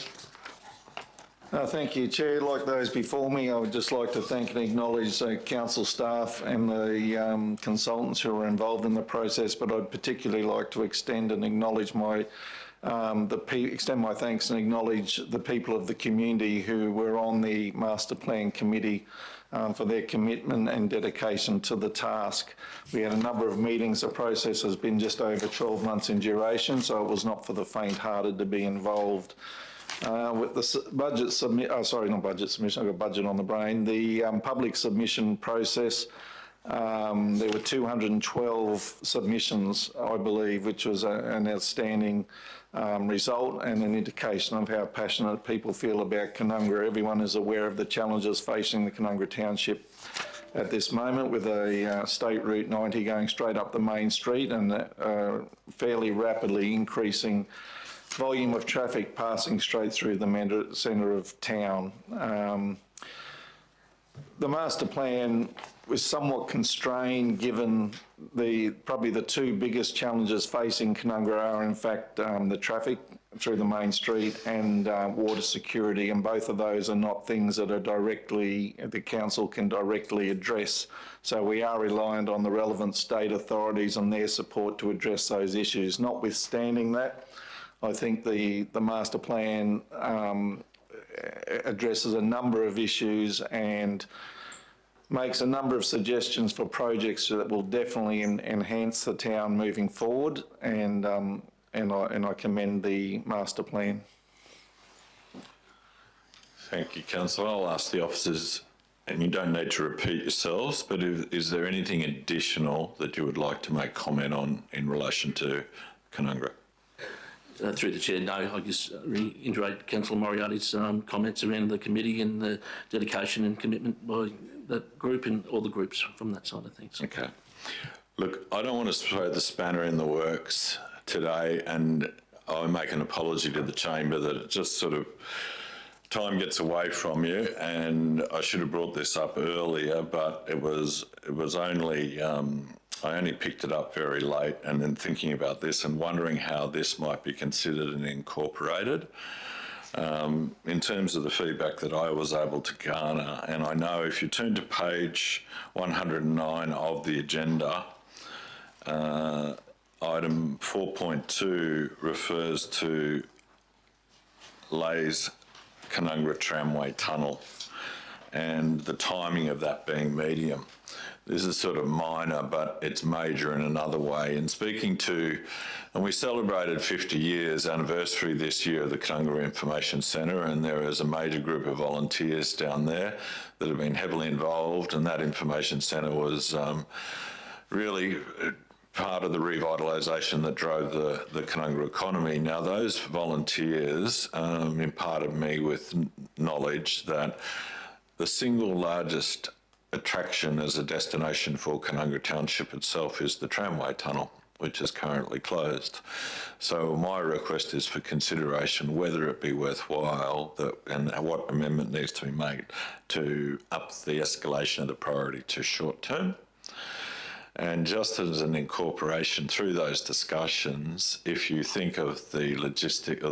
Speaker 6: Thank you, Chair. Like those before me, I would just like to thank and acknowledge council staff and the consultants who were involved in the process, but I'd particularly like to extend and acknowledge extend my thanks and acknowledge the people of the community who were on the Master Plan Committee for their commitment and dedication to the task. We had a number of meetings. The process has been just over 12 months in duration, so it was not for the faint-hearted to be involved. With the budget not budget submission, I've got budget on the brain. The public submission process, there were 212 submissions, I believe, which was an outstanding result and an indication of how passionate people feel about Canungra. Everyone is aware of the challenges facing the Canungra Township at this moment, with a State Route 90 going straight up the main street and fairly rapidly increasing volume of traffic passing straight through the centre of town. The master plan we're somewhat constrained given probably the two biggest challenges facing Canungra are in fact the traffic through the main street and water security, and both of those are not things that are the council can directly address. So we are reliant on the relevant state authorities and their support to address those issues. Notwithstanding that, I think the master plan addresses a number of issues and makes a number of suggestions for projects that will definitely enhance the town moving forward, and I commend the master plan.
Speaker 1: Thank you, Councillor. I'll ask the officers, and you don't need to repeat yourselves, but is there anything additional that you would like to make comment on in relation to Canungra?
Speaker 12: Through the chair, no, I just reiterate Councillor Moriarty's comments around the committee and the dedication and commitment by that group and all the groups from that side of things.
Speaker 1: Okay. Look, I don't want to throw the spanner in the works today, and I make an apology to the chamber that it just sort of time gets away from you, and I should have brought this up earlier, but it was only I only picked it up very late, and then thinking about this and wondering how this might be considered and incorporated. In terms of the feedback that I was able to garner, and I know if you turn to page 109 of the agenda, item 4.2 refers to Lay's Canungra Tramway Tunnel and the timing of that being medium. This is sort of minor, but it's major in another way. And speaking to, and we celebrated 50 years anniversary this year of the Canungra Information Centre, and there is a major group of volunteers down there that have been heavily involved, and that information centre was really part of the revitalisation that drove the Canungra economy. Now, those volunteers imparted me with knowledge that the single largest attraction as a destination for Canungra Township itself is the tramway tunnel, which is currently closed. So my request is for consideration whether it be worthwhile and what amendment needs to be made to up the escalation of the priority to short term. And just as an incorporation through those discussions, if you think of the logistic or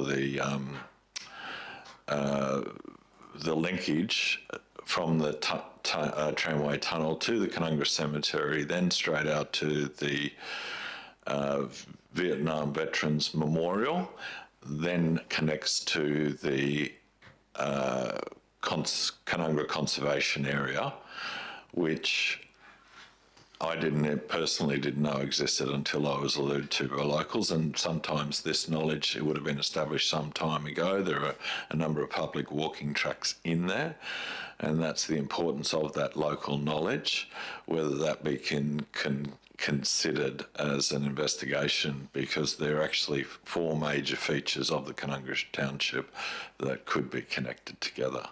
Speaker 1: the linkage from the tramway tunnel to the Canungra Cemetery, then straight out to the Vietnam Veterans Memorial, then connects to the Canungra Conservation Area, which I personally didn't know existed until I was alluded to by locals, and sometimes this knowledge, it would have been established some time ago. There are a number of public walking tracks in there, and that's the importance of that local knowledge, whether that be considered as an investigation, because there are actually 4 major features of the Canungra Township that could be connected together.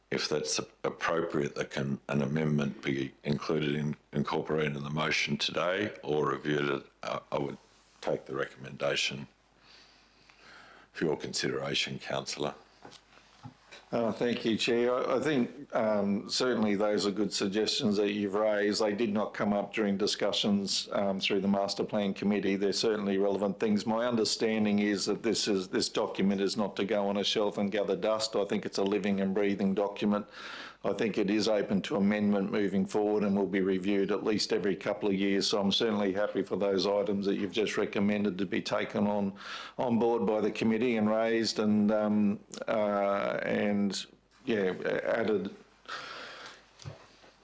Speaker 1: If that's appropriate, that can an amendment be incorporated in the motion today or reviewed. I would take the recommendation for your consideration, Councillor.
Speaker 6: Thank you, Chair. I think certainly those are good suggestions that you've raised. They did not come up during discussions through the Master Plan Committee. They're certainly relevant things. My understanding is that this document is not to go on a shelf and gather dust. I think it's a living and breathing document. I think it is open to amendment moving forward and will be reviewed at least every couple of years. So I'm certainly happy for those items that you've just recommended to be taken on board by the committee and raised and added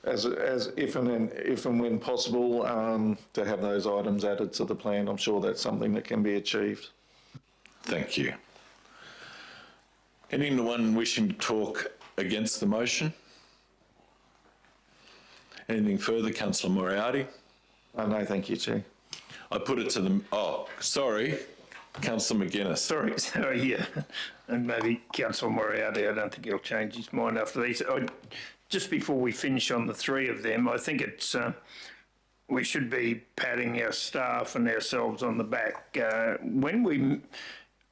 Speaker 6: as if and when possible to have those items added to the plan. I'm sure that's something that can be achieved.
Speaker 1: Thank you. Anyone wishing to talk against the motion? Anything further, Councillor Moriarty?
Speaker 6: No, thank you, Chair.
Speaker 1: I put it to them. Oh, sorry, Councillor McGuinness.
Speaker 5: Sorry, yeah. And maybe Councillor Moriarty, I don't think he'll change his mind after these. Just before we finish on the 3 of them, I think it's we should be patting our staff and ourselves on the back. When we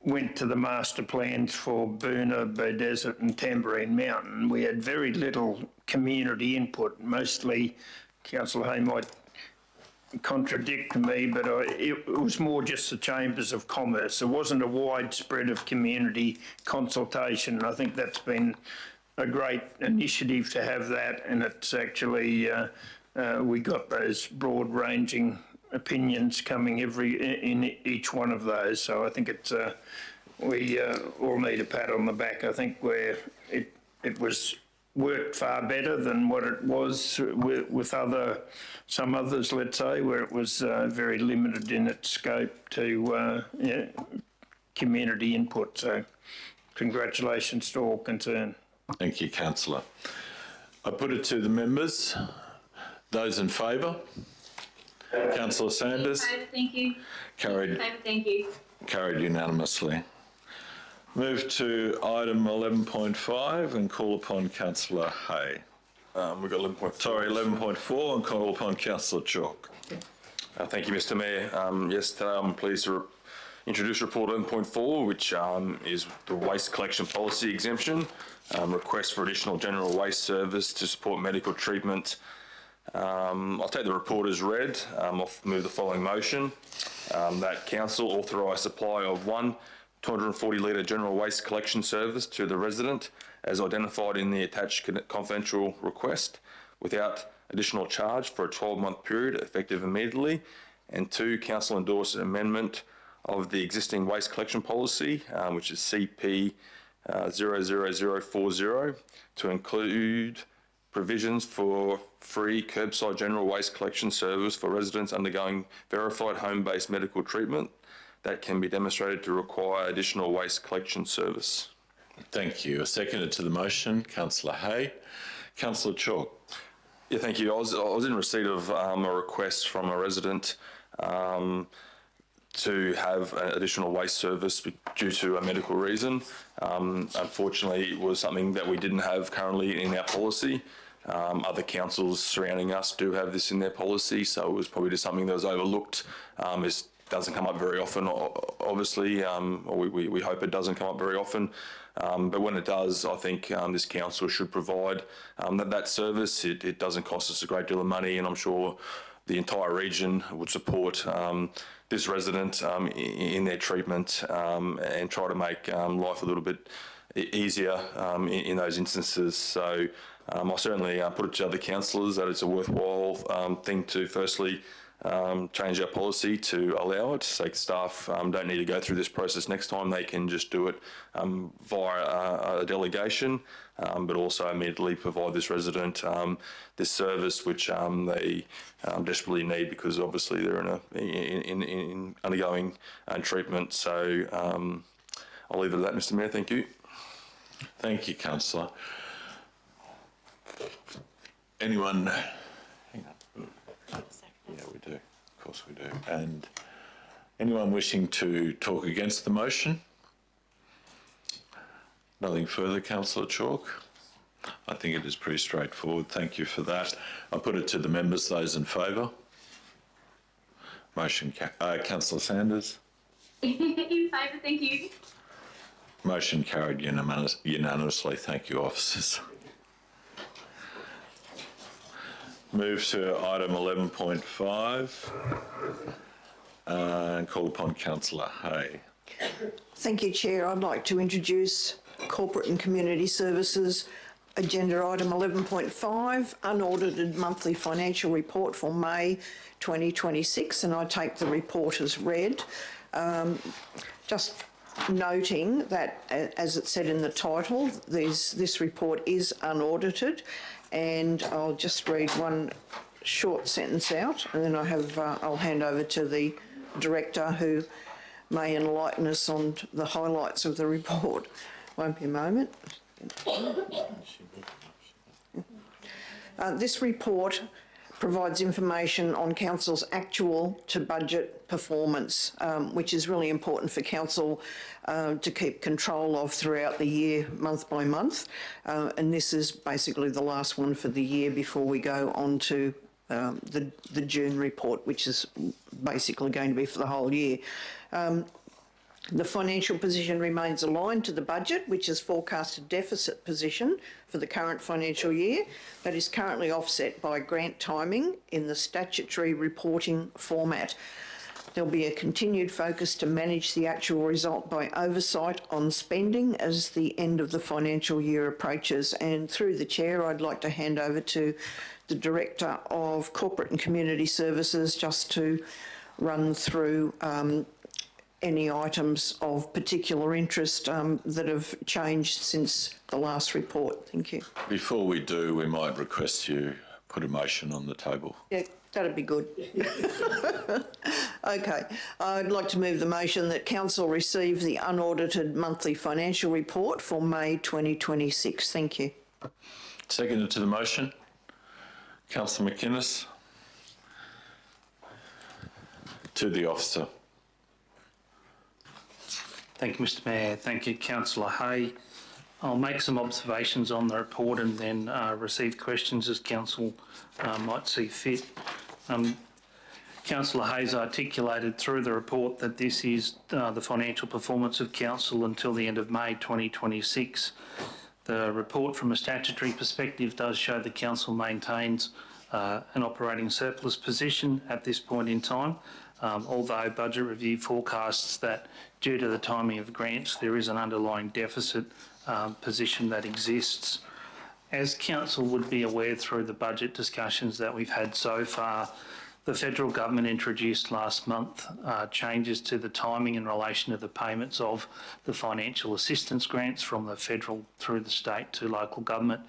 Speaker 5: went to the master plans for Boona, Bow Desert and Tambourine Mountain, we had very little community input. Mostly, Councillor Hay might contradict me, but it was more just the chambers of commerce. There wasn't a widespread of community consultation, and I think that's been a great initiative to have that, and it's actually, we got those broad-ranging opinions coming in each one of those. So I think it's we all need a pat on the back. I think where it was worked far better than what it was with some others, let's say, where it was very limited in its scope to community input. So congratulations to all concerned.
Speaker 1: Thank you, Councillor. I put it to the members. Those in favour? Councillor Sanders?
Speaker 7: In favour, thank you.
Speaker 1: Carried.
Speaker 7: In favour, thank you.
Speaker 1: Carried unanimously. Move to item 11.5 and call upon Councillor Hay.
Speaker 14: We've got 11.4.
Speaker 1: Sorry, 11.4 and call upon Councillor Chalk.
Speaker 14: Thank you, Mr Mayor. Yes, today I'm pleased to introduce report 11.4, which is the waste collection policy exemption, request for additional general waste service to support medical treatment. I'll take the report as read. I'll move the following motion, that council authorise supply of one 240 litre general waste collection service to the resident as identified in the attached confidential request without additional charge for a 12-month period effective immediately. And two, council endorse an amendment of the existing waste collection policy, which is CP 00040, to include provisions for free curbside general waste collection service for residents undergoing verified home-based medical treatment that can be demonstrated to require additional waste collection service.
Speaker 1: Thank you. A seconder to the motion, Councillor Hay. Councillor Chalk.
Speaker 14: Yeah, thank you. I was in receipt of a request from a resident to have an additional waste service due to a medical reason. Unfortunately, it was something that we didn't have currently in our policy. Other councils surrounding us do have this in their policy, so it was probably just something that was overlooked. It doesn't come up very often, obviously, or we hope it doesn't come up very often. But when it does, I think this council should provide that service. It doesn't cost us a great deal of money, and I'm sure the entire region would support this resident in their treatment and try to make life a little bit easier in those instances. So I certainly put it to other councillors that it's a worthwhile thing to firstly change our policy to allow it. So staff don't need to go through this process next time. They can just do it via a delegation, but also immediately provide this resident this service which they desperately need, because obviously they're in undergoing treatment. So I'll leave it at that, Mr Mayor. Thank you.
Speaker 1: Thank you, Councillor. Anyone? Hang on. Yeah, we do. Of course we do. And anyone wishing to talk against the motion? Nothing further, Councillor Chalk? I think it is pretty straightforward. Thank you for that. I'll put it to the members. Those in favour? Motion, Councillor Sanders?
Speaker 7: In favour, thank you.
Speaker 1: Motion carried unanimously. Thank you, officers. Move to item 11.5 and call upon Councillor Hay.
Speaker 15: Thank you, Chair. I'd like to introduce Corporate and Community Services Agenda Item 11.5, Unaudited Monthly Financial Report for May 2026, and I take the report as read. Just noting that, as it said in the title, this report is unaudited, and I'll just read one short sentence out, and then I'll hand over to the Director, who may enlighten us on the highlights of the report. Won't be a moment. This report provides information on Council's actual to budget performance, which is really important for Council to keep control of throughout the year, month by month. And this is basically the last one for the year before we go on to the June report, which is basically going to be for the whole year. The financial position remains aligned to the budget, which is forecast a deficit position for the current financial year that is currently offset by grant timing in the statutory reporting format. There'll be a continued focus to manage the actual result by oversight on spending as the end of the financial year approaches. And through the Chair, I'd like to hand over to the Director of Corporate and Community Services just to run through any items of particular interest that have changed since the last report. Thank you.
Speaker 1: Before we do, we might request you put a motion on the table.
Speaker 15: Yeah, that'd be good. Okay, I'd like to move the motion that Council receive the unaudited monthly financial report for May 2026. Thank you.
Speaker 1: Seconded to the motion. Councillor McInnes. To the officer.
Speaker 9: Thank you, Mr Mayor. Thank you, Councillor Hay. I'll make some observations on the report and then receive questions as Council might see fit. Councillor Hayes articulated through the report that this is the financial performance of Council until the end of May 2026. The report from a statutory perspective does show the Council maintains an operating surplus position at this point in time, although budget review forecasts that due to the timing of grants there is an underlying deficit position that exists. As Council would be aware through the budget discussions that we've had so far, the federal government introduced last month changes to the timing in relation to the payments of the financial assistance grants from the federal through the state to local government.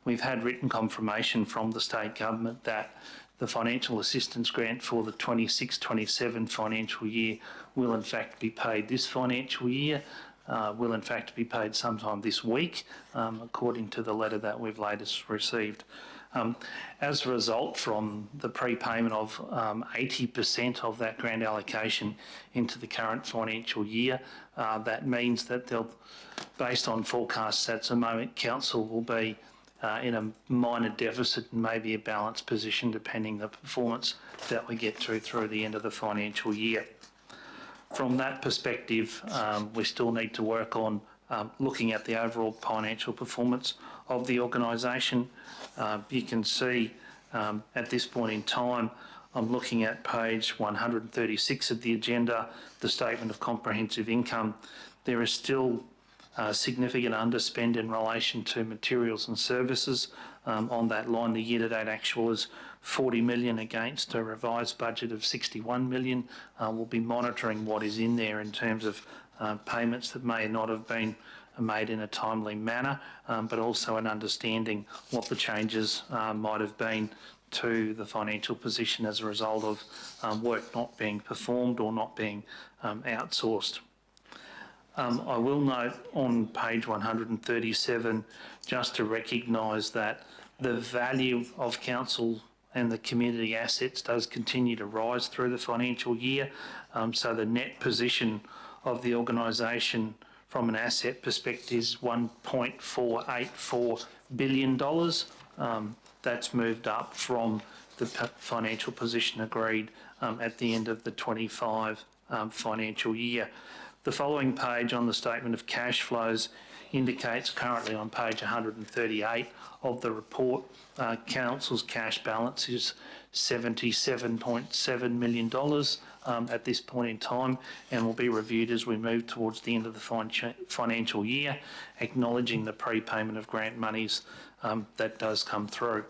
Speaker 9: We've had written confirmation from the state government that the financial assistance grant for the 26-27 financial year will in fact be paid this financial year, will in fact be paid sometime this week, according to the letter that we've latest received. As a result from the prepayment of 80% of that grant allocation into the current financial year, that means that they'll, based on forecasts at the moment, Council will be in a minor deficit and maybe a balanced position depending on the performance that we get through the end of the financial year. From that perspective, we still need to work on looking at the overall financial performance of the organisation. You can see at this point in time, I'm looking at page 136 of the agenda, the Statement of Comprehensive Income. There is still significant underspend in relation to materials and services on that line. The year-to-date actual is 40 million against a revised budget of 61 million. We'll be monitoring what is in there in terms of payments that may not have been made in a timely manner, but also an understanding what the changes might have been to the financial position as a result of work not being performed or not being outsourced. I will note on page 137 just to recognise that the value of Council and the community assets does continue to rise through the financial year. So the net position of the organisation from an asset perspective is $1.484 billion. That's moved up from the financial position agreed at the end of the 25 financial year. The following page on the Statement of Cash Flows indicates, currently on page 138 of the report, Council's cash balance is $77.7 million at this point in time, and will be reviewed as we move towards the end of the financial year, acknowledging the prepayment of grant monies that does come through.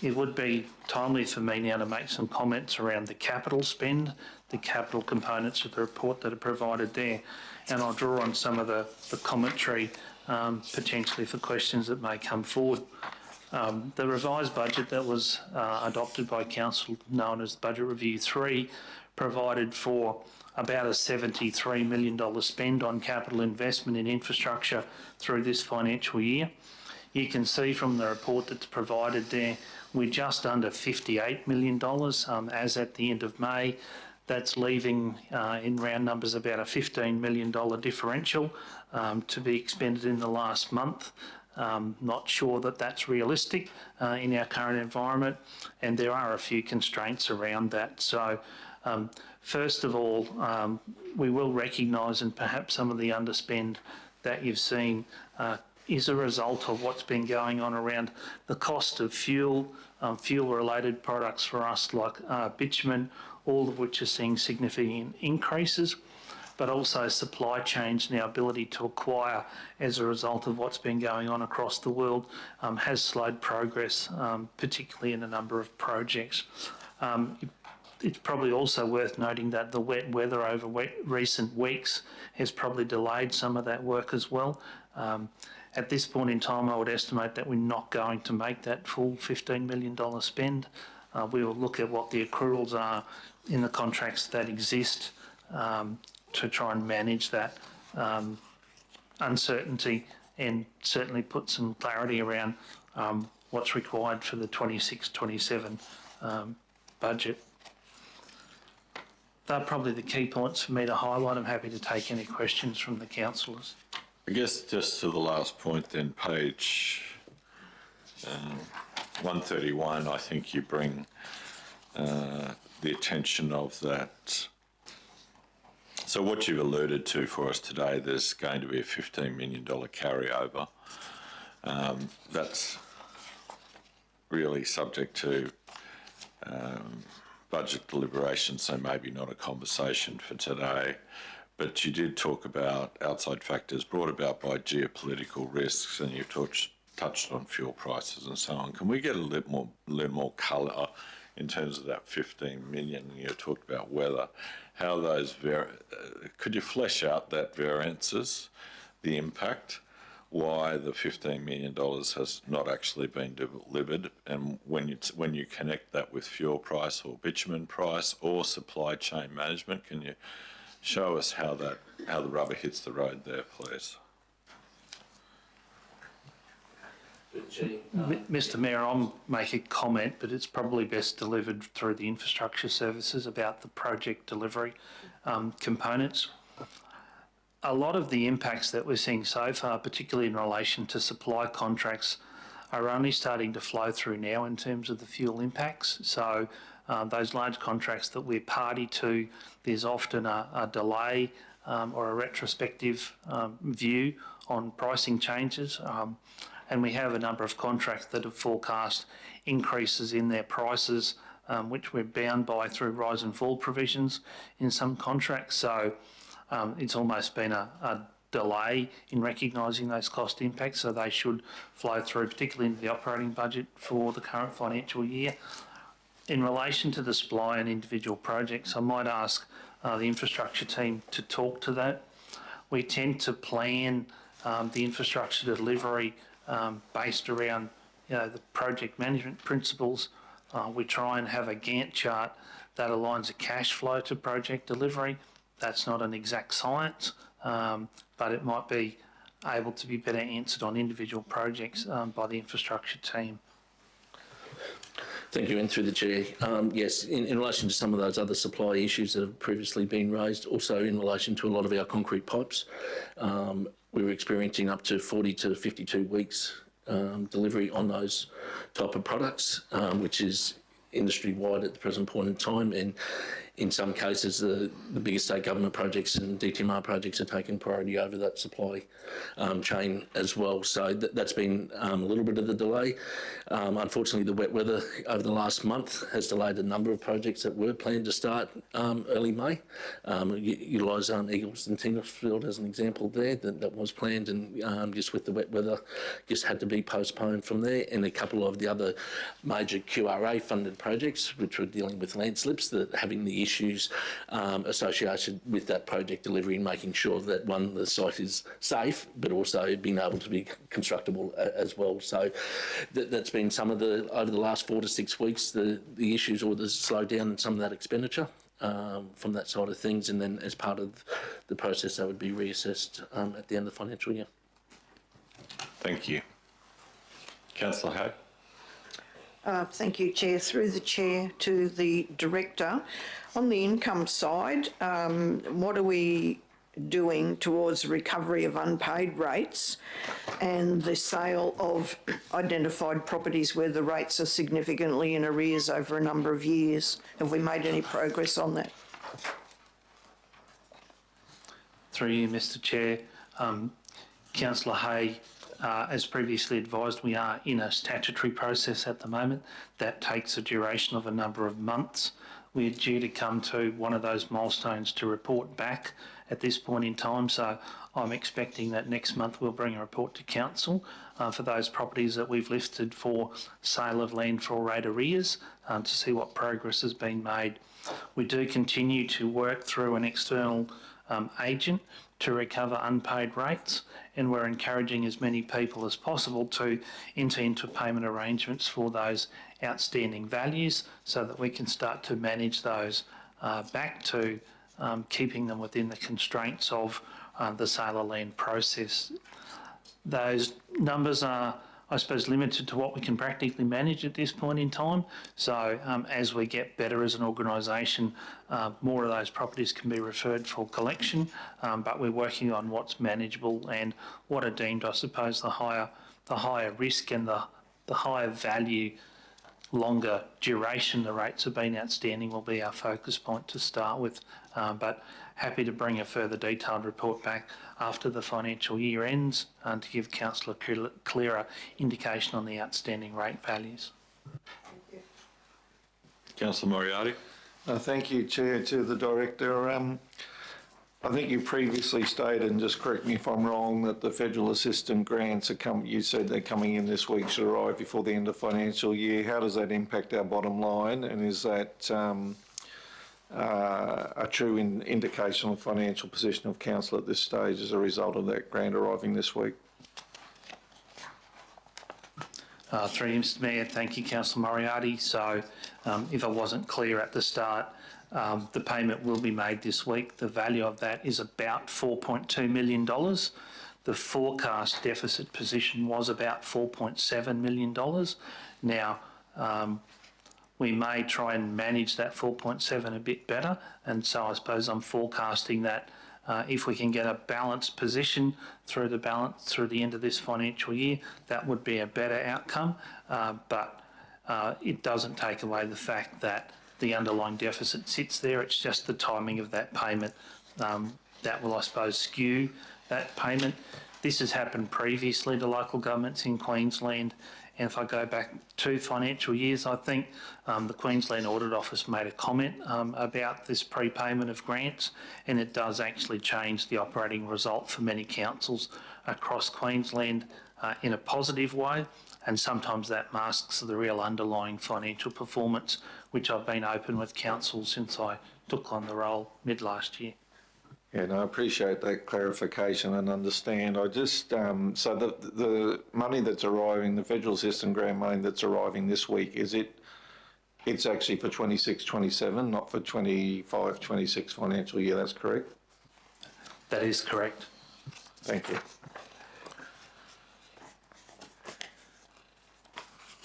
Speaker 9: It would be timely for me now to make some comments around the capital spend, the capital components of the report that are provided there, and I'll draw on some of the commentary potentially for questions that may come forward. The revised budget that was adopted by Council, known as Budget Review 3, provided for about a $73 million spend on capital investment in infrastructure through this financial year. You can see from the report that's provided there, we're just under $58 million as at the end of May. That's leaving, in round numbers, about a $15 million differential to be expended in the last month. Not sure that that's realistic in our current environment, and there are a few constraints around that. So First of all, we will recognise, and perhaps some of the underspend that you've seen is a result of what's been going on around the cost of fuel, fuel-related products for us like bitumen, all of which are seeing significant increases, but also supply chains and our ability to acquire as a result of what's been going on across the world has slowed progress, particularly in a number of projects. It's probably also worth noting that the wet weather over recent weeks has probably delayed some of that work as well. At this point in time, I would estimate that we're not going to make that full $15 million spend. We will look at what the accruals are in the contracts that exist to try and manage that uncertainty and certainly put some clarity around what's required for the 26-27 budget. They're probably the key points for me to highlight. I'm happy to take any questions from the councillors.
Speaker 1: I guess just to the last point then, page 131, I think you bring the attention of that. So what you've alluded to for us today, there's going to be a $15 million carryover. That's really subject to budget deliberation, so maybe not a conversation for today. But you did talk about outside factors brought about by geopolitical risks, and you've touched on fuel prices and so on. Can we get a little more colour in terms of that 15 million? You talked about weather. How those could you flesh out that variances, the impact, why the $15 million has not actually been delivered, and when you connect that with fuel price or bitumen price or supply chain management, can you show us how the rubber hits the road there, please?
Speaker 9: Mr Mayor, I'll make a comment, but it's probably best delivered through the infrastructure services about the project delivery components. A lot of the impacts that we're seeing so far, particularly in relation to supply contracts, are only starting to flow through now in terms of the fuel impacts. So those large contracts that we're party to, there's often a delay or a retrospective view on pricing changes. And we have a number of contracts that have forecast increases in their prices, which we're bound by through rise and fall provisions in some contracts. So it's almost been a delay in recognising those cost impacts, so they should flow through, particularly into the operating budget for the current financial year. In relation to the supply and individual projects, I might ask the infrastructure team to talk to that. We tend to plan the infrastructure delivery based around the project management principles. We try and have a Gantt chart that aligns a cash flow to project delivery. That's not an exact science, but it might be able to be better answered on individual projects by the infrastructure team.
Speaker 12: Thank you, and through the chair. Yes, in relation to some of those other supply issues that have previously been raised, also in relation to a lot of our concrete pipes, we were experiencing up to 40 to 52 weeks delivery on those type of products, which is industry-wide at the present point in time, and in some cases the bigger state government projects and DTMR projects are taking priority over that supply chain as well. So that's been a little bit of the delay. Unfortunately, the wet weather over the last month has delayed a number of projects that were planned to start early May. Utilise Eagles and Tinglesfield as an example there, that was planned, and just with the wet weather just had to be postponed from there, and a couple of the other major QRA funded projects which were dealing with landslips, that having the issues associated with that project delivery and making sure that, one, the site is safe, but also being able to be constructible as well. So that's been some of the, over the last 4 to 6 weeks, the issues or the slowdown in some of that expenditure from that side of things, and then as part of the process that would be reassessed at the end of the financial year.
Speaker 1: Thank you. Councillor Hay.
Speaker 15: Thank you, Chair. Through the Chair to the Director. On the income side, what are we doing towards the recovery of unpaid rates and the sale of identified properties where the rates are significantly in arrears over a number of years? Have we made any progress on that?
Speaker 9: Through you, Mr Chair. Councillor Hay, as previously advised, we are in a statutory process at the moment. That takes a duration of a number of months. We're due to come to one of those milestones to report back at this point in time, so I'm expecting that next month we'll bring a report to Council for those properties that we've listed for sale of land for rate arrears to see what progress has been made. We do continue to work through an external agent to recover unpaid rates, and we're encouraging as many people as possible to enter into payment arrangements for those outstanding values so that we can start to manage those back to keeping them within the constraints of the sale of land process. Those numbers are, I suppose, limited to what we can practically manage at this point in time. So as we get better as an organisation, more of those properties can be referred for collection, but we're working on what's manageable and what are deemed, I suppose, the higher risk and the higher value, longer duration the rates have been outstanding will be our focus point to start with. But happy to bring a further detailed report back after the financial year ends to give Council a clearer indication on the outstanding rate values.
Speaker 1: Councillor Moriarty.
Speaker 6: Thank you, Chair, to the Director. I think you previously stated, and just correct me if I'm wrong, that the federal assistance grants you said they're coming in this week, should arrive before the end of financial year. How does that impact our bottom line, and is that a true indication of the financial position of Council at this stage as a result of that grant arriving this week?
Speaker 9: Through you, Mr Mayor, thank you, Councillor Moriarty. So if I wasn't clear at the start, the payment will be made this week. The value of that is about $4.2 million. The forecast deficit position was about $4.7 million. Now, we may try and manage that 4.7 a bit better, and so I suppose I'm forecasting that if we can get a balanced position through the end of this financial year, that would be a better outcome. But it doesn't take away the fact that the underlying deficit sits there. It's just the timing of that payment that will, I suppose, skew that payment. This has happened previously to local governments in Queensland, and if I go back 2 financial years, I think the Queensland Audit Office made a comment about this prepayment of grants, and it does actually change the operating result for many councils across Queensland in a positive way, and sometimes that masks the real underlying financial performance, which I've been open with council since I took on the role mid last year.
Speaker 6: Yeah, no, I appreciate that clarification and understand. I just, so the money that's arriving, the federal assistance grant money that's arriving this week, it's actually for 26-27, not for 25-26 financial year, that's correct?
Speaker 9: That is correct.
Speaker 6: Thank you.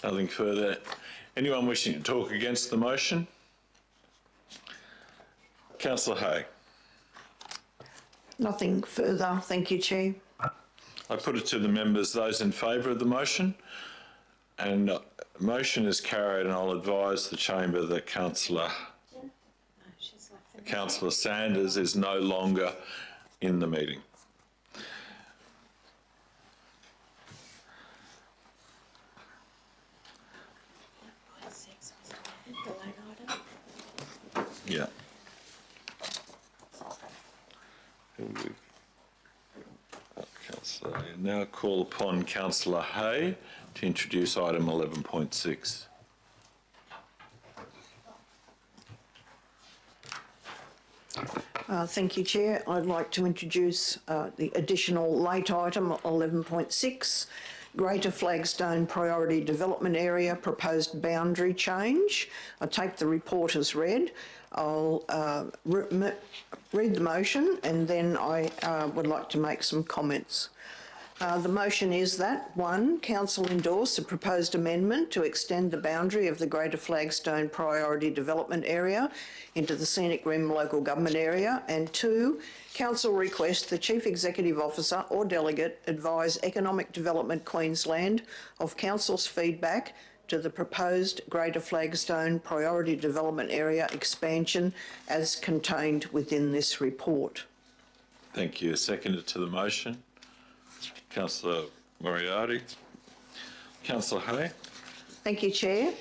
Speaker 1: Nothing further. Anyone wishing to talk against the motion? Councillor Hay.
Speaker 15: Nothing further. Thank you, Chair.
Speaker 1: I put it to the members, those in favour of the motion, and the motion is carried, and I'll advise the chamber that Councillor Sanders is no longer in the meeting. Yeah. Councillor, I now call upon Councillor Hay to introduce item 11.6.
Speaker 15: Thank you, Chair. I'd like to introduce the additional late item 11.6, Greater Flagstone Priority Development Area Proposed Boundary Change. I take the report as read. I'll read the motion, and then I would like to make some comments. The motion is that, 1, council endorse a proposed amendment to extend the boundary of the Greater Flagstone Priority Development Area into the Scenic Rim local government area, and 2, council request the Chief Executive Officer or delegate advise Economic Development Queensland of council's feedback to the proposed Greater Flagstone Priority Development Area expansion as contained within this report.
Speaker 1: Thank you. Seconder to the motion. Councillor Moriarty. Councillor Hay.
Speaker 15: Thank you, Chair.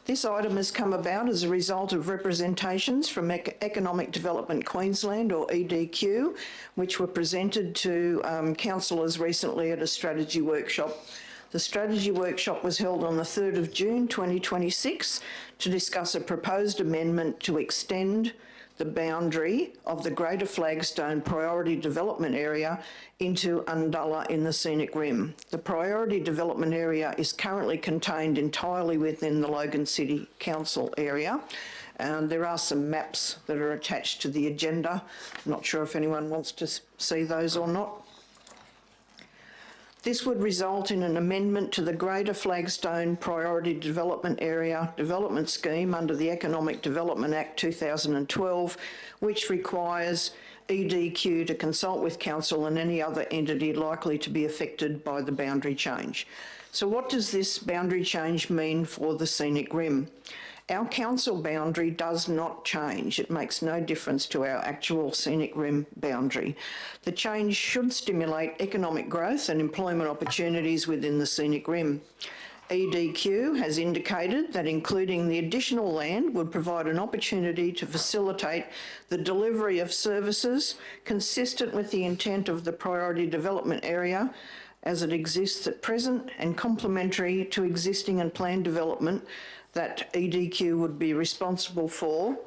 Speaker 15: This item has come about as a result of representations from Economic Development Queensland, or EDQ, which were presented to councillors recently at a strategy workshop. The strategy workshop was held on the 3rd of June 2026 to discuss a proposed amendment to extend the boundary of the Greater Flagstone Priority Development Area into Undulla in the Scenic Rim. The Priority Development Area is currently contained entirely within the Logan City Council area. And there are some maps that are attached to the agenda. I'm not sure if anyone wants to see those or not. This would result in an amendment to the Greater Flagstone Priority Development Area Development Scheme under the Economic Development Act 2012, which requires EDQ to consult with council and any other entity likely to be affected by the boundary change. So what does this boundary change mean for the Scenic Rim? Our council boundary does not change. It makes no difference to our actual Scenic Rim boundary. The change should stimulate economic growth and employment opportunities within the Scenic Rim. EDQ has indicated that including the additional land would provide an opportunity to facilitate the delivery of services consistent with the intent of the priority development area as it exists at present and complementary to existing and planned development that EDQ would be responsible for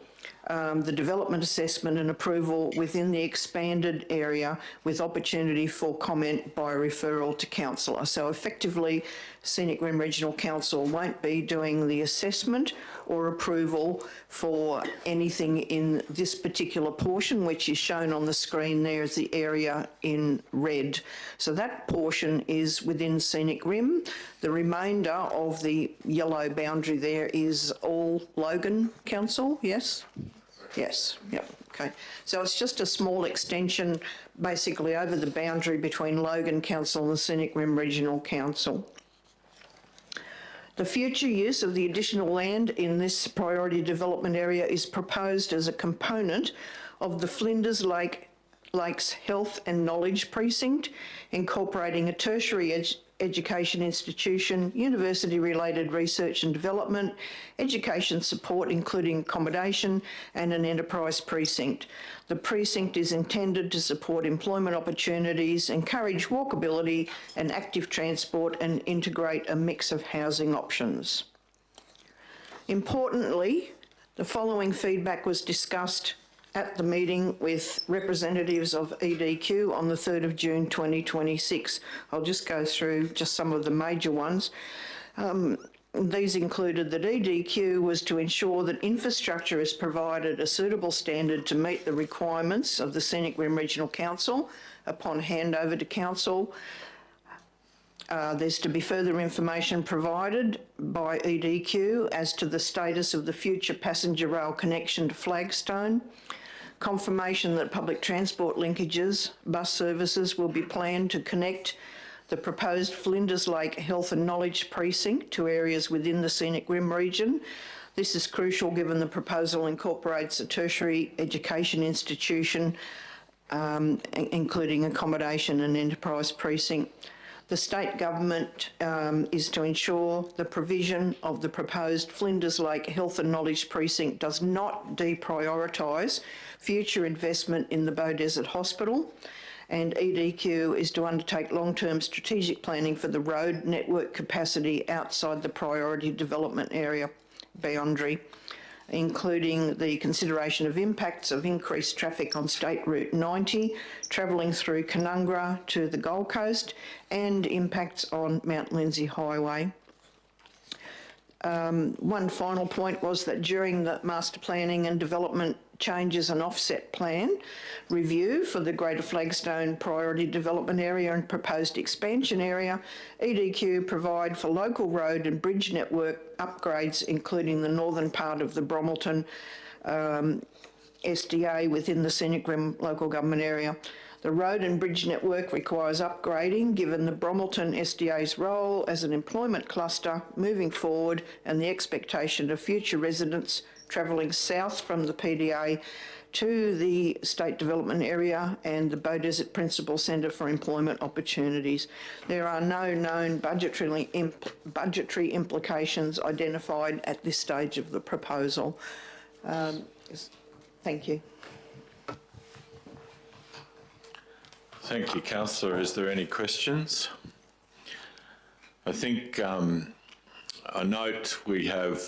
Speaker 15: the development assessment and approval within the expanded area with opportunity for comment by referral to councillor. So effectively, Scenic Rim Regional Council won't be doing the assessment or approval for anything in this particular portion, which is shown on the screen there as the area in red. So that portion is within Scenic Rim. The remainder of the yellow boundary there is all Logan Council, yes? Yes, yep, okay. So it's just a small extension basically over the boundary between Logan Council and the Scenic Rim Regional Council. The future use of the additional land in this priority development area is proposed as a component of the Flinders Lakes Health and Knowledge Precinct, incorporating a tertiary education institution, university-related research and development, education support including accommodation, and an enterprise precinct. The precinct is intended to support employment opportunities, encourage walkability and active transport, and integrate a mix of housing options. Importantly, the following feedback was discussed at the meeting with representatives of EDQ on the 3rd of June 2026. I'll just go through just some of the major ones. These included that EDQ was to ensure that infrastructure is provided a suitable standard to meet the requirements of the Scenic Rim Regional Council upon handover to council. There's to be further information provided by EDQ as to the status of the future passenger rail connection to Flagstone. Confirmation that public transport linkages, bus services will be planned to connect the proposed Flinders Lake Health and Knowledge Precinct to areas within the Scenic Rim region. This is crucial given the proposal incorporates a tertiary education institution, including accommodation and enterprise precinct. The state government is to ensure the provision of the proposed Flinders Lake Health and Knowledge Precinct does not deprioritise future investment in the Beaudesert Hospital, and EDQ is to undertake long-term strategic planning for the road network capacity outside the priority development area boundary, including the consideration of impacts of increased traffic on State Route 90, travelling through Canungra to the Gold Coast, and impacts on Mount Lindesay Highway. One final point was that during the master planning and development changes and offset plan review for the Greater Flagstone Priority Development Area and proposed expansion area. EDQ provide for local road and bridge network upgrades, including the northern part of the Bromelton SDA within the Scenic Rim local government area. The road and bridge network requires upgrading given the Bromelton SDA's role as an employment cluster moving forward and the expectation of future residents travelling south from the PDA to the State Development Area and the Beaudesert Principal Centre for Employment Opportunities. There are no known budgetary implications identified at this stage of the proposal. Thank you.
Speaker 1: Thank you, Councillor. Is there any questions? I think I note we have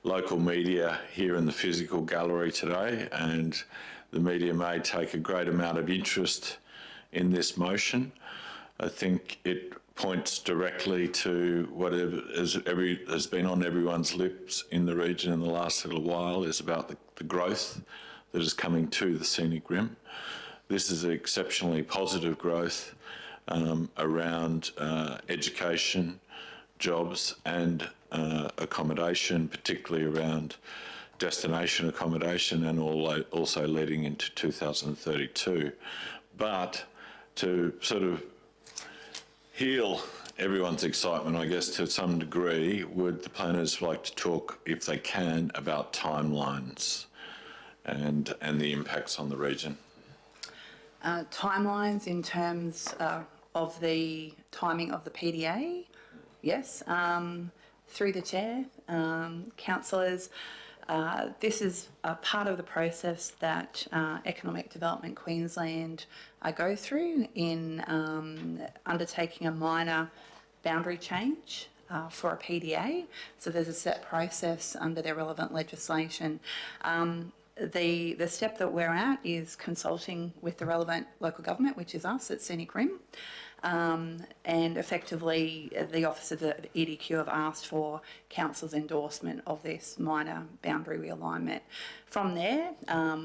Speaker 1: local media here in the physical gallery today, and the media may take a great amount of interest in this motion. I think it points directly to whatever has been on everyone's lips in the region in the last little while, is about the growth that is coming to the Scenic Rim. This is exceptionally positive growth around education, jobs and accommodation, particularly around destination accommodation and also leading into 2032. But to sort of heal everyone's excitement, I guess, to some degree, would the planners like to talk, if they can, about timelines and the impacts on the region?
Speaker 16: Timelines in terms of the timing of the PDA, yes. Through the chair, councillors, this is a part of the process that Economic Development Queensland go through in undertaking a minor boundary change for a PDA. So there's a set process under their relevant legislation. The step that we're at is consulting with the relevant local government, which is us at Scenic Rim. And effectively the officers at EDQ have asked for council's endorsement of this minor boundary realignment. From there,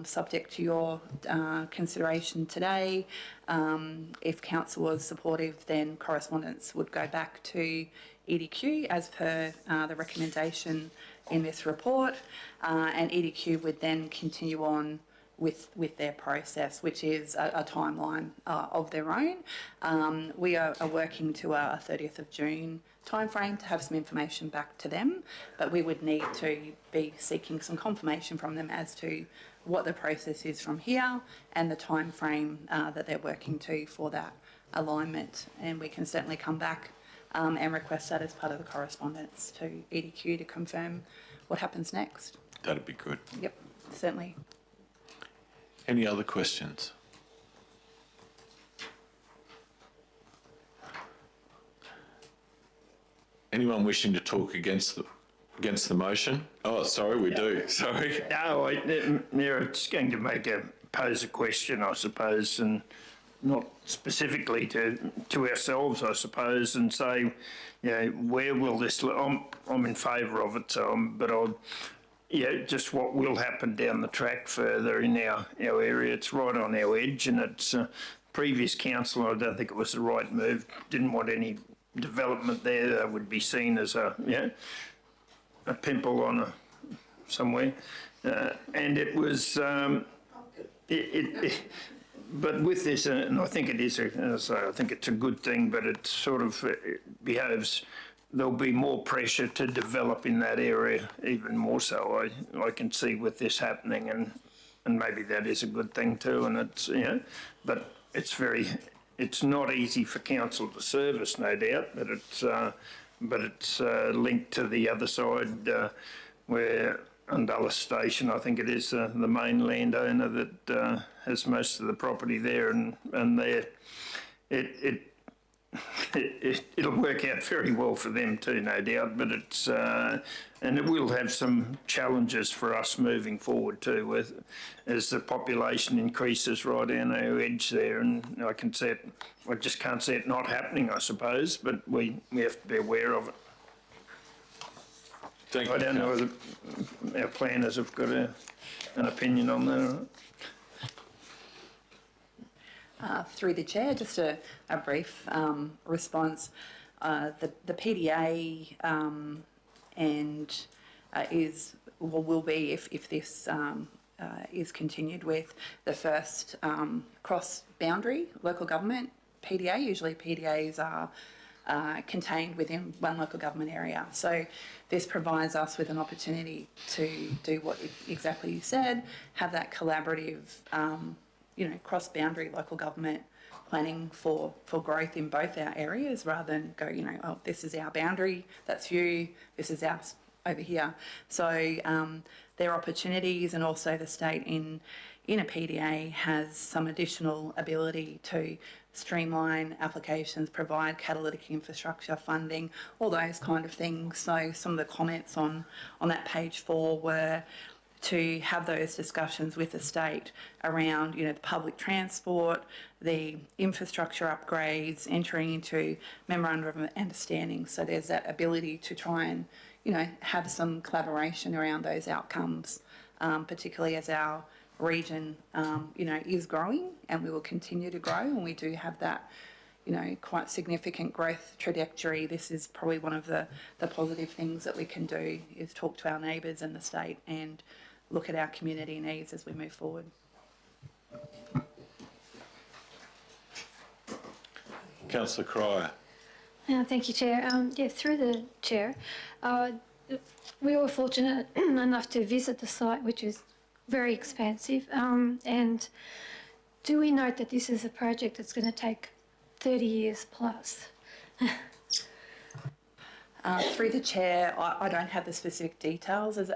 Speaker 16: subject to your consideration today, if council was supportive, then correspondence would go back to EDQ as per the recommendation in this report, and EDQ would then continue on with their process, which is a timeline of their own. We are working to a 30th of June timeframe to have some information back to them, but we would need to be seeking some confirmation from them as to what the process is from here and the timeframe that they're working to for that alignment. And we can certainly come back and request that as part of the correspondence to EDQ to confirm what happens next.
Speaker 1: That'd be good.
Speaker 16: Yep, certainly.
Speaker 1: Any other questions? Anyone wishing to talk against the motion? Oh, sorry, we do. Sorry.
Speaker 5: No, Mayor, it's going to pose a question, I suppose, and not specifically to ourselves, I suppose, and say, you know, where will this? I'm in favour of it, but I'll. Yeah, just what will happen down the track further in our area. It's right on our edge, and it's previous council, I don't think it was the right move, didn't want any development there that would be seen as a pimple on somewhere. And it was, but with this, and I think it is, I think it's a good thing, but it sort of behaves, there'll be more pressure to develop in that area, even more so. I can see with this happening, and maybe that is a good thing too. And it's but it's not easy for council to service, no doubt. But it's linked to the other side where Undullah Station, I think it is the main landowner that has most of the property there, and there it'll work out very well for them too, no doubt. But it's and it will have some challenges for us moving forward too, as the population increases right down our edge there. And I can see it. I just can't see it not happening, I suppose. But we have to be aware of it.
Speaker 1: Thank
Speaker 5: I
Speaker 1: you,
Speaker 5: don't know whether our planners have got an opinion on that or not.
Speaker 16: Through the chair, just a brief response. The PDA will be, if this is continued with, the first cross-boundary local government PDA. Usually PDAs are contained within one local government area. So this provides us with an opportunity to do what exactly you said, have that collaborative, cross-boundary local government planning for growth in both our areas, rather than go, oh, this is our boundary, that's you, this is ours over here. So there are opportunities, and also the state in a PDA has some additional ability to streamline applications, provide catalytic infrastructure funding, all those kind of things. So some of the comments on that page 4 were to have those discussions with the state around, the public transport, the infrastructure upgrades, entering into memorandum of understanding. So there's that ability to try and, have some collaboration around those outcomes, particularly as our region, is growing, and we will continue to grow, and we do have that, quite significant growth trajectory. This is probably one of the positive things that we can do, is talk to our neighbours and the state and look at our community needs as we move forward.
Speaker 1: Councillor Cryer.
Speaker 8: Thank you, Chair. Through the Chair, we were fortunate enough to visit the site, which is very expansive. And do we note that this is a project that's going to take 30 years plus?
Speaker 16: Through the Chair, I don't have the specific details as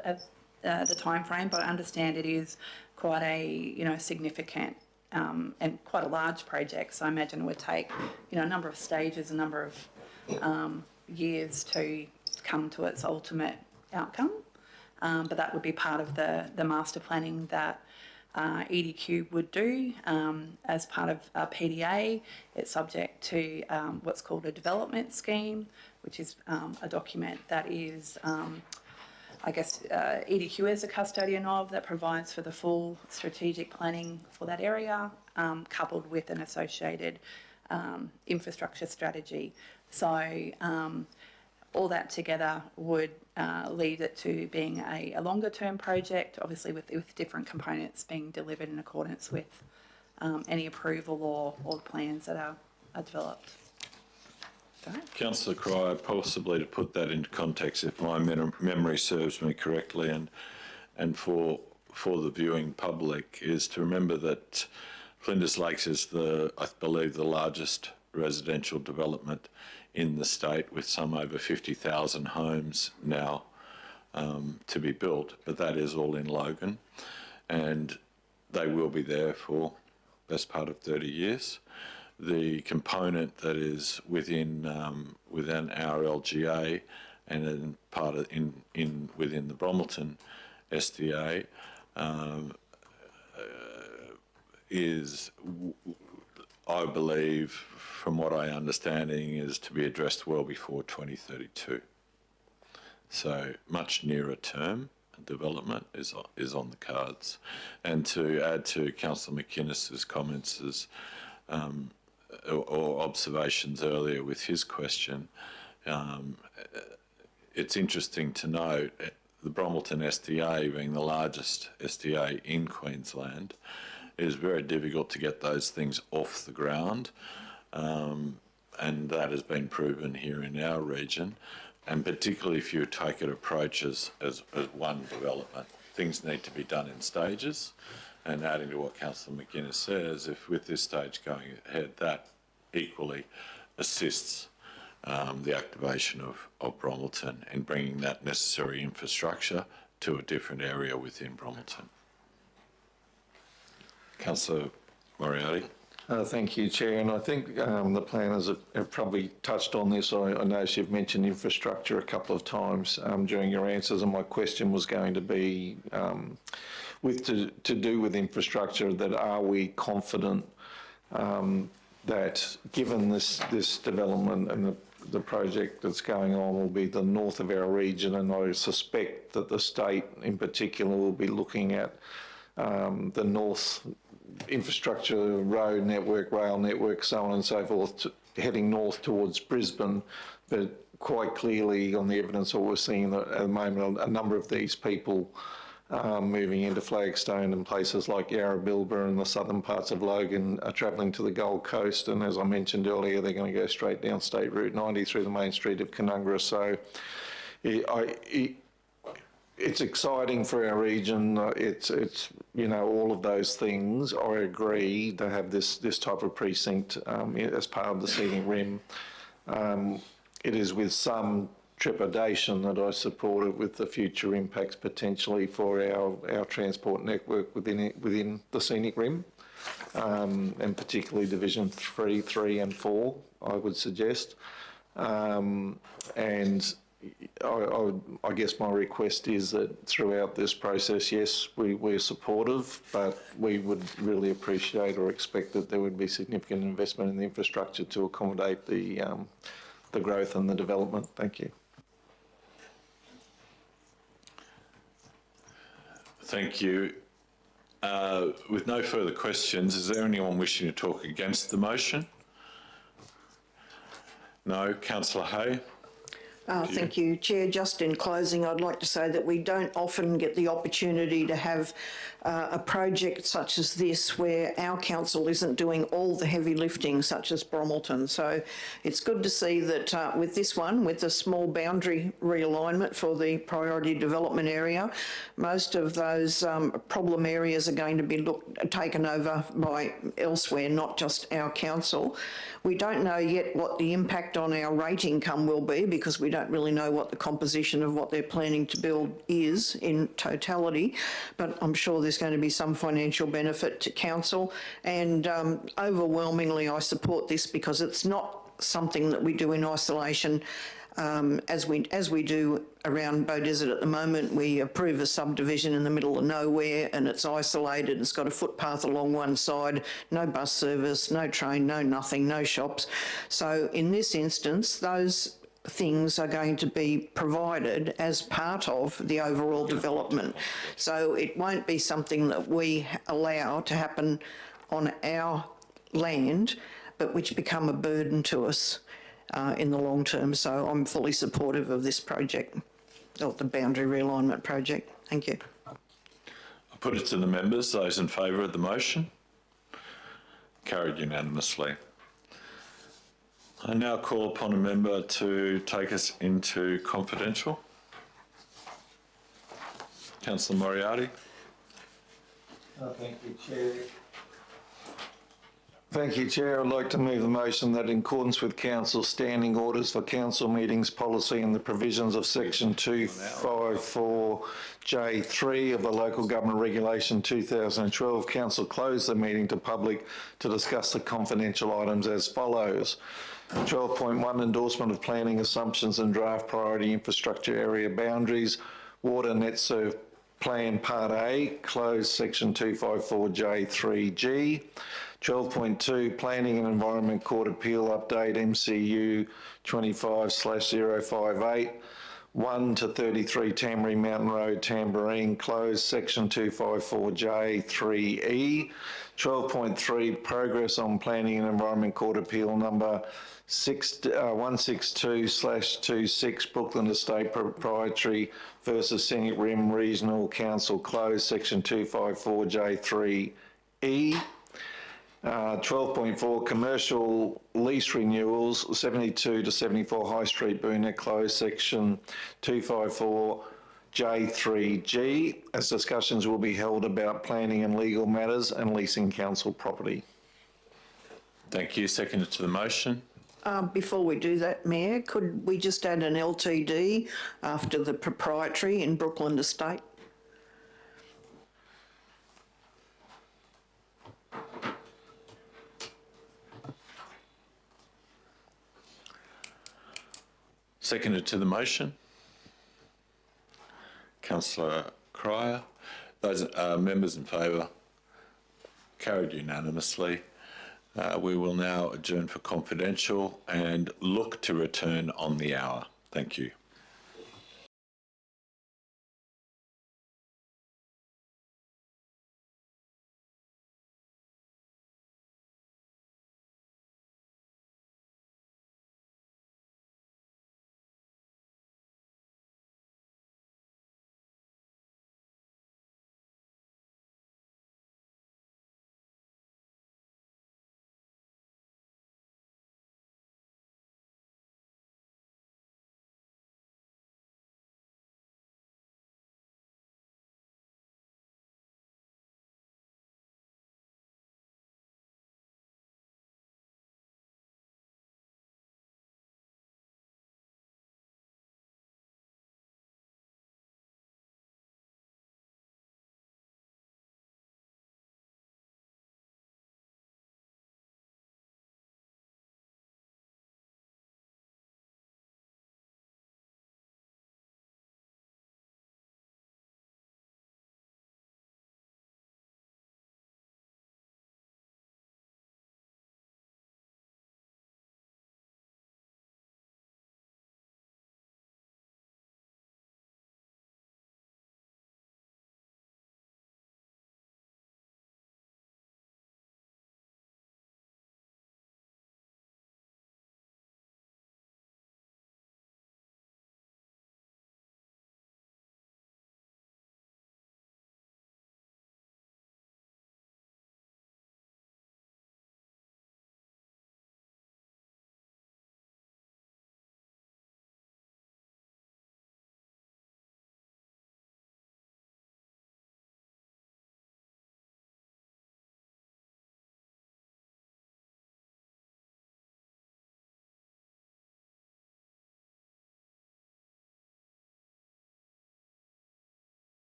Speaker 16: the time frame, but I understand it is quite a significant and quite a large project. So I imagine it would take a number of stages, a number of years to come to its ultimate outcome. But that would be part of the master planning that EDQ would do as part of PDA. It's subject to what's called a development scheme, which is a document that is, EDQ is a custodian of, that provides for the full strategic planning for that area, coupled with an associated infrastructure strategy. So all that together would lead it to being a longer term project, obviously with different components being delivered in accordance with any approval or plans that are developed.
Speaker 1: Councillor Cryer, possibly to put that into context, if my memory serves me correctly, and for the viewing public, is to remember that Flinders Lakes is I believe the largest residential development in the state, with some over 50,000 homes now to be built, but that is all in Logan, and they will be there for best part of 30 years. The component that is within our LGA and then part of within the Bromelton SDA is, I believe, from what I understanding, is to be addressed well before 2032. So much nearer term development is on the cards. And to add to Councillor McInnes's comments or observations earlier with his question, it's interesting to note the Bromelton SDA, being the largest SDA in Queensland, it is very difficult to get those things off the ground, and that has been proven here in our region, and particularly if you take it approach as one development. Things need to be done in stages, and adding to what Councillor McInnes says, if with this stage going ahead, that equally assists the activation of Bromelton and bringing that necessary infrastructure to a different area within Bromelton. Councillor Moriarty.
Speaker 6: Thank you, Chair. And I think the planners have probably touched on this. I notice you've mentioned infrastructure a couple of times during your answers, and my question was going to be to do with infrastructure, that are we confident that given this development and the project that's going on will be the north of our region, and I suspect that the state in particular will be looking at the north infrastructure, road network, rail network, so on and so forth, heading north towards Brisbane. But quite clearly, on the evidence that we're seeing at the moment, a number of these people moving into Flagstone and places like Yarrabilba and the southern parts of Logan are travelling to the Gold Coast. And as I mentioned earlier, they're going to go straight down State Route 90 through the main street of Canungra. So it's exciting for our region. It's all of those things. I agree to have this type of precinct as part of the Scenic Rim. It is with some trepidation that I support it, with the future impacts potentially for our transport network within the Scenic Rim, and particularly Division 3, 3 and 4, I would suggest. And I guess my request is that throughout this process, yes, we're supportive, but we would really appreciate or expect that there would be significant investment in the infrastructure to accommodate the growth and the development. Thank you.
Speaker 1: Thank you. With no further questions, is there anyone wishing to talk against the motion? No. Councillor Hay?
Speaker 15: Thank you, Chair. Just in closing, I'd like to say that we don't often get the opportunity to have a project such as this where our council isn't doing all the heavy lifting, such as Bromelton. So it's good to see that with this one, with the small boundary realignment for the priority development area, most of those problem areas are going to be taken over by elsewhere, not just our council. We don't know yet what the impact on our rate income will be, because we don't really know what the composition of what they're planning to build is in totality, but I'm sure there's going to be some financial benefit to council. And overwhelmingly I support this, because it's not something that we do in isolation. As we do around Beaudesert at the moment, we approve a subdivision in the middle of nowhere and it's isolated. It's got a footpath along one side, no bus service, no train, no nothing, no shops. So in this instance, those things are going to be provided as part of the overall development. So it won't be something that we allow to happen on our land, but which become a burden to us in the long term. So I'm fully supportive of this project, of the boundary realignment project. Thank you.
Speaker 1: I put it to the members. Those in favour of the motion? Carried unanimously. I now call upon a member to take us into confidential. Councillor Moriarty.
Speaker 6: Thank you, Chair. Thank you, Chair. I'd like to move the motion that in accordance with Council's standing orders for council meetings policy and the provisions of section 254J3 of the Local Government Regulation 2012, Council close the meeting to public to discuss the confidential items as follows. 12.1 endorsement of planning assumptions and draft priority infrastructure area boundaries, water net serve plan part A, close section 254J3G. 12.2 Planning and Environment Court Appeal Update MCU 25/058 1 to 33 Tamborine Mountain Road, Tamborine, closed section 254J3E. 12.3 Progress on Planning and Environment Court Appeal number 162/26 Brooklyn Estate Proprietary versus Scenic Rim Regional Council, closed section 254J3E. 12.4 Commercial Lease Renewals 72 to 74 High Street, Boonah, closed section 254J3G, as discussions will be held about planning and legal matters and leasing council property.
Speaker 1: Thank you. Seconded to the motion.
Speaker 15: Before we do that, Mayor, could we just add an LTD after the proprietary in Brooklyn Estate?
Speaker 1: Seconded to the motion. Councillor Cryer. Those members in favour? Carried unanimously. We will now adjourn for confidential and look to return on the hour. Thank you.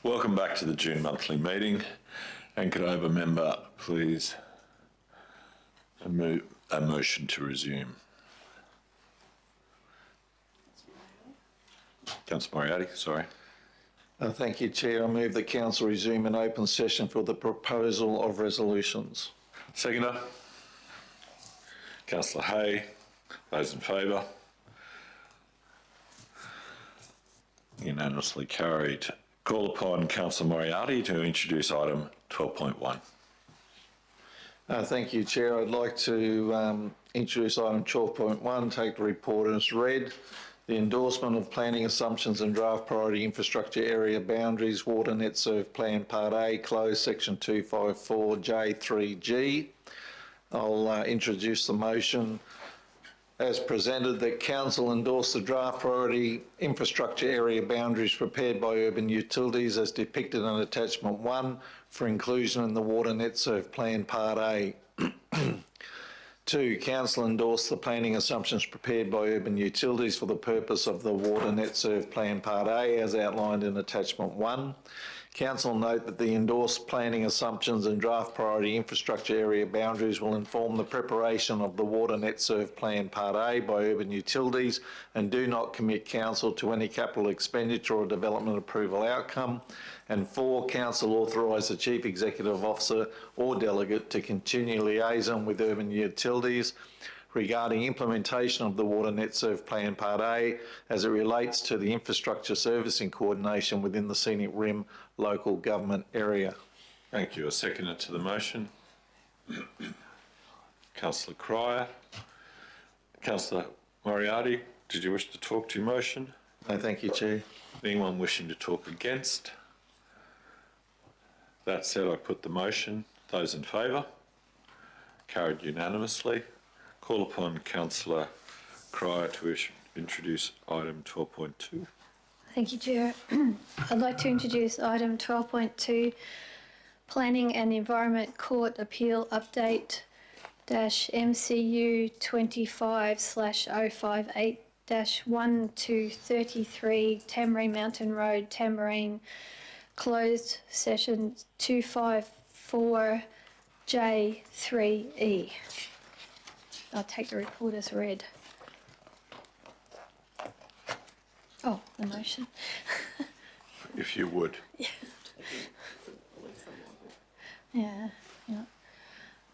Speaker 1: Welcome back to the June monthly meeting. And could I have a member, please, move a motion to resume? Councillor Moriarty, sorry.
Speaker 6: Thank you, Chair. I move that Council resume an open session for the proposal of resolutions.
Speaker 1: Seconder. Councillor Hay. Those in favour? Unanimously carried. Call upon Councillor Moriarty to introduce item 12.1.
Speaker 6: Thank you, Chair. I'd like to introduce item 12.1, take the report as read. The endorsement of planning assumptions and draft priority infrastructure area boundaries, water net serve plan part A, closed section 254J3G. I'll introduce the motion as presented that Council endorse the draft priority infrastructure area boundaries prepared by Urban Utilities as depicted in attachment 1 for inclusion in the water net serve plan part A. 2, Council endorse the planning assumptions prepared by Urban Utilities for the purpose of the water net serve plan part A as outlined in attachment 1. Council note that the endorsed planning assumptions and draft priority infrastructure area boundaries will inform the preparation of the water net serve plan part A by Urban Utilities and do not commit Council to any capital expenditure or development approval outcome. And 4, Council authorise the Chief Executive Officer or delegate to continue liaison with Urban Utilities regarding implementation of the water net serve plan part A as it relates to the infrastructure servicing coordination within the Scenic Rim local government area.
Speaker 1: Thank you. A seconder to the motion. Councillor Cryer. Councillor Moriarty, did you wish to talk to your motion?
Speaker 6: No, thank you, Chair.
Speaker 1: Anyone wishing to talk against? That said, I put the motion. Those in favour? Carried unanimously. Call upon Councillor Cryer to introduce item 12.2.
Speaker 8: Thank you, Chair. I'd like to introduce item 12.2, Planning and Environment Court Appeal Update MCU 25/058-1 to 33 Tamarine Mountain Road, Tamarine, closed session 254J3E. I'll take the report as read. Oh, the motion.
Speaker 1: If you would.
Speaker 8: Yeah.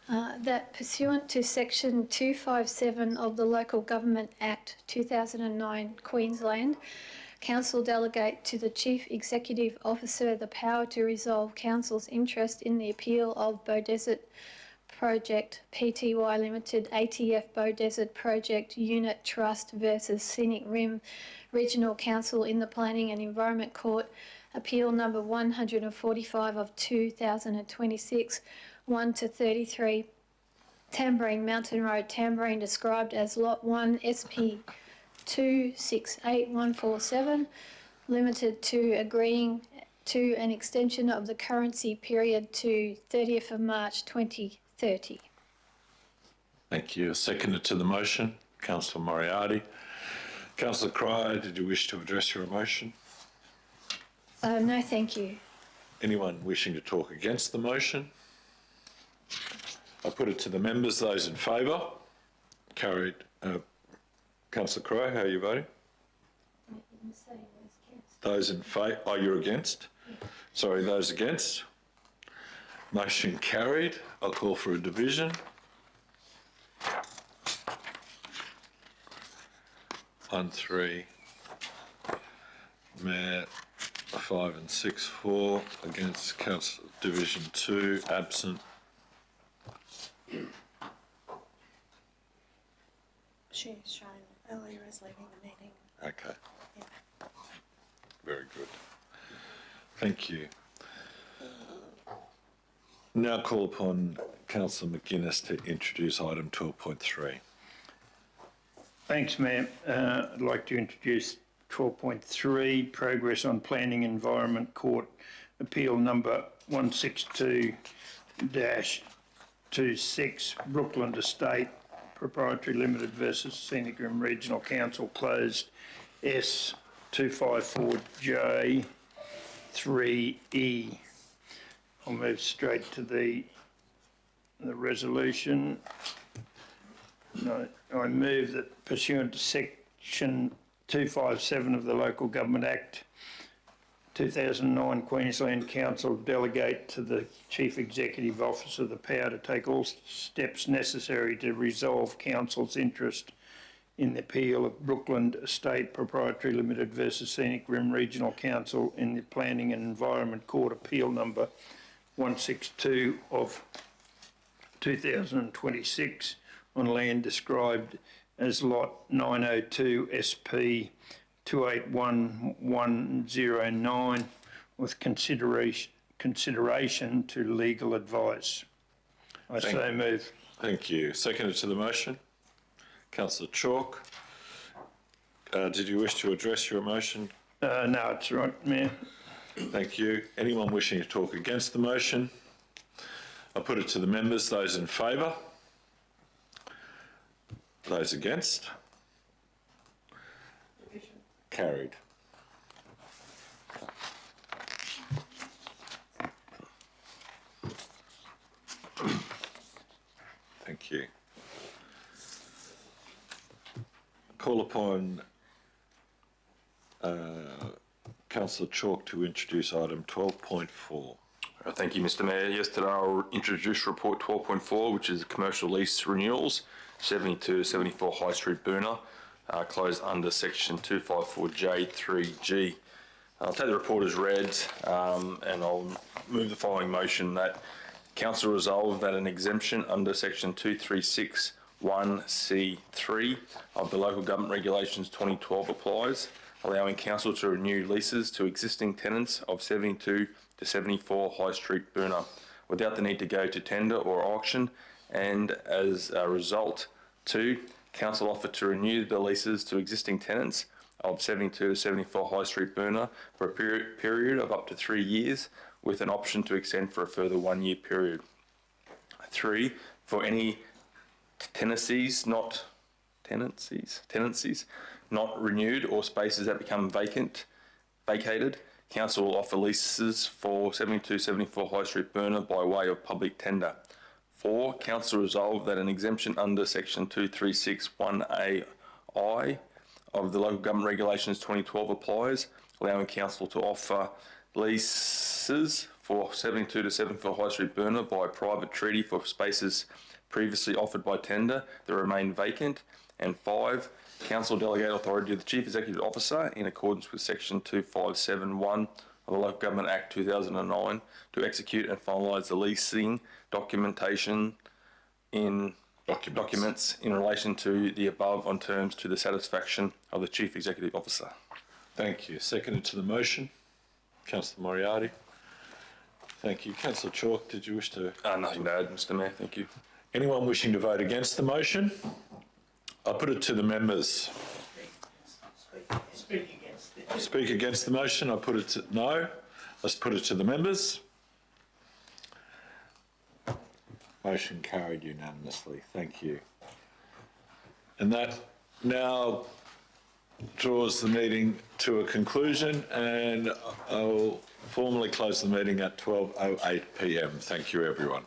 Speaker 8: That pursuant to section 257 of the Local Government Act 2009, Queensland, Council delegate to the Chief Executive Officer the power to resolve Council's interest in the appeal of Beaudesert Project Pty Limited ATF Beaudesert Project Unit Trust versus Scenic Rim Regional Council in the Planning and Environment Court, Appeal number 145 of 2026, 1 to 33 Tamarine Mountain Road, Tamarine, described as Lot 1 SP 268147, limited to agreeing to an extension of the currency period to 30th of March 2030.
Speaker 1: Thank you. A seconder to the motion, Councillor Moriarty. Councillor Cryer, did you wish to address your motion?
Speaker 8: No, thank you.
Speaker 1: Anyone wishing to talk against the motion? I put it to the members. Those in favour? Carried. Councillor Cryer, how are you voting? Those in favour? Oh, you're against? Sorry, those against? Motion carried. I'll call for a division. 1-3. Mayor 5 and 6, 4 against Council Division 2, absent.
Speaker 13: She's shown earlier as leaving the meeting.
Speaker 1: Okay.
Speaker 13: Yeah.
Speaker 1: Very good. Thank you. Now call upon Councillor McGuinness to introduce item 12.3.
Speaker 5: Thanks, Mayor. I'd like to introduce 12.3, Progress on Planning Environment Court Appeal number 162-26, Brookland Estate Proprietary Limited versus Scenic Rim Regional Council, closed S254J3 3E. I'll move straight to the resolution. No, I move that pursuant to Section 257 of the Local Government Act 2009, Queensland Council delegate to the Chief Executive Officer the power to take all steps necessary to resolve Council's interest in the appeal of Brookland Estate Proprietary Limited versus Scenic Rim Regional Council in the Planning and Environment Court Appeal number 162 of 2026 on land described as Lot 902 SP 281109 with consideration to legal advice. I so move.
Speaker 1: Thank you. Seconded to the motion. Councillor Chalk, did you wish to address your motion?
Speaker 5: No, it's right, Mayor.
Speaker 1: Thank you. Anyone wishing to talk against the motion? I put it to the members. Those in favour? Those against? Carried. Thank you. Call upon Councillor Chalk to introduce item 12.4.
Speaker 14: Thank you, Mr Mayor. Yesterday I introduced report 12.4, which is commercial lease renewals, 72 to 74 High Street, Boonah, closed under section 254J3G. I'll take the report as read and I'll move the following motion that Council resolve that an exemption under section 236(1)(c)(3) of the Local Government Regulations 2012 applies, allowing Council to renew leases to existing tenants of 72 to 74 High Street, Boonah, without the need to go to tender or auction, and as a result, 2, Council offer to renew the leases to existing tenants of 72 to 74 High Street, Boonah for a period of up to 3 years, with an option to extend for a further 1 year period. 3, for any tenancies not renewed or spaces that become vacated, Council will offer leases for 72 74 High Street, Boonah by way of public tender. 4, Council resolve that an exemption under section 236(1)(a)(I) of the Local Government Regulations 2012 applies, allowing Council to offer leases for 72 to 74 High Street, Boonah by private treaty for spaces previously offered by tender that remain vacant. And 5, Council delegate authority to the Chief Executive Officer in accordance with section 2571 of the Local Government Act 2009 to execute and finalise the leasing documentation in documents in relation to the above on terms to the satisfaction of the Chief Executive Officer.
Speaker 1: Thank you. Seconded to the motion. Councillor Moriarty. Thank you. Councillor Chalk, did you wish to?
Speaker 14: Nothing to add, Mr Mayor. Thank you.
Speaker 1: Anyone wishing to vote against the motion? I put it to the members. Speak against the motion. I put it to no. Let's put it to the members. Motion carried unanimously. Thank you. And that now draws the meeting to a conclusion, and I'll formally close the meeting at 12:08 p.m. Thank you, everyone.